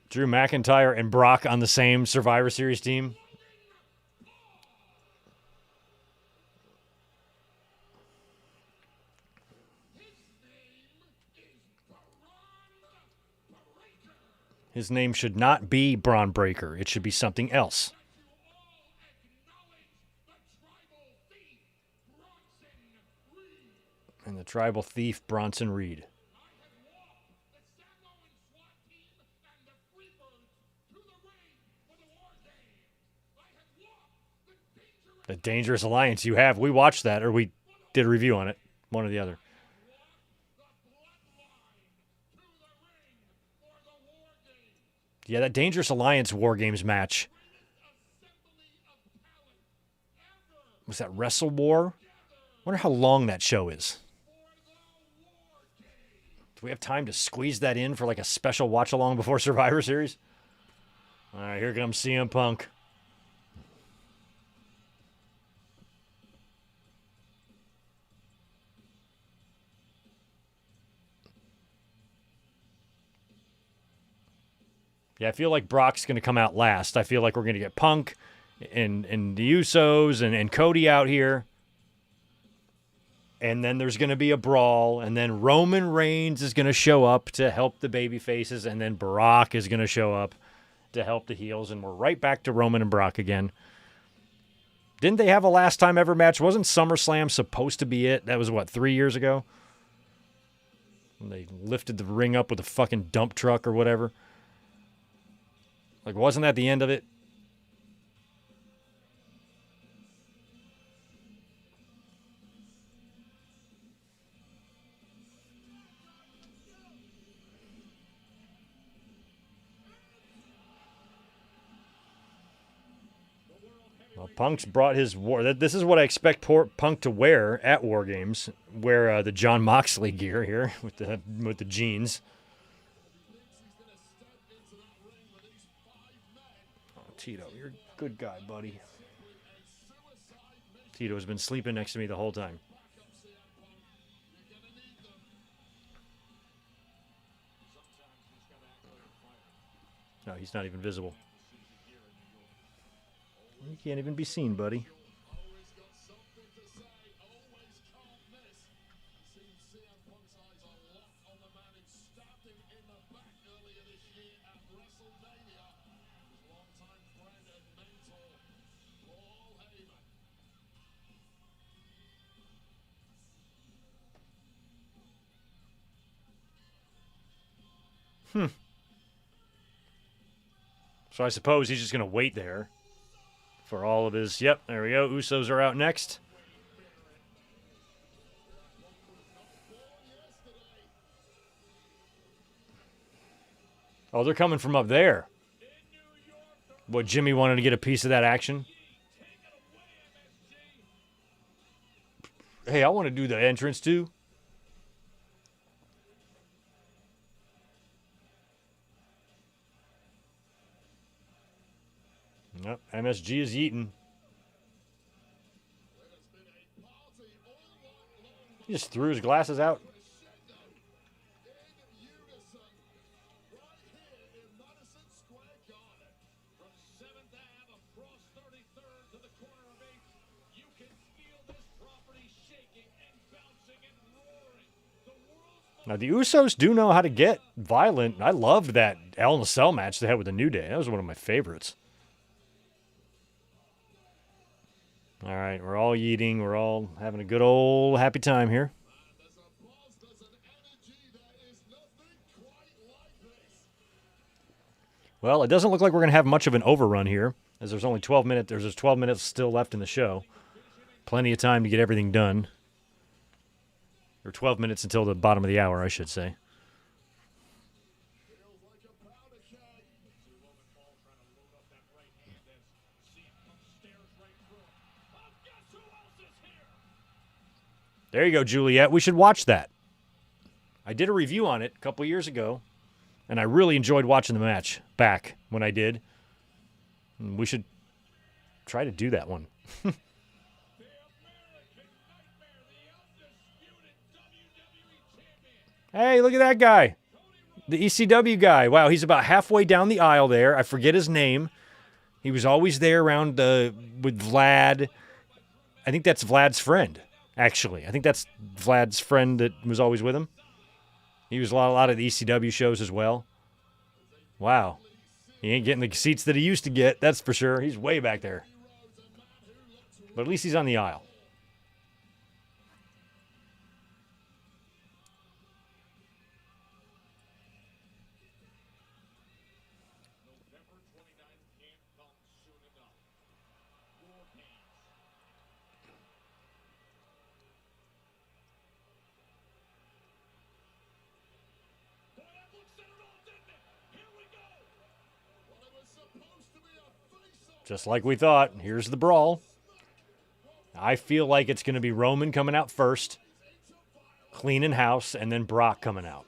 Drew McIntyre and Brock on the same Survivor Series team. His name should not be Braun Breaker. It should be something else. And the tribal thief, Bronson Reed. The Dangerous Alliance you have. We watched that, or we did a review on it. One or the other. Yeah, that Dangerous Alliance War Games match. Was that Wrestle War? Wonder how long that show is. Do we have time to squeeze that in for like a special watch along before Survivor Series? All right, here comes CM Punk. Yeah, I feel like Brock's going to come out last. I feel like we're going to get Punk and the Usos and Cody out here. And then there's going to be a brawl. And then Roman Reigns is going to show up to help the baby faces. And then Brock is going to show up to help the heels. And we're right back to Roman and Brock again. Didn't they have a last time ever match? Wasn't SummerSlam supposed to be it? That was, what, 3 years ago? When they lifted the ring up with a fucking dump truck or whatever. Like, wasn't that the end of it? Well, Punk's brought his war. This is what I expect Punk to wear at War Games. Wear the John Moxley gear here with the jeans. Tito, you're a good guy, buddy. Tito's been sleeping next to me the whole time. No, he's not even visible. You can't even be seen, buddy. So I suppose he's just going to wait there for all of his... Yep, there we go. Usos are out next. Oh, they're coming from up there. What, Jimmy wanted to get a piece of that action? Hey, I want to do the entrance too. Yep, MSG is eating. He just threw his glasses out. Now, the Usos do know how to get violent. I loved that Hell in a Cell match they had with the New Day. That was one of my favorites. All right, we're all eating. We're all having a good old happy time here. Well, it doesn't look like we're going to have much of an overrun here, as there's only 12 minutes. There's 12 minutes still left in the show. Plenty of time to get everything done. Or 12 minutes until the bottom of the hour, I should say. There you go, Juliet. We should watch that. I did a review on it a couple years ago, and I really enjoyed watching the match back when I did. And we should try to do that one. Hey, look at that guy. The ECW guy. Wow, he's about halfway down the aisle there. I forget his name. He was always there around with Vlad. I think that's Vlad's friend, actually. I think that's Vlad's friend that was always with him. He was a lot of the ECW shows as well. Wow. He ain't getting the seats that he used to get, that's for sure. He's way back there. But at least he's on the aisle. Just like we thought. Here's the brawl. I feel like it's going to be Roman coming out first, cleaning house, and then Brock coming out.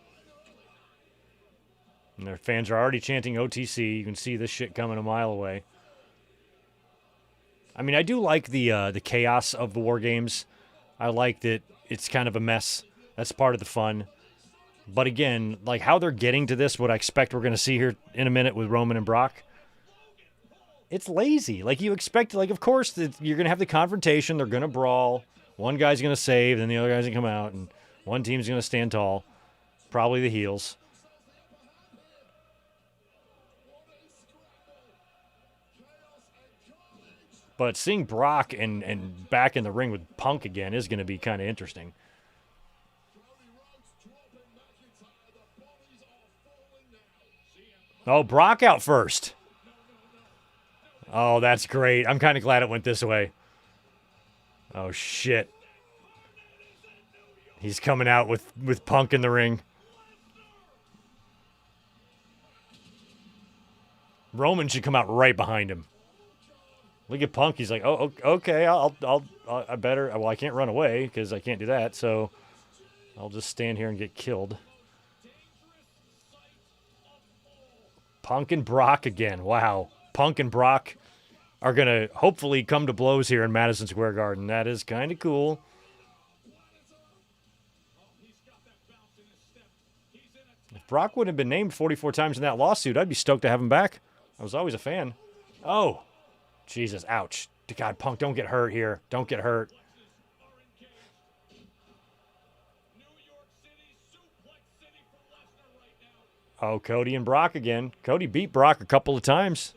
And their fans are already chanting OTC. You can see this shit coming a mile away. I mean, I do like the chaos of the War Games. I like that it's kind of a mess. That's part of the fun. But again, like how they're getting to this, what I expect we're going to see here in a minute with Roman and Brock, it's lazy. Like you expect, like of course you're going to have the confrontation. They're going to brawl. One guy's going to save, then the other guy's going to come out, and one team's going to stand tall. Probably the heels. But seeing Brock and back in the ring with Punk again is going to be kind of interesting. Oh, Brock out first. Oh, that's great. I'm kind of glad it went this way. Oh, shit. He's coming out with Punk in the ring. Roman should come out right behind him. Look at Punk. He's like, oh, okay, I better. Well, I can't run away because I can't do that, so I'll just stand here and get killed. Punk and Brock again. Wow. Punk and Brock are going to hopefully come to blows here in Madison Square Garden. That is kind of cool. If Brock wouldn't have been named 44 times in that lawsuit, I'd be stoked to have him back. I was always a fan. Oh. Jesus, ouch. God, Punk, don't get hurt here. Don't get hurt. Oh, Cody and Brock again. Cody beat Brock a couple of times.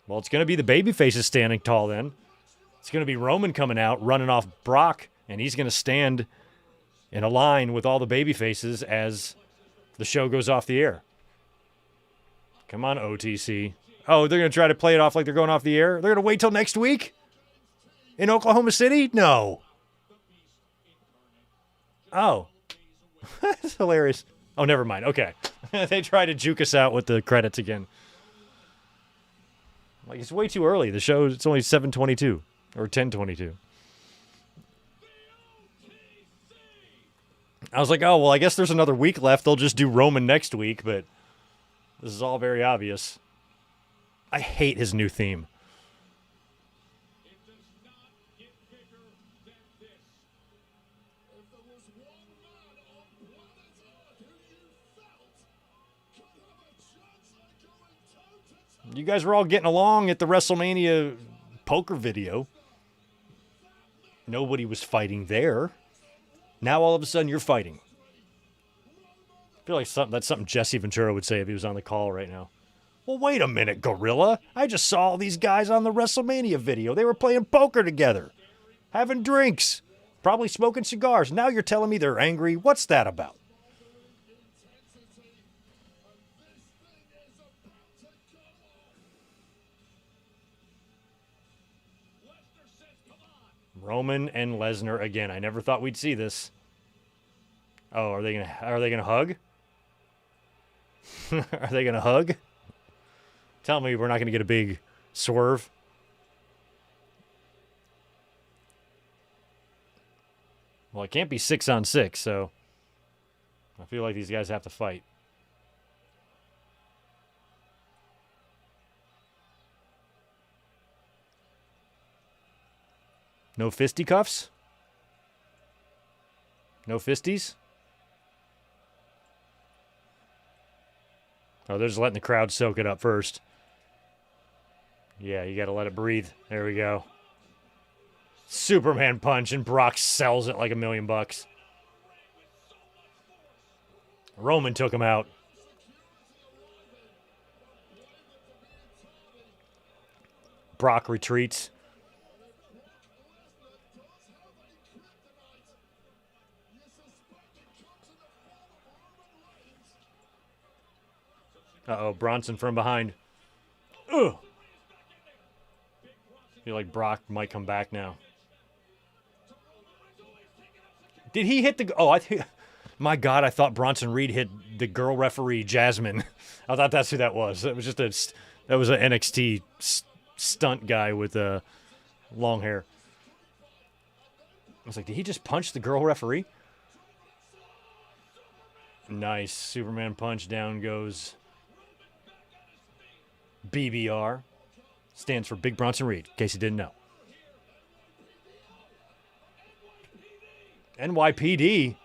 Well, it's going to be the babyfaces standing tall then. It's going to be Roman coming out, running off Brock, and he's going to stand in a line with all the babyfaces as the show goes off the air. Come on, OTC. Oh, they're going to try to play it off like they're going off the air? They're going to wait till next week? In Oklahoma City? No. Oh. That's hilarious. Oh, never mind. Okay. They try to juke us out with the credits again. Like, it's way too early. The show, it's only 7:22. Or 10:22. I was like, oh, well, I guess there's another week left. They'll just do Roman next week, but this is all very obvious. I hate his new theme. It does not get bigger than this. If there was one man on planet Earth who you felt could have a chance at going toe-to-toe, You guys were all getting along at the WrestleMania poker video. Nobody was fighting there. Now all of a sudden you're fighting. I feel like that's something Jesse Ventura would say if he was on the call right now. Well, wait a minute, Gorilla. I just saw all these guys on the WrestleMania video. They were playing poker together, having drinks, probably smoking cigars. Now you're telling me they're angry? What's that about? Roman and Lesnar again. I never thought we'd see this. Oh, are they gonna hug? Are they gonna hug? Tell me we're not gonna get a big swerve. Well, it can't be 6-on-6, so I feel like these guys have to fight. No fisticuffs? No fisties? Oh, they're just letting the crowd soak it up first. Yeah, you got to let it breathe. There we go. Superman punch, and Brock sells it like $1 million. Roman took him out. Brock retreats. Uh-oh, Bronson from behind. Ugh. feel like Brock might come back now. Did he hit the... Oh, I think... My God, I thought Bronson Reed hit the girl referee, Jasmine. I thought that's who that was. That was just that was an NXT stunt guy with long hair. I was like, did he just punch the girl referee? Nice. Superman punch. Down goes BBR. Stands for Big Bronson Reed, in case you didn't know. NYPD.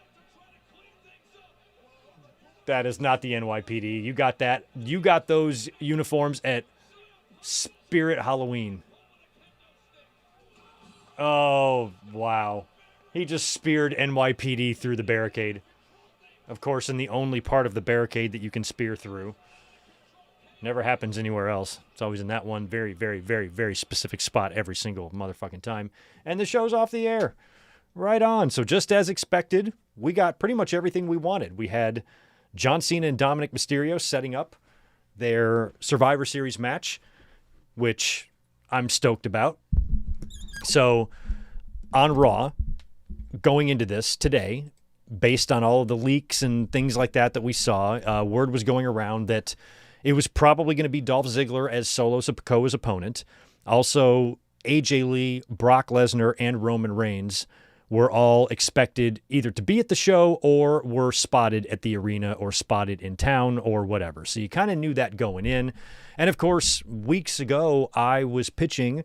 That is not the NYPD. You got that. You got those uniforms at Spirit Halloween. Oh, wow. He just speared NYPD through the barricade. Of course, in the only part of the barricade that you can spear through. Never happens anywhere else. It's always in that one very, very, very, very specific spot every single motherfucking time. And the show's off the air. Right on. So just as expected, we got pretty much everything we wanted. We had John Cena and Dominic Mysterio setting up their Survivor Series match, which I'm stoked about. So on Raw, going into this today, based on all of the leaks and things like that we saw, word was going around that it was probably going to be Dolph Ziggler as Solo Sikoa's opponent. Also, AJ Lee, Brock Lesnar, and Roman Reigns were all expected either to be at the show or were spotted at the arena or spotted in town or whatever. So you kind of knew that going in. And of course, weeks ago, I was pitching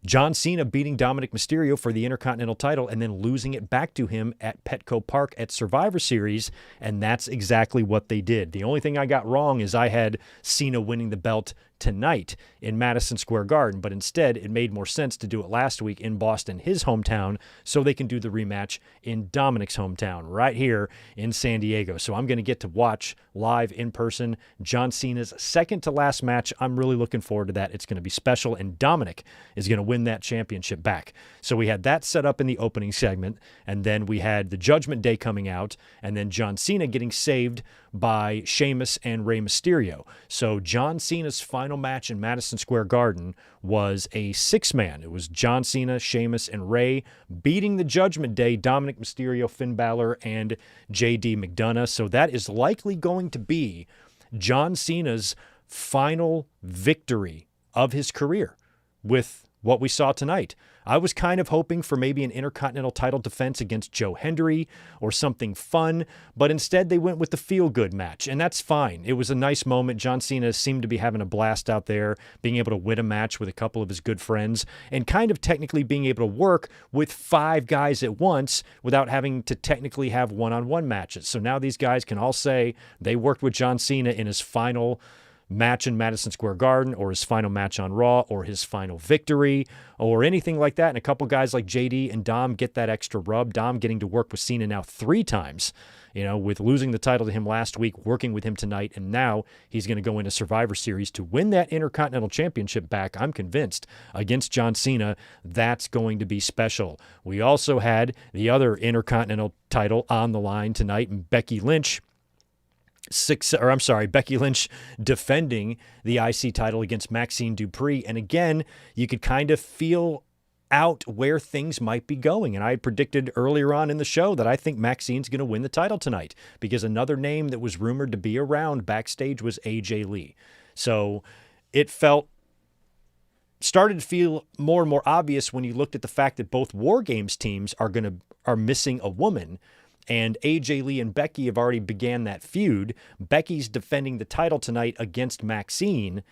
John Cena beating Dominic Mysterio for the Intercontinental title and then losing it back to him at Petco Park at Survivor Series, and that's exactly what they did. The only thing I got wrong is I had Cena winning the belt tonight in Madison Square Garden, but instead it made more sense to do it last week in Boston, his hometown, so they can do the rematch in Dominic's hometown right here in San Diego. So I'm going to get to watch live in person John Cena's second to last match. I'm really looking forward to that. It's going to be special, and Dominic is going to win that championship back. So we had that set up in the opening segment, and then we had the Judgment Day coming out, and then John Cena getting saved by Sheamus and Rey Mysterio. So John Cena's final match in Madison Square Garden was a six-man. It was John Cena, Sheamus, and Rey beating the Judgment Day, Dominic Mysterio, Finn Balor, and JD McDonough. So that is likely going to be John Cena's final victory of his career with what we saw tonight. I was kind of hoping for maybe an Intercontinental title defense against Joe Hendry or something fun, but instead they went with the feel-good match, and that's fine. It was a nice moment. John Cena seemed to be having a blast out there, being able to win a match with a couple of his good friends, and kind of technically being able to work with five guys at once without having to technically have one-on-one matches. So now these guys can all say they worked with John Cena in his final match in Madison Square Garden, or his final match on Raw, or his final victory, or anything like that. And a couple guys like JD and Dom get that extra rub. Dom getting to work with Cena now 3 times, with losing the title to him last week, working with him tonight, and now he's going to go into Survivor Series to win that Intercontinental Championship back, I'm convinced, against John Cena. That's going to be special. We also had the other Intercontinental title on the line tonight, and Becky Lynch defending the IC title against Maxine Dupree. And again, you could kind of feel out where things might be going. And I had predicted earlier on in the show that I think Maxine's going to win the title tonight, because another name that was rumored to be around backstage was AJ Lee. So it started to feel more and more obvious when you looked at the fact that both War Games teams are missing a woman. And AJ Lee and Becky have already began that feud. Becky's defending the title tonight against Maxine.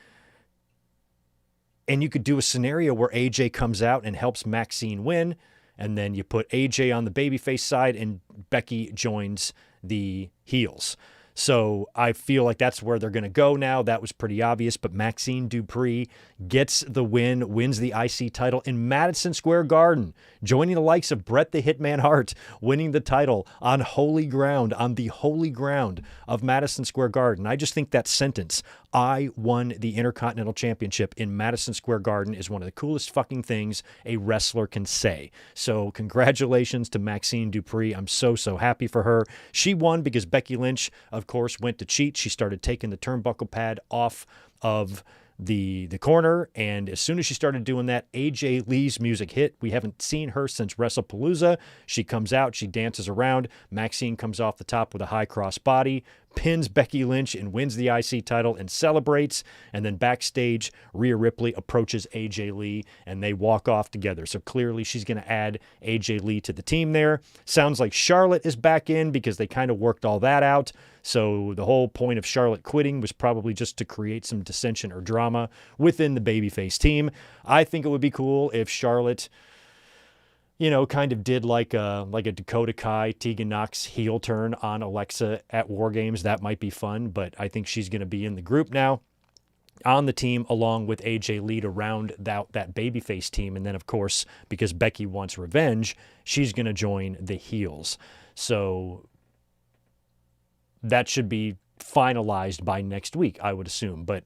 And you could do a scenario where AJ comes out and helps Maxine win. And then you put AJ on the babyface side and Becky joins the heels. So I feel like that's where they're going to go now. That was pretty obvious, but Maxine Dupree gets the win, wins the IC title in Madison Square Garden, joining the likes of Bret the Hitman Hart, winning the title on holy ground, on the holy ground of Madison Square Garden. I just think that sentence, I won the Intercontinental Championship in Madison Square Garden, is one of the coolest fucking things a wrestler can say. So congratulations to Maxine Dupree. I'm so happy for her. She won because Becky Lynch, of course, went to cheat. She started taking the turnbuckle pad off of the corner, and as soon as she started doing that, AJ Lee's music hit. We haven't seen her since WrestlePalooza. She comes out, she dances around. Maxine comes off the top with a high cross body, pins Becky Lynch and wins the IC title and celebrates. And then backstage, Rhea Ripley approaches AJ Lee and they walk off together. So clearly she's going to add AJ Lee to the team there. Sounds like Charlotte is back in because they kind of worked all that out. So the whole point of Charlotte quitting was probably just to create some dissension or drama within the babyface team. I think it would be cool if Charlotte, kind of did like a Dakota Kai, Tegan Nox heel turn on Alexa at War Games. That might be fun, but I think she's going to be in the group now on the team along with AJ Lee to round out that babyface team. And then, of course, because Becky wants revenge, she's going to join the heels. So that should be finalized by next week, I would assume. But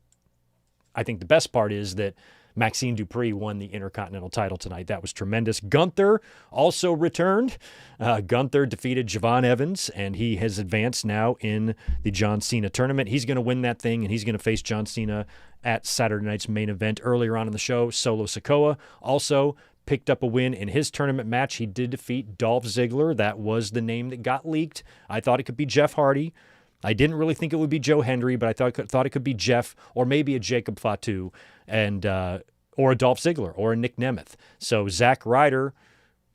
I think the best part is that Maxine Dupree won the Intercontinental title tonight. That was tremendous. Gunther also returned. Gunther defeated Javon Evans, and he has advanced now in the John Cena tournament. He's going to win that thing, and he's going to face John Cena at Saturday night's main event. Earlier on in the show, Solo Sikoa also picked up a win in his tournament match. He did defeat Dolph Ziggler. That was the name that got leaked. I thought it could be Jeff Hardy. I didn't really think it would be Joe Hendry, but I thought it could be Jeff or maybe a Jacob Fatu and or a Dolph Ziggler or a Nick Nemeth. So Zack Ryder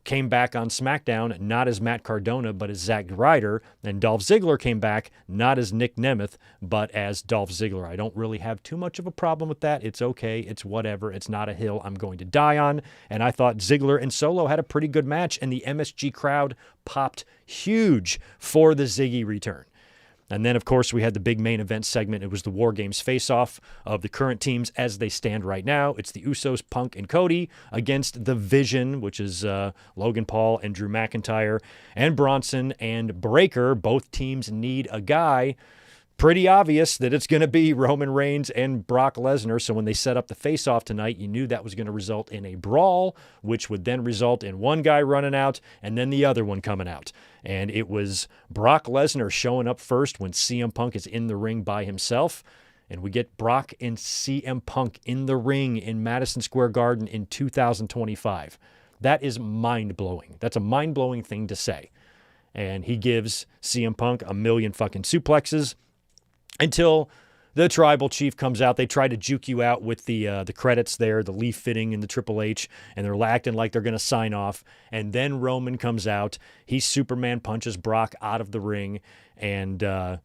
came back on SmackDown, not as Matt Cardona, but as Zack Ryder. And Dolph Ziggler came back, not as Nick Nemeth, but as Dolph Ziggler. I don't really have too much of a problem with that. It's okay. It's whatever. It's not a hill I'm going to die on. And I thought Ziggler and Solo had a pretty good match, and the MSG crowd popped huge for the Ziggy return. And then, of course, we had the big main event segment. It was the War Games face-off of the current teams as they stand right now. It's the Usos, Punk, and Cody against the Vision, which is Logan Paul and Drew McIntyre, and Bronson and Breakker. Both teams need a guy. Pretty obvious that it's going to be Roman Reigns and Brock Lesnar. So when they set up the face-off tonight, you knew that was going to result in a brawl, which would then result in one guy running out and then the other one coming out. And it was Brock Lesnar showing up first when CM Punk is in the ring by himself. And we get Brock and CM Punk in the ring in Madison Square Garden in 2025. That is mind-blowing. That's a mind-blowing thing to say. And he gives CM Punk a million fucking suplexes until the tribal chief comes out. They try to juke you out with the credits there, the leaf fitting and the Triple H, and they're acting like they're going to sign off. And then Roman comes out. He Superman punches Brock out of the ring, and that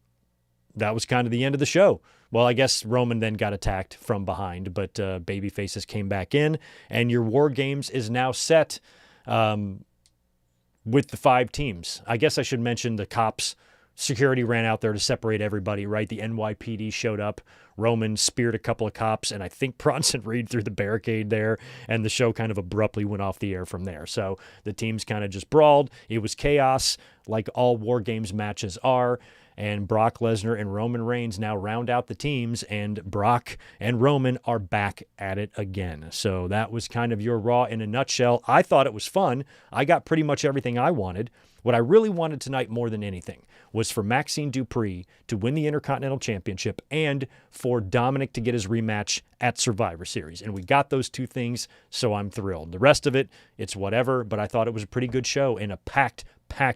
was kind of the end of the show. Well, I guess Roman then got attacked from behind, but babyfaces came back in, and your War Games is now set with the 5 teams. I guess I should mention the cops. Security ran out there to separate everybody, right? The NYPD showed up. Roman speared a couple of cops, and I think Bronson Reed through the barricade there, and the show kind of abruptly went off the air from there. So the teams kind of just brawled. It was chaos, like all War Games matches are, and Brock Lesnar and Roman Reigns now round out the teams, and Brock and Roman are back at it again. So that was kind of your Raw in a nutshell. I thought it was fun. I got pretty much everything I wanted. What I really wanted tonight more than anything was for Maxine Dupree to win the Intercontinental Championship and for Dominic to get his rematch at Survivor Series. And we got those two things, so I'm thrilled. The rest of it, it's whatever, but I thought it was a pretty good show in a packed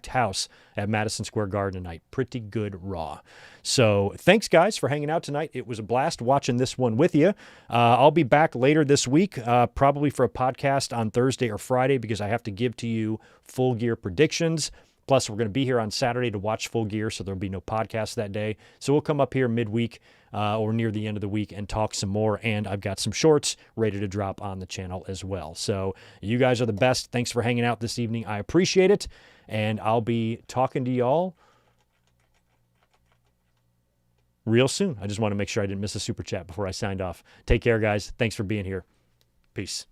house at Madison Square Garden tonight. Pretty good Raw. So thanks, guys, for hanging out tonight. It was a blast watching this one with you. I'll be back later this week, probably for a podcast on Thursday or Friday, because I have to give to you Full Gear predictions. Plus, we're going to be here on Saturday to watch Full Gear, so there'll be no podcast that day. So we'll come up here midweek or near the end of the week and talk some more. And I've got some shorts ready to drop on the channel as well. So you guys are the best. Thanks for hanging out this evening. I appreciate it. And I'll be talking to y'all real soon. I just want to make sure I didn't miss a super chat before I signed off. Take care, guys. Thanks for being here. Peace.